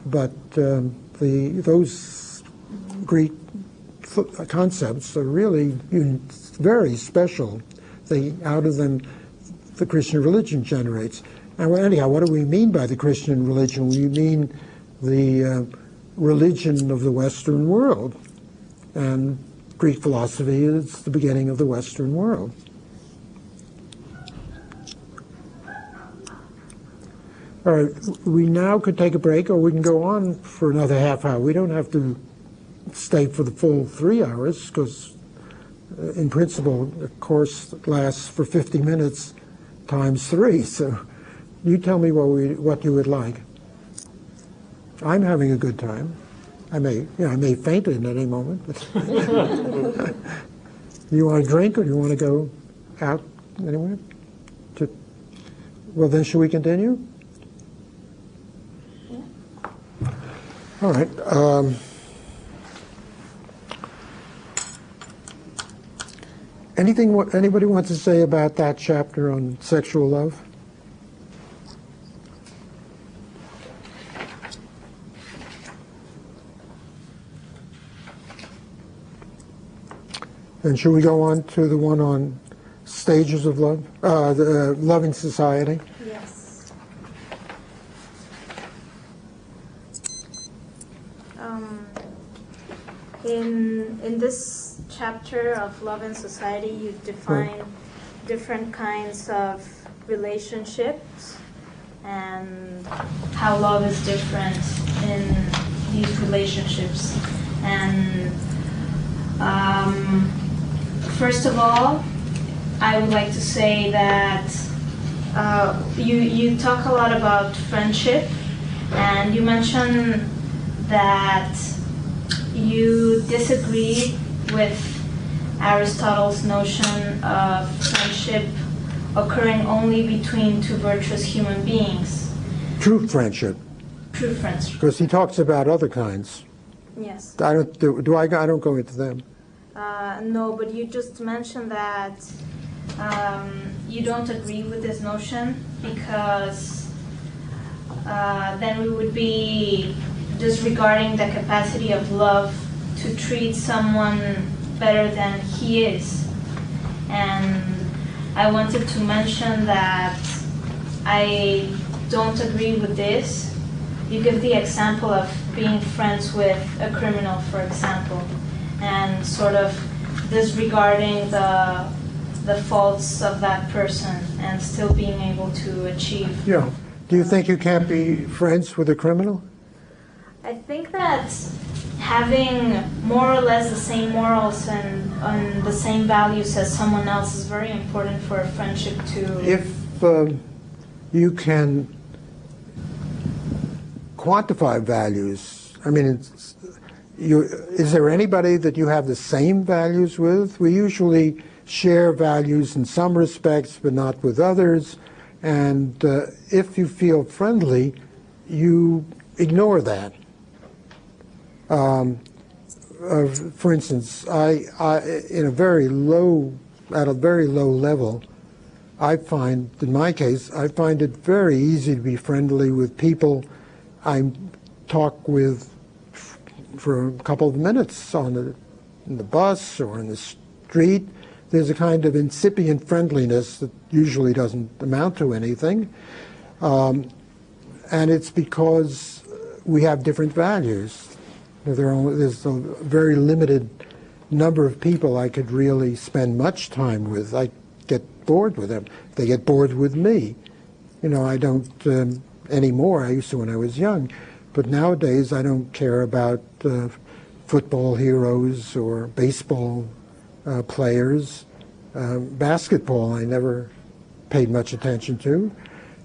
but those Greek concepts are really very special. Out of them, the Christian religion generates. Now, anyhow, what do we mean by the Christian religion? We mean the religion of the Western world, and Greek philosophy is the beginning of the Western world. All right, we now could take a break, or we can go on for another half hour. We don't have to stay for the full 3 hours, because in principle, the course lasts for 50 minutes times 3. So you tell me what you would like. I'm having a good time. I may faint at any moment. You want a drink, or do you want to go out anywhere? Well, then, should we continue? All right. Anybody wants to say about that chapter on sexual love? And should we go on to the one on stages of love, the love in society? Yes. In this chapter of Love in Society, you define different kinds of relationships and how love is different in these relationships. And first of all, I would like to say that you talk a lot about friendship, and you mention that you disagree with Aristotle's notion of friendship occurring only between two virtuous human beings. True friendship. True friendship. Because he talks about other kinds. Yes. I don't go into them. No, but you just mentioned that you don't agree with this notion because then we would be disregarding the capacity of love to treat someone better than he is. And I wanted to mention that I don't agree with this. You give the example of being friends with a criminal, for example, and sort of disregarding the faults of that person and still being able to achieve. Yeah. Do you think you can't be friends with a criminal? I think that having more or less the same morals and the same values as someone else is very important for a friendship to... If you can quantify values, I mean, is there anybody that you have the same values with? We usually share values in some respects, but not with others. And if you feel friendly, you ignore that. For instance, at a very low level, I find, in my case, I find it very easy to be friendly with people I talk with for a couple of minutes in the bus or in the street. There's a kind of incipient friendliness that usually doesn't amount to anything. And it's because we have different values. There's a very limited number of people I could really spend much time with. I get bored with them. They get bored with me. I don't anymore. I used to when I was young. But nowadays I don't care about football heroes or baseball players. Basketball I never paid much attention to.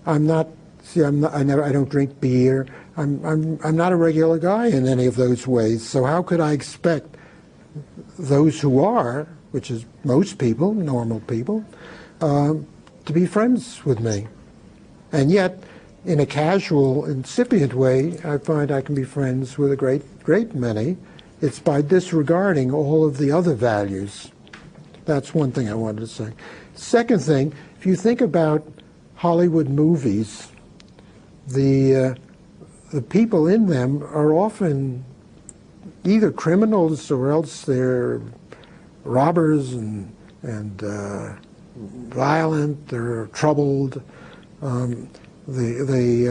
I don't drink beer. I'm not a regular guy in any of those ways. So how could I expect those who are, which is most people, normal people, to be friends with me. And yet, in a casual, incipient way, I find I can be friends with a great many. It's by disregarding all of the other values. That's one thing I wanted to say. Second thing, if you think about Hollywood movies, the people in them are often either criminals or else they're robbers and violent, they're troubled. They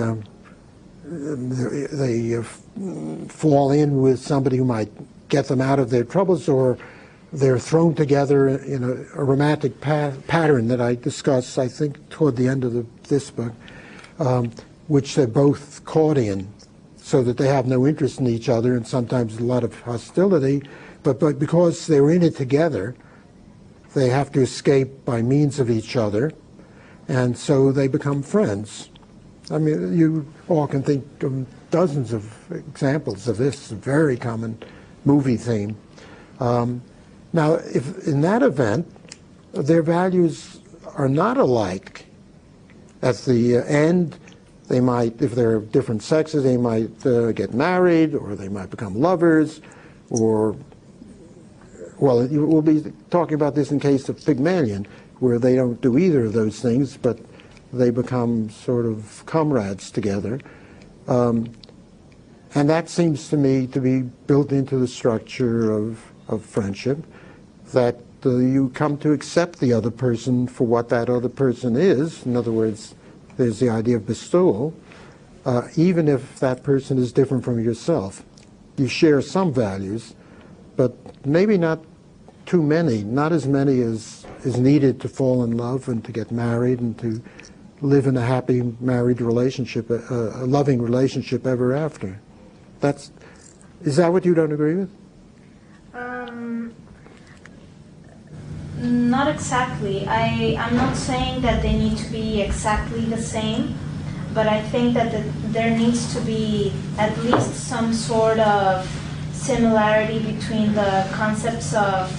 fall in with somebody who might get them out of their troubles, or they're thrown together in a romantic pattern that I discuss, I think, toward the end of this book, which they're both caught in, so that they have no interest in each other and sometimes a lot of hostility. But because they're in it together, they have to escape by means of each other, and so they become friends. I mean, you all can think of dozens of examples of this, a very common movie theme. Now, if in that event, their values are not alike, at the end, they might, if they're different sexes, they might get married, or they might become lovers, or, well, we'll be talking about this in case of Pygmalion, where they don't do either of those things, but they become sort of comrades together. And that seems to me to be built into the structure of friendship, that you come to accept the other person for what that other person is. In other words, there's the idea of bestowal, even if that person is different from yourself. You share some values, but maybe not too many, not as many as is needed to fall in love and to get married and to live in a happy married relationship, a loving relationship ever after. Is that what you don't agree with? Not exactly. I'm not saying that they need to be exactly the same, but I think that there needs to be at least some sort of similarity between the concepts of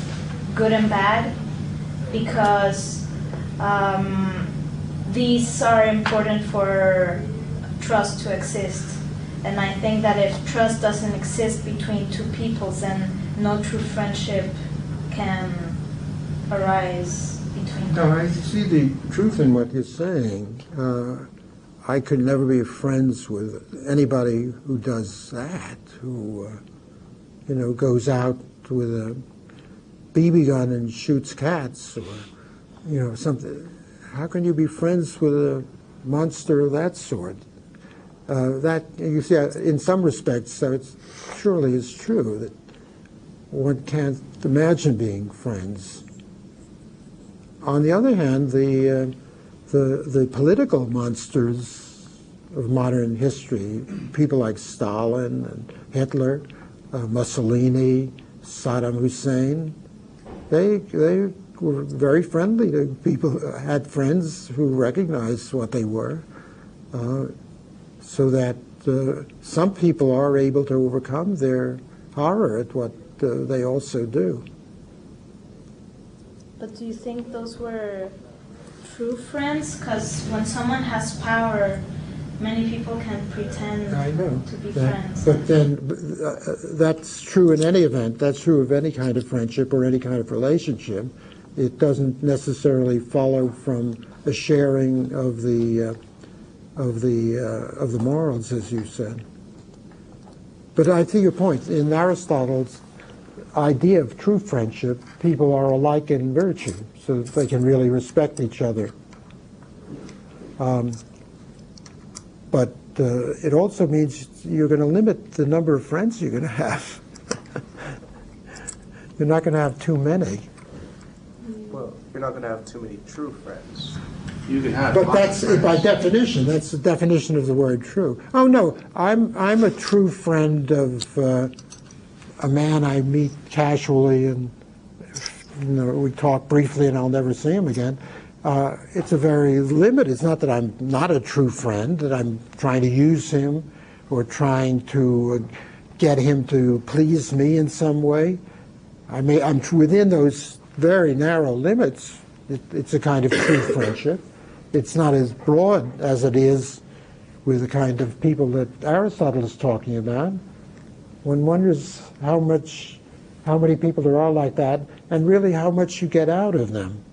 good and bad, because these are important for trust to exist. And I think that if trust doesn't exist between two peoples, then no true friendship can arise between them. No, I see the truth in what you're saying. I could never be friends with anybody who does that, who goes out with a BB gun and shoots cats, or something. How can you be friends with a monster of that sort? That, you see, in some respects, it surely is true that one can't imagine being friends. On the other hand, the political monsters of modern history, people like Stalin and Hitler, Mussolini, Saddam Hussein, they were very friendly to people, had friends who recognized what they were, so that some people are able to overcome their horror at what they also do. But do you think those were true friends? Because when someone has power, many people can pretend to be friends. But then that's true in any event. That's true of any kind of friendship or any kind of relationship. It doesn't necessarily follow from a sharing of the morals, as you said. But I see your point. In Aristotle's idea of true friendship, people are alike in virtue, so that they can really respect each other. But it also means you're going to limit the number of friends you're going to have. You're not going to have too many. Well, you're not going to have too many true friends. You can have. But that's by definition. That's the definition of the word true. Oh no, I'm a true friend of a man I meet casually, and we talk briefly, and I'll never see him again. It's a very limited. It's not that I'm not a true friend, that I'm trying to use him or trying to get him to please me in some way. I mean, I'm within those very narrow limits. It's a kind of true friendship. It's not as broad as it is with the kind of people that Aristotle is talking about. One wonders how many people there are like that, and really how much you get out of them.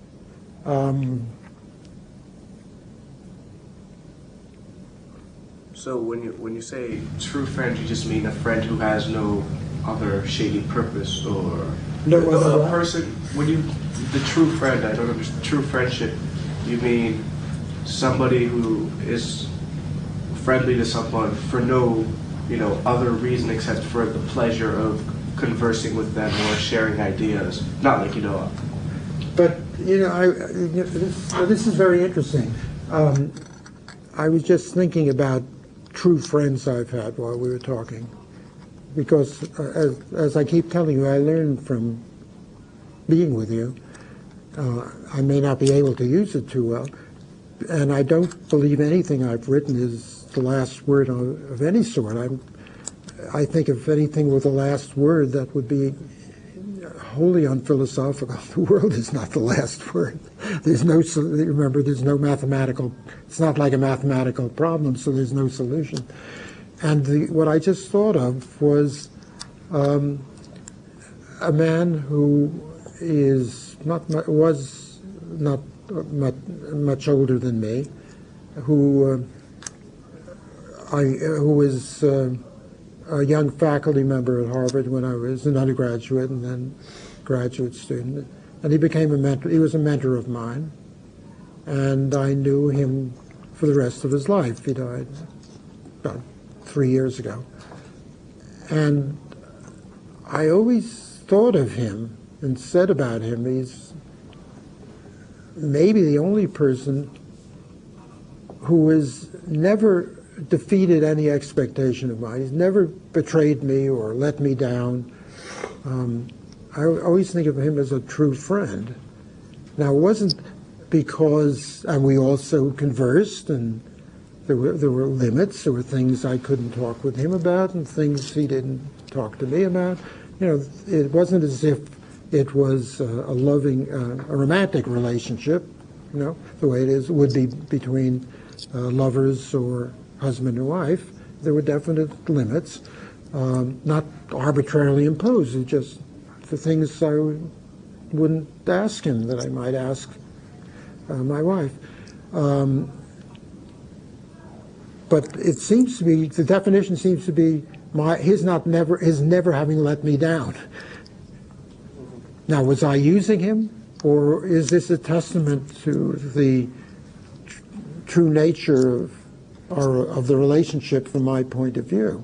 So when you say true friend, you just mean a friend who has no other shady purpose, or a person. When you the true friend, I don't understand. True friendship, you mean somebody who is friendly to someone for no, other reason except for the pleasure of conversing with them or sharing ideas. Not like But this is very interesting. I was just thinking about true friends I've had while we were talking, because as I keep telling you, I learned from being with you. I may not be able to use it too well, and I don't believe anything I've written is the last word of any sort. I think if anything were the last word, that would be wholly unphilosophical. The world is not the last word. Remember, there's no mathematical, it's not like a mathematical problem, so there's no solution. And what I just thought of was a man who was not much older than me, who was a young faculty member at Harvard when I was an undergraduate and then graduate student, and he became a mentor. He was a mentor of mine, and I knew him for the rest of his life. He died about 3 years ago, and I always thought of him and said about him, he's maybe the only person who has never defeated any expectation of mine. He's never betrayed me or let me down. I always think of him as a true friend. Now, it wasn't because, and we also conversed, and there were limits. There were things I couldn't talk with him about, and things he didn't talk to me about. It wasn't as if it was a loving, a romantic relationship, the way it would be between lovers or husband and wife. There were definite limits, not arbitrarily imposed, just the things I wouldn't ask him that I might ask my wife. But it seems to be, the definition seems to be his never having let me down. Now, was I using him, or is this a testament to the true nature of the relationship from my point of view?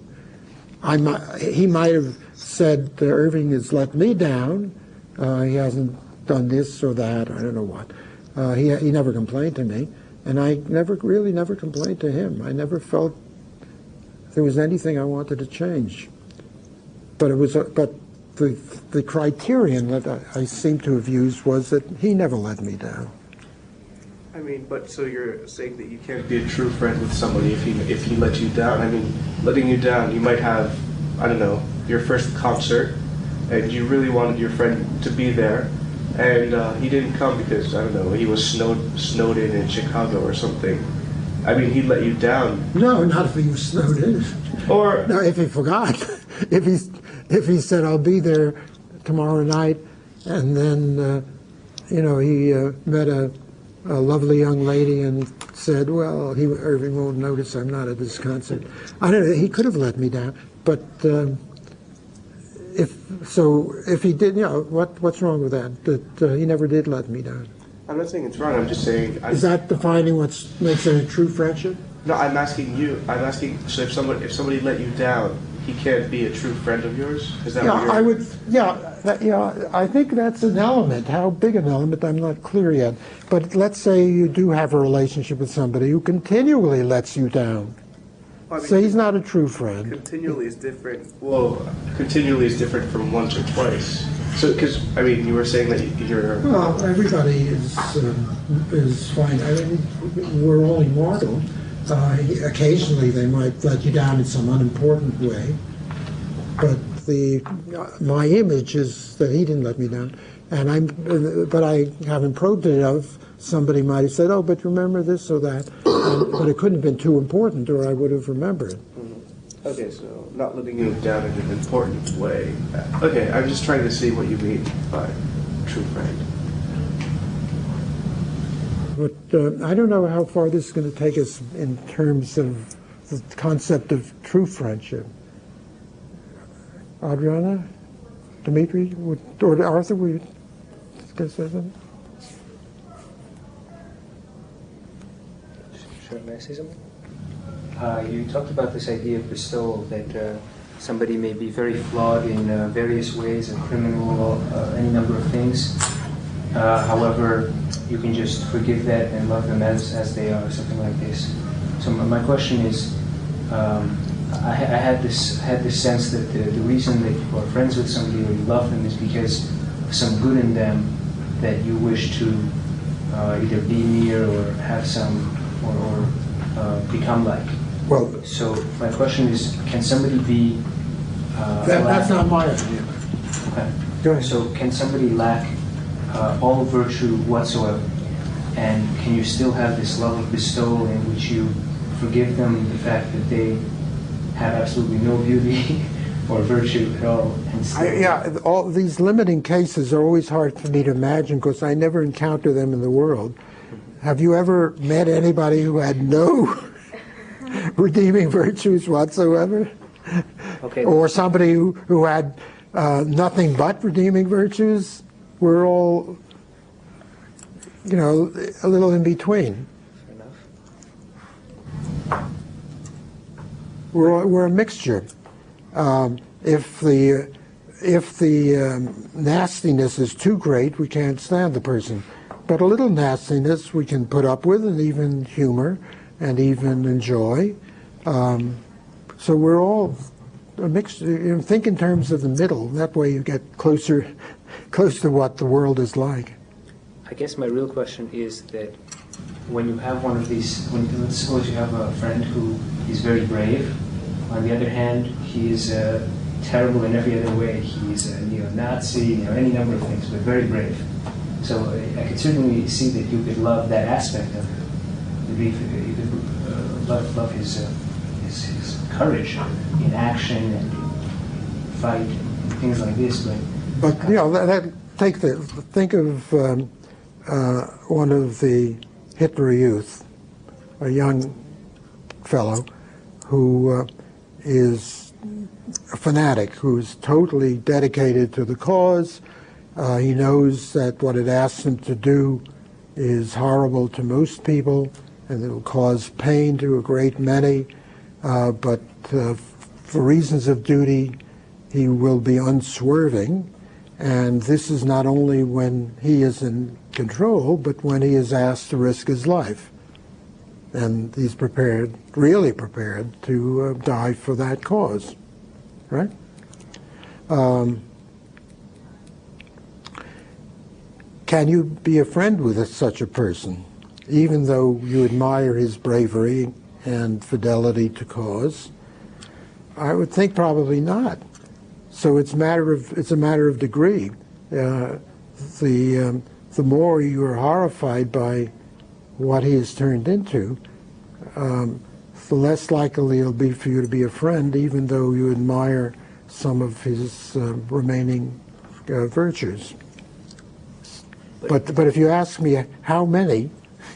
He might have said, Irving has let me down, he hasn't done this or that, I don't know what. He never complained to me, and I never complained to him. I never felt there was anything I wanted to change. But the criterion that I seem to have used was that he never let me down. I mean, but so you're saying that you can't be a true friend with somebody if he let you down. I mean, letting you down, you might have, I don't know, your first concert, and you really wanted your friend to be there, and he didn't come because, I don't know, he was snowed in Chicago or something. I mean, he let you down. No, not if he was snowed in. Or no, if he forgot. If he said, I'll be there tomorrow night, and then, he met a lovely young lady and said, well, Irving won't notice I'm not at this concert. I don't know, he could have let me down, but if he did, what's wrong with that? That he never did let me down. I'm not saying it's wrong, I'm just saying... Is that defining what makes it a true friendship? No, I'm asking you. So if somebody let you down, he can't be a true friend of yours? Is that what you're... I think that's an element. How big an element, I'm not clear yet. But let's say you do have a relationship with somebody who continually lets you down. Well, so he's not a true friend. Continually is different. Well, continually is different from once or twice. So, because, I mean, you were saying that you're... Well, everybody is fine. I mean, we're all immortal. Occasionally they might let you down in some unimportant way, but my image is that he didn't let me down, but I haven't probed it enough. Somebody might have said, "Oh, but remember this or that," but it couldn't have been too important, or I would have remembered it. Okay, so not letting you down in an important way. Okay, I'm just trying to see what you mean by true friend. But I don't know how far this is going to take us in terms of the concept of true friendship. Adriana, Dimitri, or Arthur, were you going to say something? Sure, may I say something? You talked about this idea of bestowal, that somebody may be very flawed in various ways, a criminal, any number of things. However, you can just forgive that and love them as they are, something like this. So my question is, I had this sense that the reason that you are friends with somebody or you love them is because of some good in them that you wish to either be near or have some or become like. Well, so my question is, can somebody be that's not my idea. Okay. Go ahead. So can somebody lack all virtue whatsoever, and can you still have this love of bestowal in which you forgive them the fact that they have absolutely no beauty or virtue at all? And still all these limiting cases are always hard for me to imagine because I never encounter them in the world. Have you ever met anybody who had no redeeming virtues whatsoever? Okay. Or somebody who had nothing but redeeming virtues? We're all, a little in between. Fair enough. We're a mixture. If the nastiness is too great, we can't stand the person. But a little nastiness we can put up with, and even humor, and even enjoy. So we're all a mixture. Think in terms of the middle. That way you get close to what the world is like. I guess my real question is that when you have one of these, let's suppose you have a friend who is very brave. On the other hand, he is terrible in every other way. He's a neo-Nazi, any number of things, but very brave. So I could certainly see that you could love that aspect of it. You could love his courage in action and fight and things like this. But think of one of the Hitler Youth, a young fellow who is a fanatic, who's totally dedicated to the cause. He knows that what it asks him to do is horrible to most people, and it will cause pain to a great many, but for reasons of duty, he will be unswerving. And this is not only when he is in control, but when he is asked to risk his life. And he's prepared, really prepared, to die for that cause, right? Can you be a friend with such a person, even though you admire his bravery and fidelity to cause? I would think probably not. So it's a matter of degree. The more you are horrified by what he has turned into, the less likely it'll be for you to be a friend, even though you admire some of his remaining virtues. But if you ask me how many,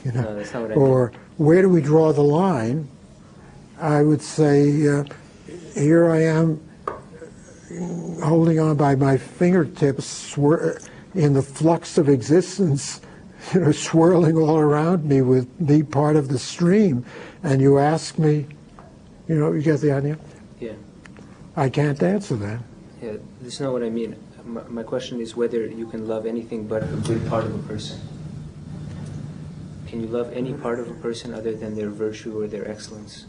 no, that's not what I or where do we draw the line, I would say here I am holding on by my fingertips in the flux of existence, swirling all around me with me part of the stream, and you ask me, you get the idea? Yeah. I can't answer that. Yeah, that's not what I mean. My question is whether you can love anything but a good part of a person. Can you love any part of a person other than their virtue or their excellence?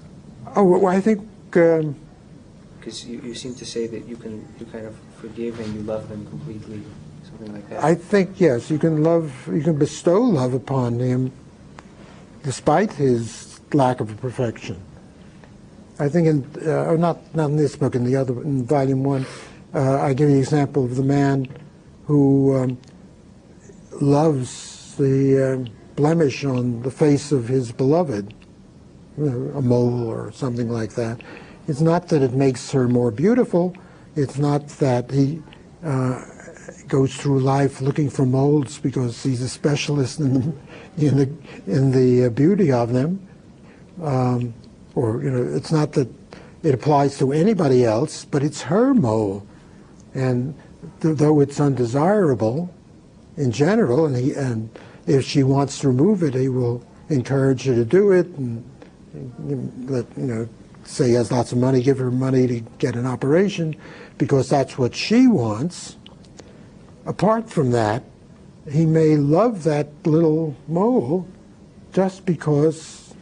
Oh, well, I think... Because you seem to say that you kind of forgive and you love them completely, something like that. I think, yes, you can bestow love upon him despite his lack of perfection. I think not in this book, in the other, in volume 1, I give you the example of the man who loves the blemish on the face of his beloved, a mole or something like that. It's not that it makes her more beautiful. It's not that he goes through life looking for moles because he's a specialist in the beauty of them. Or it's not that it applies to anybody else, but it's her mole, and though it's undesirable in general, and if she wants to remove it, he will encourage her to do it, and say he has lots of money, give her money to get an operation, because that's what she wants. Apart from that, he may love that little mole just because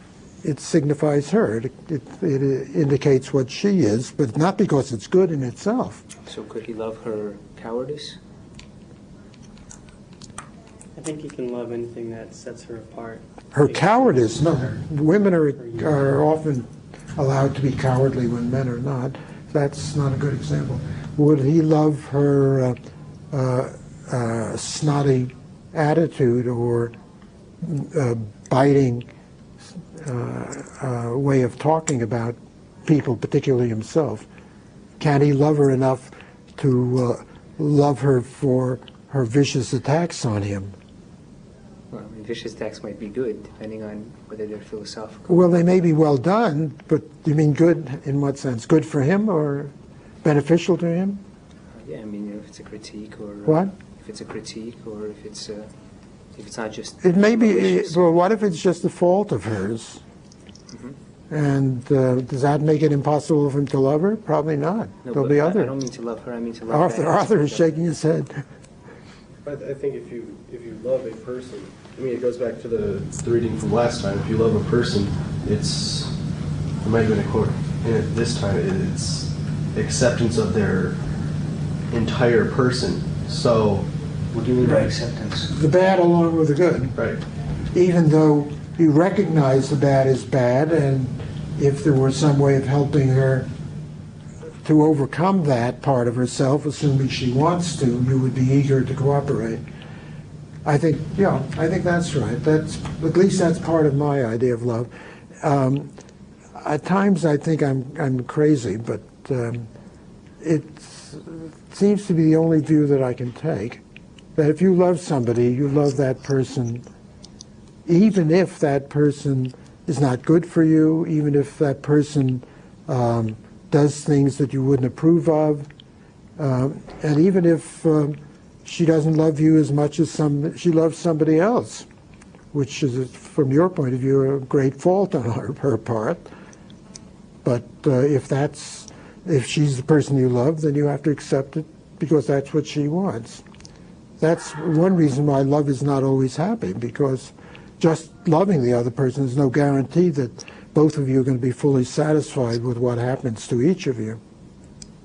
it signifies her. It indicates what she is, but not because it's good in itself. So could he love her cowardice? I think he can love anything that sets her apart. Her cowardice, no. Women are often allowed to be cowardly when men are not. That's not a good example. Would he love her snotty attitude or biting way of talking about people, particularly himself? Can he love her enough to love her for her vicious attacks on him? Well, vicious attacks might be good, depending on whether they're philosophical. Well, they may be well done, but you mean good in what sense? Good for him or beneficial to him? Yeah, I mean, if it's a critique or... What? If it's a critique or if it's not just... It may be, well, what if it's just a fault of hers? Mm-hmm. And does that make it impossible for him to love her? Probably not. No, There'll be I other. don't mean to love her, I mean to love Arthur is shaking his head. I think if you love a person, I mean, it goes back to the reading from last time. If you love a person, it might have been a quote in it this time, it's acceptance of their entire person. So, what do you mean by acceptance? The bad along with the good. right. Even though you recognize the bad is bad, and if there were some way of helping her to overcome that part of herself, assuming she wants to, you would be eager to cooperate. I think that's right. At least that's part of my idea of love. At times I think I'm crazy, but it seems to be the only view that I can take. That if you love somebody, you love that person, even if that person is not good for you, even if that person does things that you wouldn't approve of, and even if she doesn't love you as much as she loves somebody else, which is, from your point of view, a great fault on her part. But if she's the person you love, then you have to accept it because that's what she wants. That's one reason why love is not always happy, because just loving the other person is no guarantee that both of you are going to be fully satisfied with what happens to each of you.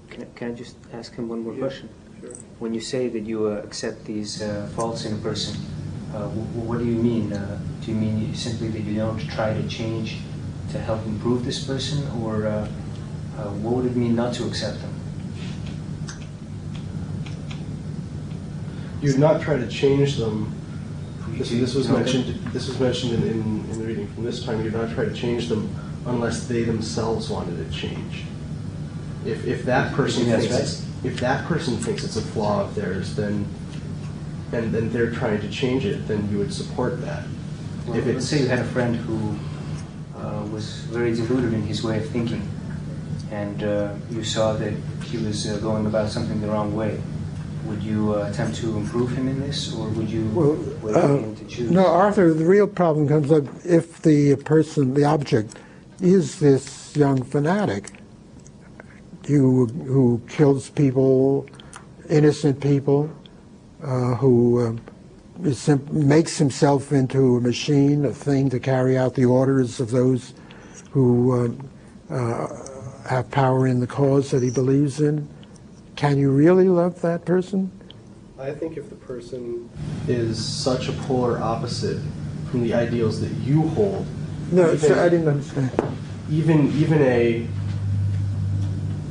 Can I just ask him one more question? sure. When you say that you accept these faults in a person, what do you mean? Do you mean simply that you don't try to change to help improve this person, or what would it mean not to accept them? You would not try to change them. This was Okay. mentioned in the reading from this time. You do not try to change them unless they themselves wanted to change. If that person thinks it's a flaw of theirs, then they're trying to change it, then you would support that. Well, let's say you had a friend who was very deluded in his way of thinking, and you saw that he was going about something the wrong way. Would you attempt to improve him in this, or would you wait for him to choose? No, Arthur, the real problem comes up if the person, the object, is this young fanatic who kills people, innocent people, who makes himself into a machine, a thing to carry out the orders of those who have power in the cause that he believes in. Can you really love that person? I think if the person Is such a polar opposite from the ideals that you hold. No, Even- I didn't understand. Even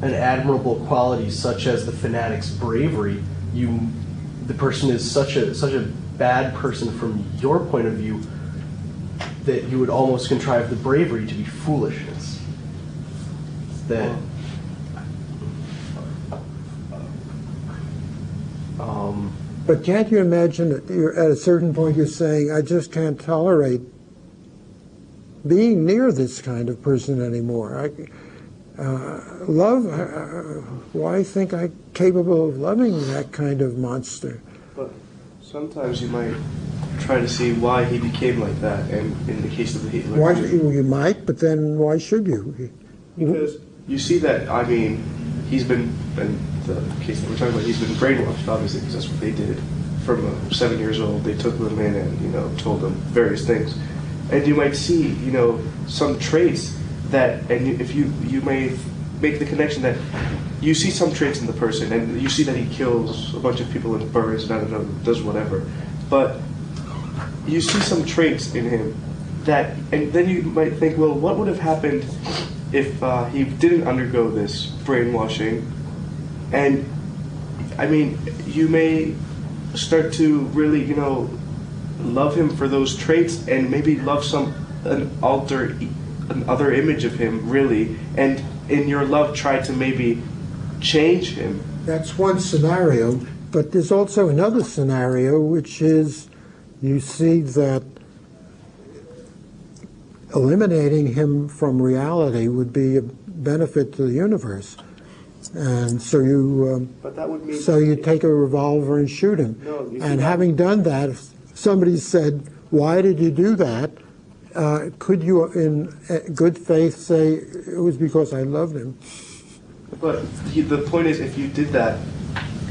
an admirable quality such as the fanatic's bravery, the person is such a bad person from your point of view that you would almost contrive the bravery to be foolishness. That But can't you imagine that at a certain point you're saying, I just can't tolerate being near this kind of person anymore. Why think I'm capable of loving that kind of monster? But sometimes you might try to see why he became like that, and in the case of the Hitler. Why you might, but then why should you? Because you see that, I mean, he's been, in the case that we're talking about, he's been brainwashed, obviously, because that's what they did. From 7 years old, they took him in and, told him various things. And you might see, some traits that, and if you may make the connection that you see some traits in the person, and you see that he kills a bunch of people and burns and I don't know, does whatever. But you see some traits in him that, and then you might think, well, what would have happened if he didn't undergo this brainwashing? And I mean, you may start to really, love him for those traits, and maybe love another image of him, really, and in your love try to maybe change him. That's one scenario, but there's also another scenario, which is you see that eliminating him from reality would be a benefit to the universe. And so you take a revolver and shoot him. And having done that, if somebody said, why did you do that? Could you, in good faith, say, it was because I loved him? But the point is, if you did that,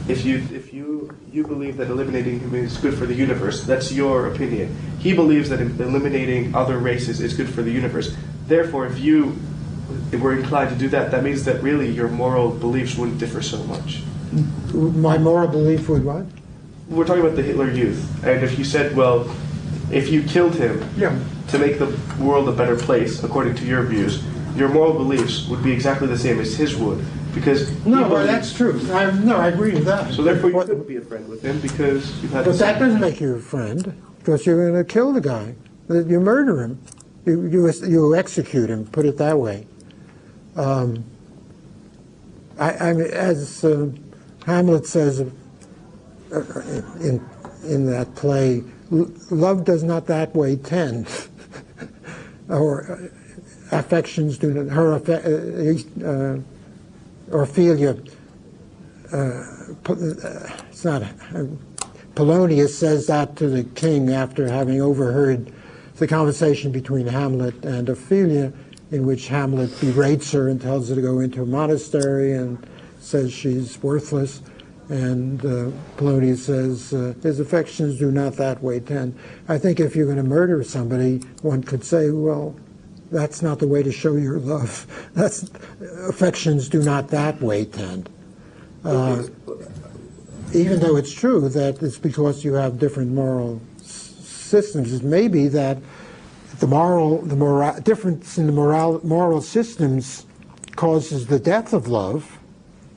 if you believe that eliminating him is good for the universe, that's your opinion. He believes that eliminating other races is good for the universe. Therefore, if you were inclined to do that, that means that really your moral beliefs wouldn't differ so much. My moral belief would what? We're talking about the Hitler Youth, and if you said, well, if you killed him to make the world a better place, according to your views, your moral beliefs would be exactly the same as his would, because that's true. I agree with that. So therefore, you couldn't be a friend with him because you had. But that doesn't make you a friend, because you're going to kill the guy. You murder him. You execute him. Put it that way. I mean, as Hamlet says in that play, love does not that way tend, or affections do not. Ophelia, it's not. Polonius says that to the king after having overheard the conversation between Hamlet and Ophelia, in which Hamlet berates her and tells her to go into a monastery and says she's worthless. And Polonius says, his affections do not that way tend. I think if you're going to murder somebody, one could say, well, that's not the way to show your love. Affections do not that way tend. Even though it's true that it's because you have different moral systems. It may be that the difference in the moral systems causes the death of love.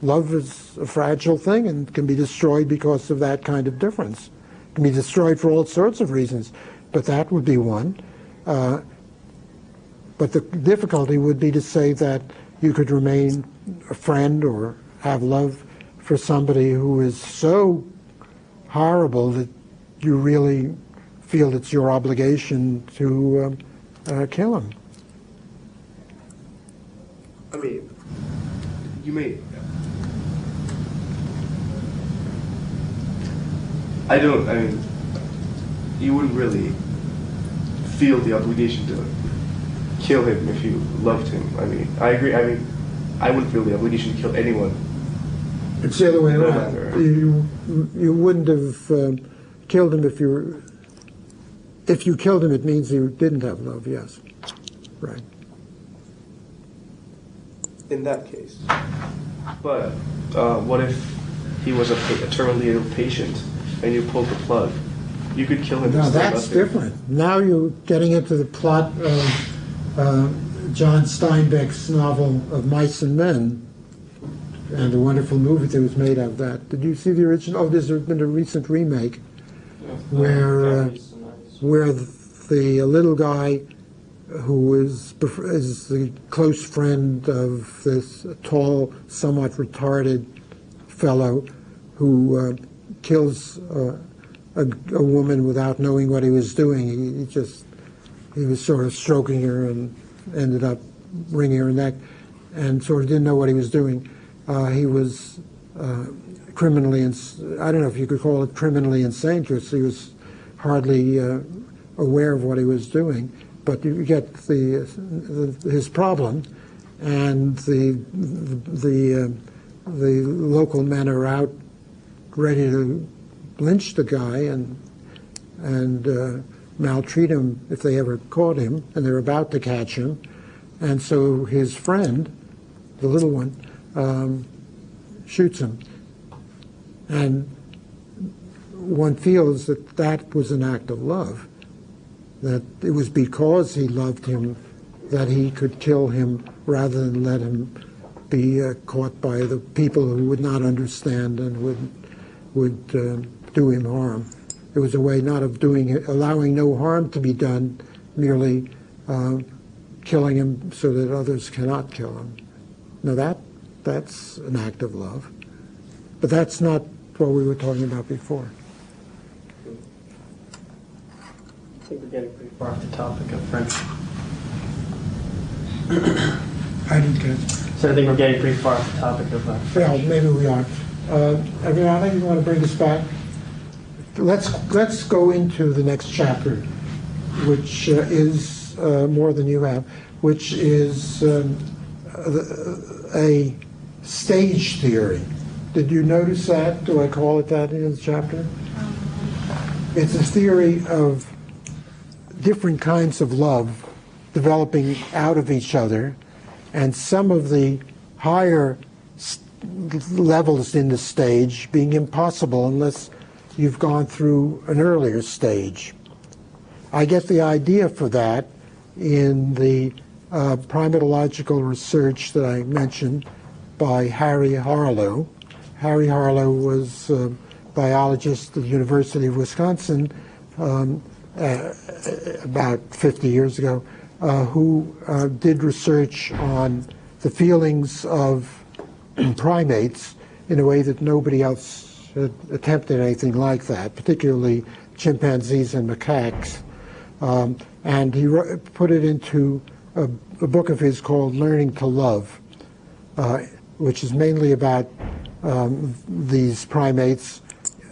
Love is a fragile thing and can be destroyed because of that kind of difference. It can be destroyed for all sorts of reasons, but that would be one. But the difficulty would be to say that you could remain a friend or have love for somebody who is so horrible that you really feel it's your obligation to kill him. I mean, you may. I mean, you wouldn't really feel the obligation to kill him if you loved him. I mean, I agree. I mean, I wouldn't feel the obligation to kill anyone. It's the other way around. You wouldn't have killed him if you were. If you killed him, it means you didn't have love. Yes, right. In that case, but what if he was a terminally ill patient and you pulled the plug? You could kill him. Now that's different. Now you're getting into the plot of John Steinbeck's novel of Mice and Men, and the wonderful movie that was made out of that. Did you see the original? Oh, there's been a recent remake where the little guy who is the close friend of this tall, somewhat retarded fellow who kills a woman without knowing what he was doing. He was sort of stroking her and ended up wringing her neck and sort of didn't know what he was doing. He was criminally, I don't know if you could call it criminally insane, because he was hardly aware of what he was doing. But you get his problem, and the local men are out ready to lynch the guy and maltreat him if they ever caught him, and they're about to catch him. And so his friend, the little one, shoots him. And one feels that that was an act of love, that it was because he loved him that he could kill him rather than let him be caught by the people who would not understand and would do him harm. It was a way not of allowing no harm to be done, merely killing him so that others cannot kill him. Now that's an act of love. But that's not what we were talking about before. I think we're getting pretty far off the topic of friendship. I didn't get it. So I think we're getting pretty far off the topic of Well, maybe we are. Adriana, you want to bring us back? Let's go into the next chapter, which is more than you have, which is a stage theory. Did you notice that? Do I call it that in the chapter? It's a theory of different kinds of love developing out of each other, and some of the higher levels in the stage being impossible unless you've gone through an earlier stage. I get the idea for that in the primatological research that I mentioned by Harry Harlow. Harry Harlow was a biologist at the University of Wisconsin about 50 years ago, who did research on the feelings of primates in a way that nobody else had attempted anything like that, particularly chimpanzees and macaques. And he put it into a book of his called Learning to Love, which is mainly about these primates,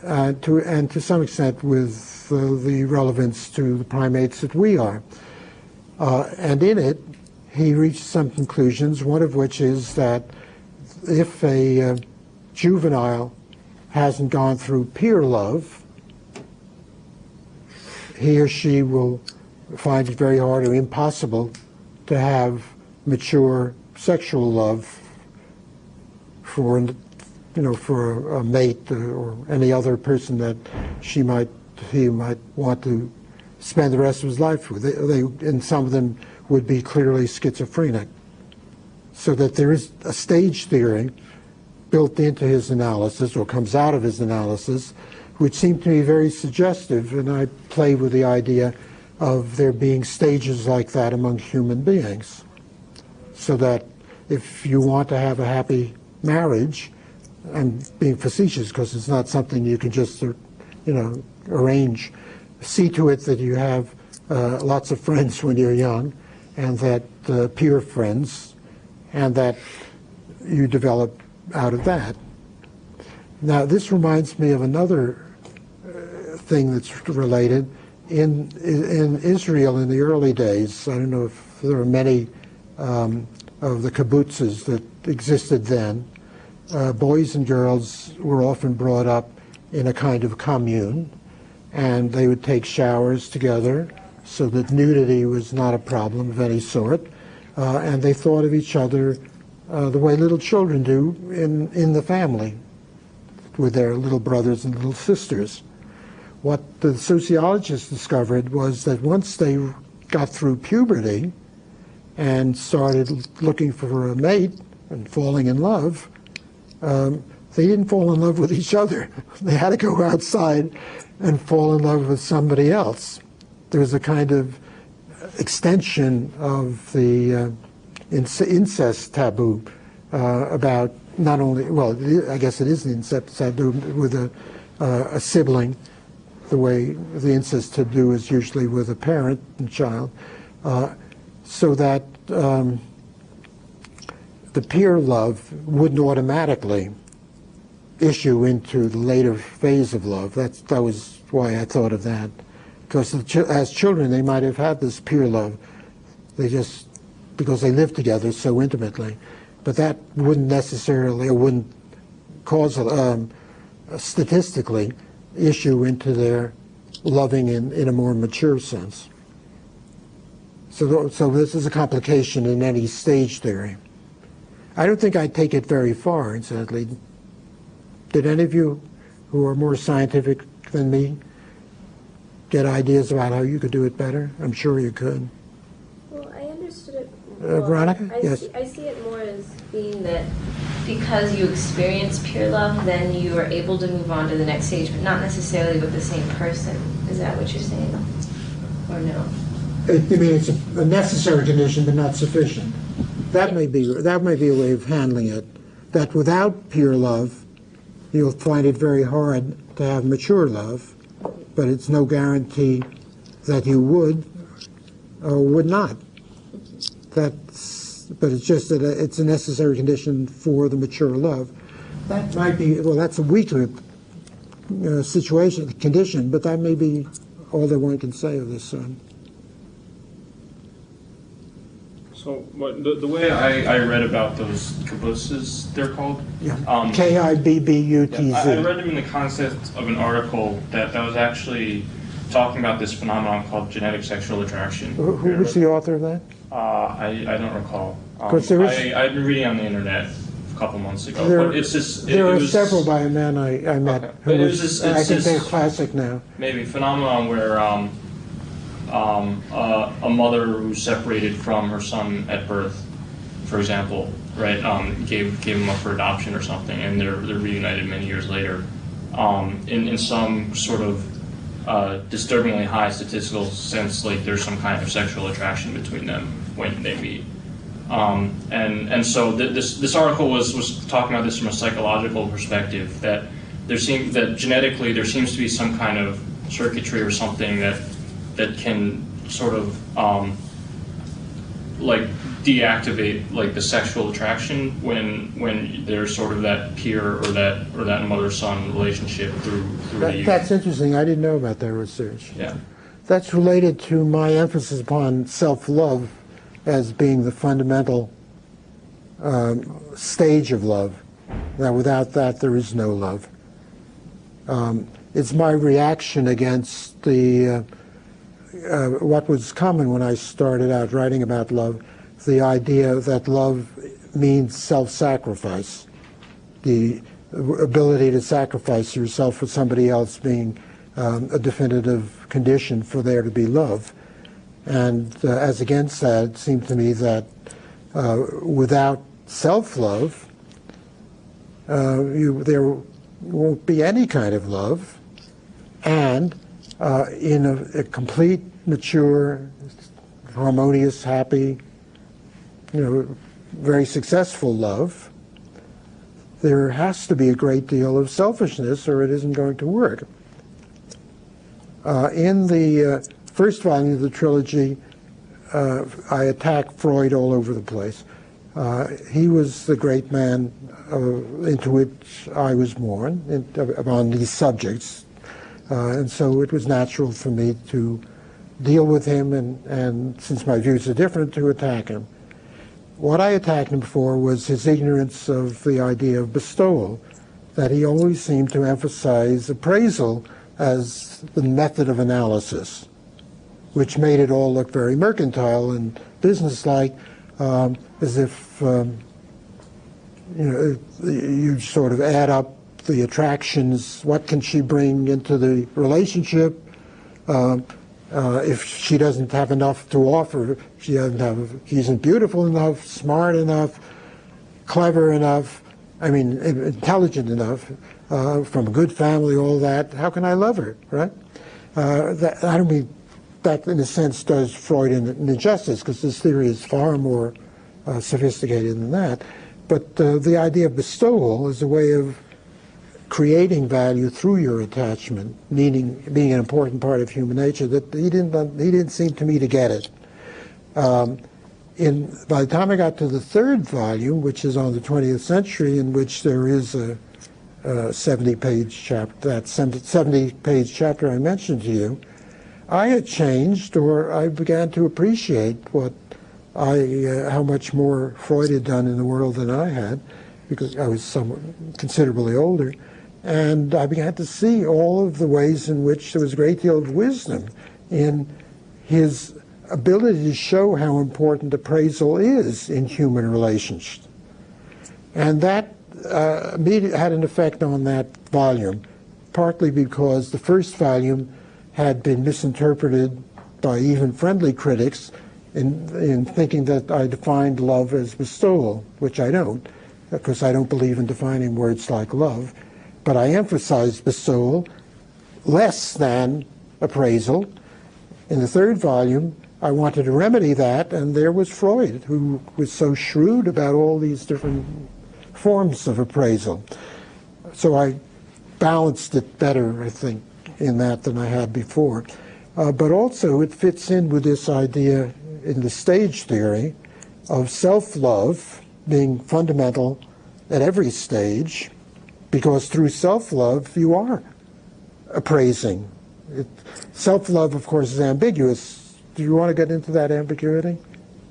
and to some extent with the relevance to the primates that we are. And in it, he reached some conclusions, one of which is that if a juvenile hasn't gone through peer love, he or she will find it very hard or impossible to have mature sexual love for a mate or any other person that he might want to spend the rest of his life with. And some of them would be clearly schizophrenic. So that there is a stage theory built into his analysis, or comes out of his analysis, which seemed to me very suggestive, and I play with the idea of there being stages like that among human beings. So that if you want to have a happy marriage, I'm being facetious because it's not something you can just, arrange. See to it that you have lots of friends when you're young, and that peer friends, and that you develop out of that. Now, this reminds me of another thing that's related. In Israel in the early days, I don't know if there are many of the kibbutzes that existed then, boys and girls were often brought up in a kind of commune, and they would take showers together so that nudity was not a problem of any sort, and they thought of each other the way little children do in the family with their little brothers and little sisters. What the sociologists discovered was that once they got through puberty and started looking for a mate and falling in love, they didn't fall in love with each other. They had to go outside and fall in love with somebody else. There was a kind of extension of the incest taboo about not only, well, I guess it is an incest taboo with a sibling, the way the incest taboo is usually with a parent and child, so that the peer love wouldn't automatically issue into the later phase of love. That was why I thought of that. Because as children, they might have had this peer love. They just, because they lived together so intimately. But that wouldn't necessarily, or wouldn't cause, statistically, issue into their loving in a more mature sense. So this is a complication in any stage theory. I don't think I'd take it very far, incidentally. Did any of you who are more scientific than me get ideas about how you could do it better? I'm sure you could. Well, I understood it. Veronica? Yes. I see it more as being that because you experience pure love, then you are able to move on to the next stage, but not necessarily with the same person. Is that what you're saying? Or no? I mean, it's a necessary condition, but not sufficient. That may be a way of handling it. That without pure love, you'll find it very hard to have mature love, but it's no guarantee that you would or would not. But it's just that it's a necessary condition for the mature love. That might be, well, that's a weaker condition, but that may be all that one can say of this. So the way I read about those kibbutzes, they're called? Yeah. Kibbutz. I read them in the context of an article that was actually talking about this phenomenon called genetic sexual attraction. Who was the author of that? I don't recall. I've been reading on the internet a couple months ago. But it's just, there are several by a man I met. Okay. I think they're classic now. Maybe phenomenon where a mother who's separated from her son at birth, for example, right, gave him up for adoption or something, and they're reunited many years later. In some sort of disturbingly high statistical sense, like there's some kind of sexual attraction between them when they meet. And so this article was talking about this from a psychological perspective, that genetically there seems to be some kind of circuitry or something that can sort of like deactivate like the sexual attraction when there's sort of that peer or that mother-son relationship through the youth. That's interesting. I didn't know about that research. Yeah. That's related to my emphasis upon self-love as being the fundamental stage of love. Now, without that, there is no love. It's my reaction against the what was common when I started out writing about love, the idea that love means self-sacrifice, the ability to sacrifice yourself for somebody else being a definitive condition for there to be love. And as against that, it seemed to me that without self-love, there won't be any kind of love, and in a complete, mature, harmonious, happy, very successful love, there has to be a great deal of selfishness or it isn't going to work. In the first volume of the trilogy, I attack Freud all over the place. He was the great man into which I was born on these subjects. And so it was natural for me to deal with him and since my views are different, to attack him. What I attacked him for was his ignorance of the idea of bestowal, that he always seemed to emphasize appraisal as the method of analysis, which made it all look very mercantile and businesslike, as if you sort of add up the attractions, what can she bring into the relationship? If she doesn't have enough to offer, she isn't beautiful enough, smart enough, clever enough, I mean, intelligent enough, from a good family, all that, how can I love her, right? I don't mean that in a sense does Freud an injustice, because this theory is far more sophisticated than that. But the idea of bestowal is a way of creating value through your attachment, meaning being an important part of human nature, that he didn't seem to me to get it. By the time I got to the third volume, which is on the 20th century, in which there is a 70-page chapter, that 70-page chapter I mentioned to you, I had changed, or I began to appreciate how much more Freud had done in the world than I had, because I was somewhat considerably older. And I began to see all of the ways in which there was a great deal of wisdom in his ability to show how important appraisal is in human relations. And that had an effect on that volume, partly because the first volume had been misinterpreted by even friendly critics in thinking that I defined love as bestowal, which I don't, because I don't believe in defining words like love. But I emphasized bestowal less than appraisal. In the third volume, I wanted to remedy that, and there was Freud, who was so shrewd about all these different forms of appraisal. So I balanced it better, I think, in that than I had before. But also it fits in with this idea in the stage theory of self-love being fundamental at every stage, because through self-love you are appraising. Self-love, of course, is ambiguous. Do you want to get into that ambiguity?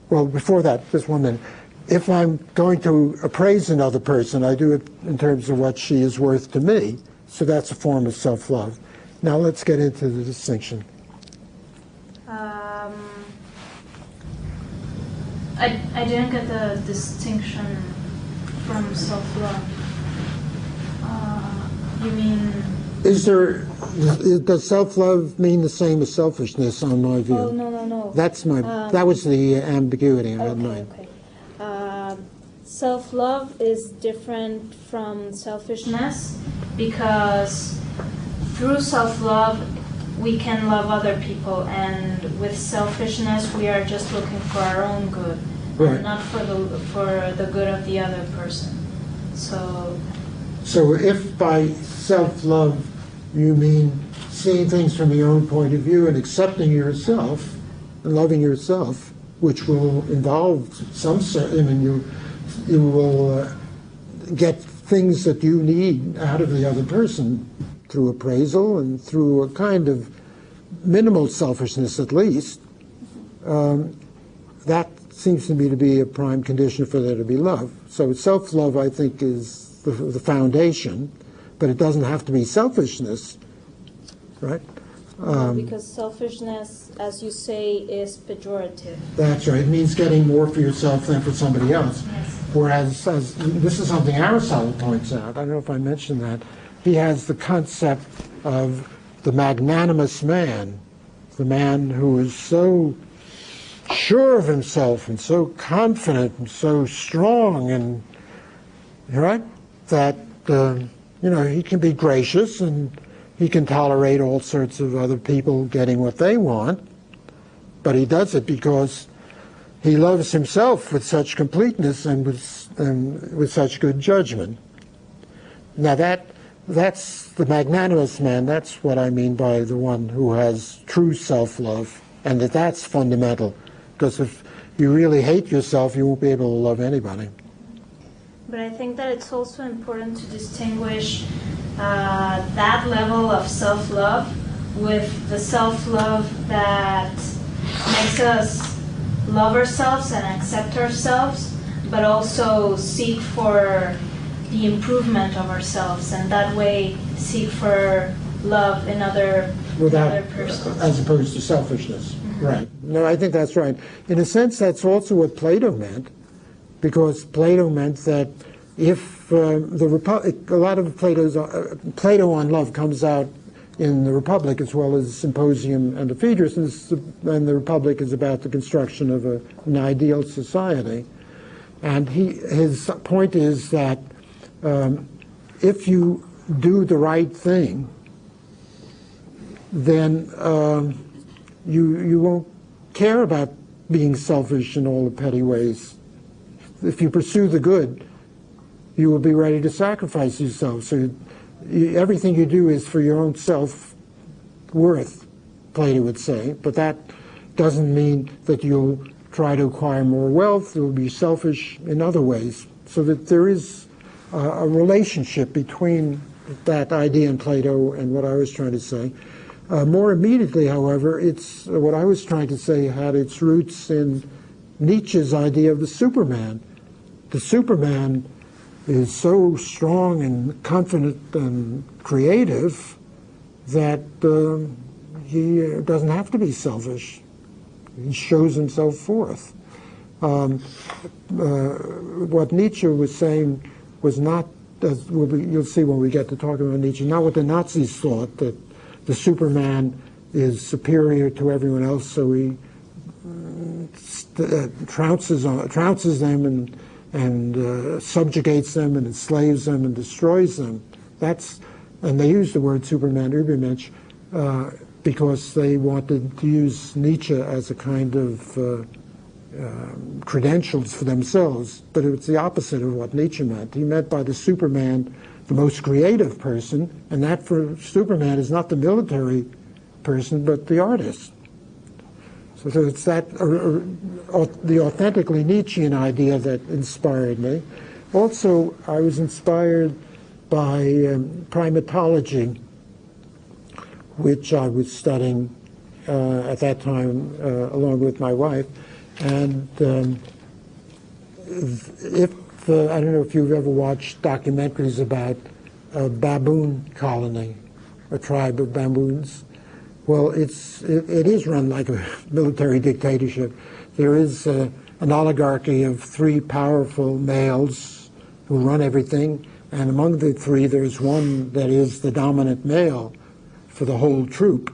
Well, before that, just 1 minute. If I'm going to appraise another person, I do it in terms of what she is worth to me, so that's a form of self-love. Now let's get into the distinction. I didn't get the distinction from self-love. You mean... Does self-love mean the same as selfishness, on my view? Oh, no. That was the ambiguity I had in mind. Okay. Self-love is different from selfishness, because through self-love we can love other people, and with selfishness we are just looking for our own good, right, and not for the good of the other person. So if by self-love you mean seeing things from your own point of view and accepting yourself and loving yourself, which will involve some certain, I mean, you will get things that you need out of the other person through appraisal and through a kind of minimal selfishness at least. That seems to me to be a prime condition for there to be love. So self-love, I think, is the foundation, but it doesn't have to be selfishness, right? Because selfishness, as you say, is pejorative. That's right. It means getting more for yourself than for somebody else. Yes. Whereas, this is something Aristotle points out, I don't know if I mentioned that, he has the concept of the magnanimous man, the man who is so sure of himself and so confident and so strong, and right, that he can be gracious and he can tolerate all sorts of other people getting what they want, but he does it because he loves himself with such completeness and with such good judgment. Now that's the magnanimous man. That's what I mean by the one who has true self-love, and that's fundamental, because if you really hate yourself, you won't be able to love anybody. But I think that it's also important to distinguish that level of self-love with the self-love that makes us love ourselves and accept ourselves, but also seek for the improvement of ourselves, and that way seek for love in other persons. As opposed to selfishness. Mm-hmm. Right. No, I think that's right. In a sense, that's also what Plato meant, because Plato meant that if a lot of Plato on love comes out in the Republic as well as Symposium and the Phaedrus, and the Republic is about the construction of an ideal society. And his point is that if you do the right thing, then you won't care about being selfish in all the petty ways. If you pursue the good, you will be ready to sacrifice yourself. So everything you do is for your own self-worth, Plato would say, but that doesn't mean that you'll try to acquire more wealth. You'll be selfish in other ways. So that there is a relationship between that idea in Plato and what I was trying to say. More immediately, however, it's what I was trying to say had its roots in Nietzsche's idea of the Superman. The Superman is so strong and confident and creative that he doesn't have to be selfish. He shows himself forth. What Nietzsche was saying was not, as you'll see when we get to talk about Nietzsche, not what the Nazis thought, that the Superman is superior to everyone else, so he trounces them and subjugates them and enslaves them and destroys them. And they used the word Superman, Übermensch, because they wanted to use Nietzsche as a kind of credentials for themselves, but it was the opposite of what Nietzsche meant. He meant by the Superman the most creative person, and that for Superman is not the military person, but the artist. So it's that the authentically Nietzschean idea that inspired me. Also, I was inspired by primatology, which I was studying at that time along with my wife. And I don't know if you've ever watched documentaries about a baboon colony, a tribe of baboons. Well, it is run like a military dictatorship. There is an oligarchy of 3 powerful males who run everything, and among the 3 there's one that is the dominant male for the whole troop,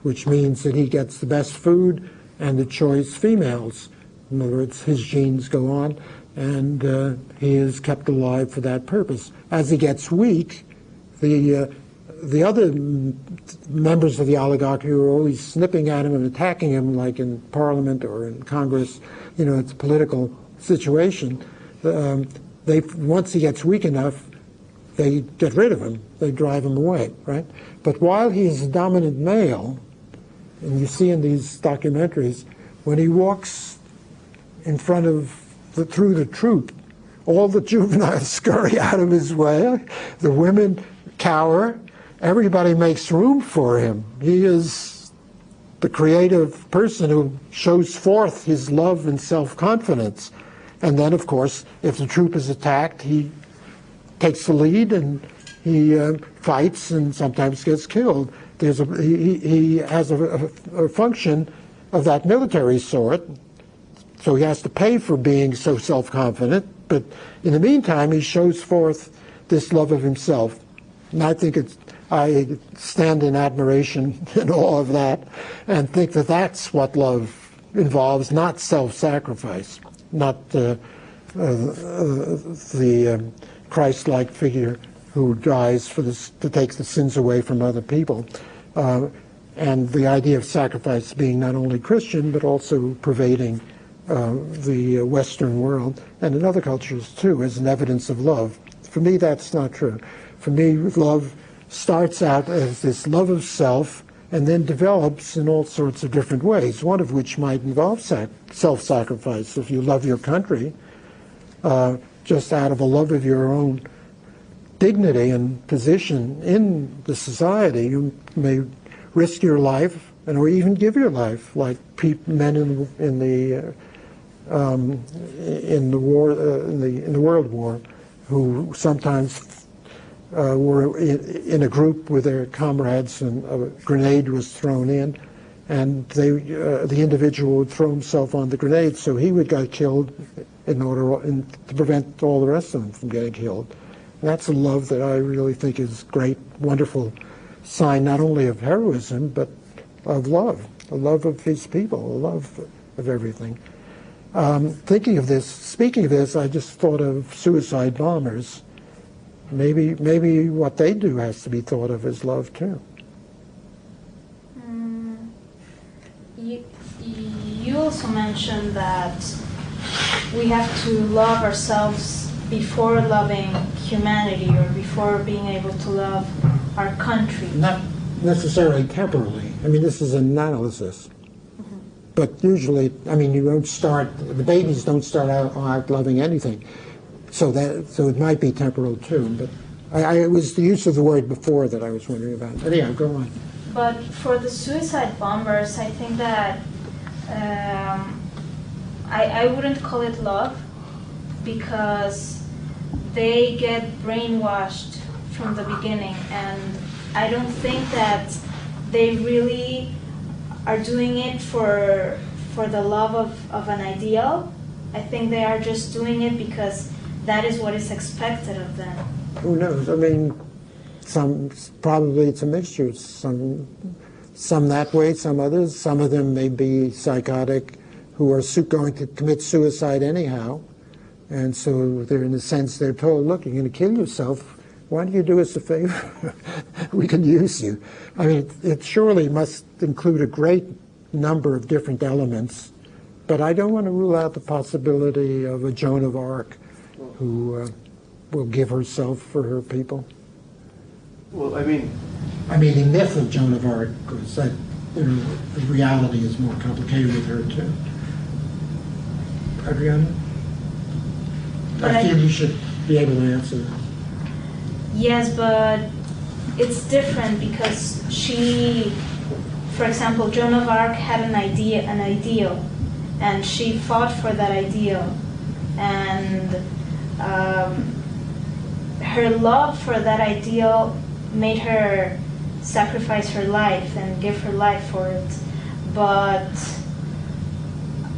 which means that he gets the best food and the choice females. In other words, his genes go on, and he is kept alive for that purpose. As he gets weak, the other members of the oligarchy who are always snipping at him and attacking him, like in Parliament or in Congress, it's a political situation. Once he gets weak enough, they get rid of him. They drive him away, right? But while he's a dominant male, and you see in these documentaries, when he walks in front of through the troop, all the juveniles scurry out of his way. The women cower. Everybody makes room for him. He is the creative person who shows forth his love and self-confidence. And then, of course, if the troop is attacked, he takes the lead and he fights and sometimes gets killed. He has a function of that military sort, so he has to pay for being so self-confident, but in the meantime he shows forth this love of himself. And I stand in admiration in awe of that and think that that's what love involves, not self-sacrifice, not the Christ-like figure who dies to take the sins away from other people. And the idea of sacrifice being not only Christian, but also pervading the Western world and in other cultures too, as an evidence of love. For me, that's not true. For me, love starts out as this love of self and then develops in all sorts of different ways, one of which might involve self-sacrifice. If you love your country, just out of a love of your own dignity and position in the society, you may risk your life or even give your life, like men in the World War, who sometimes were in a group with their comrades, and a grenade was thrown in, and the individual would throw himself on the grenade, so he would get killed to prevent all the rest of them from getting killed. And that's a love that I really think is great, wonderful sign not only of heroism, but of love, a love of his people, a love of everything. Speaking of this, I just thought of suicide bombers. maybe what they do has to be thought of as love too. You also mentioned that we have to love ourselves before loving humanity or before being able to love our country. Not necessarily temporally. I mean, this is an analysis. But usually, I mean, the babies don't start out loving anything. So it might be temporal too. But it was the use of the word before that I was wondering about. But yeah, go on. But for the suicide bombers, I think that I wouldn't call it love, because they get brainwashed from the beginning, and I don't think that they really are doing it for the love of an ideal. I think they are just doing it because that is what is expected of them. Who knows? I mean, probably it's a mixture. Some that way, some others. Some of them may be psychotic, who are going to commit suicide anyhow, and so they're, in a sense, they're told, look, you're going to kill yourself. Why don't you do us a favor? We can use you. I mean, it surely must include a great number of different elements, but I don't want to rule out the possibility of a Joan of Arc who will give herself for her people. Well, I mean, the myth of Joan of Arc was that, the reality is more complicated with her too. Adriana? I feel you should be able to answer that. Yes, but it's different because she, for example, Joan of Arc had an ideal, and she fought for that ideal, and her love for that ideal made her sacrifice her life and give her life for it. But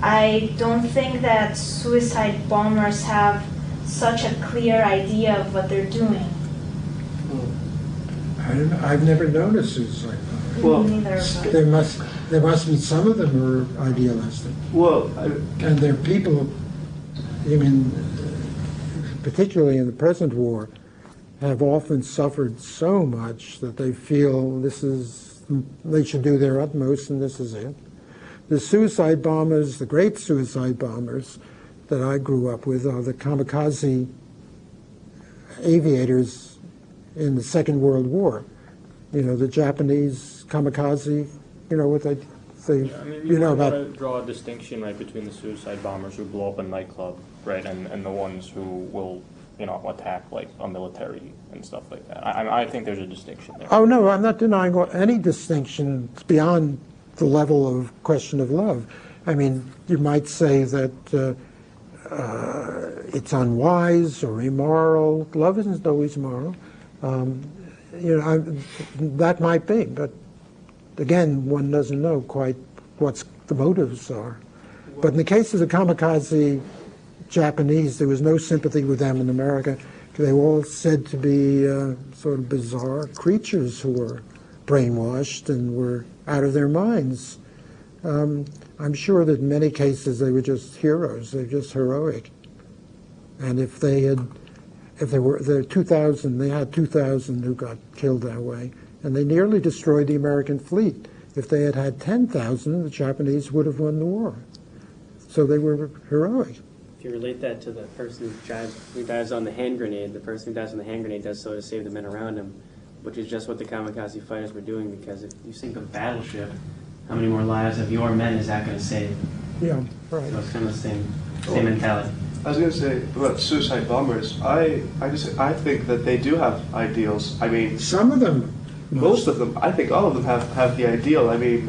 I don't think that suicide bombers have such a clear idea of what they're doing. I don't know. I've never noticed suicide bombers. Well, Neither. There must be some of them who are idealistic. well, And there are people, particularly in the present war, have often suffered so much that they feel they should do their utmost and this is it. The suicide bombers, the great suicide bombers that I grew up with, are the kamikaze aviators in the Second World War. The Japanese kamikaze, what they You know want about. to draw a distinction, right, between the suicide bombers who blow up a nightclub, right, and the ones who will, attack like a military and stuff like that. I think there's a distinction there. Oh no, I'm not denying any distinction. It's beyond the level of question of love. I mean, you might say that it's unwise or immoral. Love isn't always moral. That might be, but again, one doesn't know quite what the motives are. But in the case of the kamikaze Japanese, there was no sympathy with them in America. They were all said to be sort of bizarre creatures who were brainwashed and were out of their minds. I'm sure that in many cases they were just heroes. They're just heroic. And if there were 2,000, they had 2,000 who got killed that way, and they nearly destroyed the American fleet. If they had had 10,000, the Japanese would have won the war. So they were heroic. If you relate that to the person who dies on the hand grenade, the person who dies on the hand grenade does so to save the men around him, which is just what the kamikaze fighters were doing, because if you sink a battleship, how many more lives of your men is that going to save? Yeah, right. So it's kind of the same mentality. I was going to say about suicide bombers. I think that they do have ideals. I mean, Some of them. most of them. I think all of them have the ideal. I mean,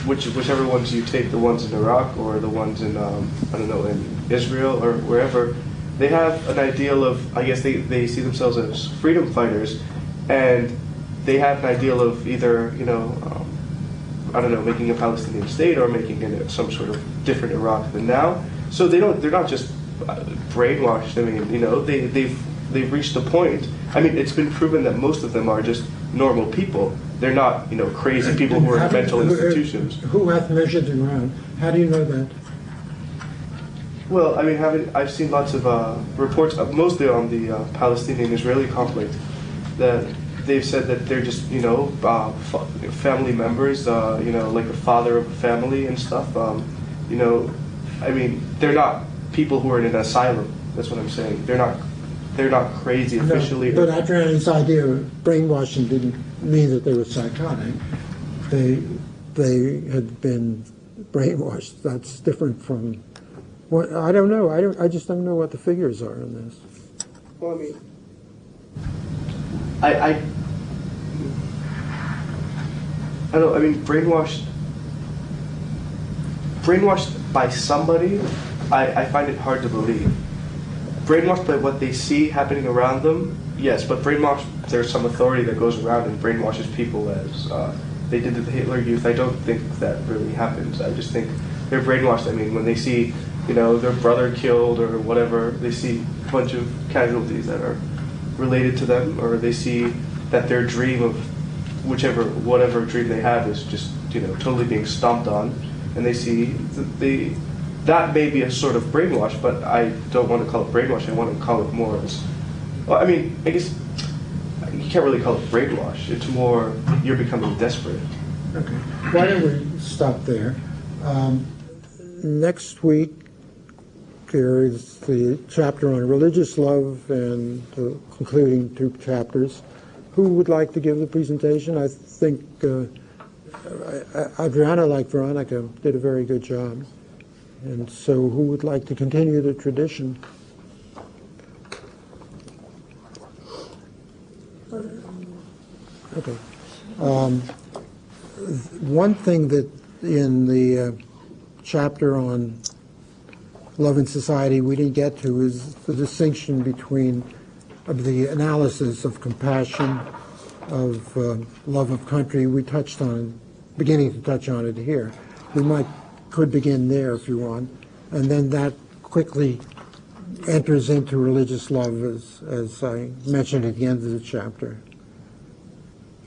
whichever ones you take, the ones in Iraq or the ones in in Israel or wherever, they have an ideal of. I guess they see themselves as freedom fighters, and they have an ideal of either making a Palestinian state or making it some sort of different Iraq than now. So they're not just brainwashed. I mean, they've reached a point. I mean, it's been proven that most of them are just normal people. They're not, crazy people who are in mental institutions. Who hath measured the ground? How do you know that? Well, I mean, I've seen lots of reports, mostly on the Palestinian-Israeli conflict, that they've said that they're just, family members, like a father of a family and stuff. I mean, they're not people who are in an asylum. That's what I'm saying. They're not crazy officially. No, but Adriana's idea of brainwashing didn't mean that they were psychotic. They had been brainwashed. That's different from what I don't know. I just don't know what the figures are in this. Well, I mean, I don't. I mean, brainwashed by somebody. I find it hard to believe. Brainwashed by what they see happening around them, yes. But brainwashed, there's some authority that goes around and brainwashes people as they did to the Hitler Youth. I don't think that really happens. I just think they're brainwashed. I mean, when they see, their brother killed or whatever, they see a bunch of casualties that are related to them, or they see that their dream of whatever dream they have is just, totally being stomped on, and they see that may be a sort of brainwash, but I don't want to call it brainwash. I want to call it more as, well, I mean, I guess you can't really call it brainwash. It's more you're becoming desperate. Okay. Why don't we stop there? Next week there is the chapter on religious love and the concluding 2 chapters. Who would like to give the presentation? I think Adriana, like Veronica, did a very good job. And so who would like to continue the tradition? Okay. One thing that in the chapter on love and society we didn't get to is the distinction between the analysis of compassion, of love of country. We touched on, beginning to touch on it here. We could begin there if you want, and then that quickly enters into religious love, as I mentioned at the end of the chapter.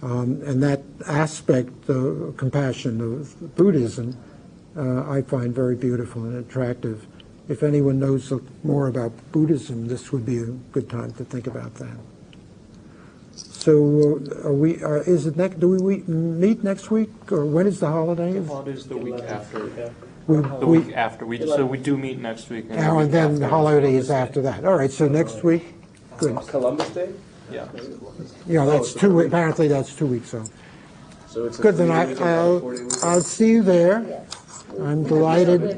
And that aspect of compassion of Buddhism I find very beautiful and attractive. If anyone knows more about Buddhism, this would be a good time to think about that. So, do we meet next week, or when is the holiday? Well, it is the week after. The week after. So we do meet next week. And then the holiday is after that. All right, so next week, good. Columbus Day? Yeah. Yeah, that's 2 weeks. Apparently that's 2 weeks out. So it's good, then I'll see you there. I'm delighted.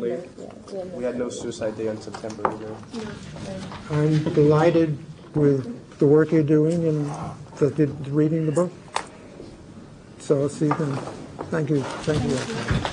We had no Suicide Day on September either. I'm delighted with the work you're doing and reading the book. So I'll see you then. Thank you. Thank you.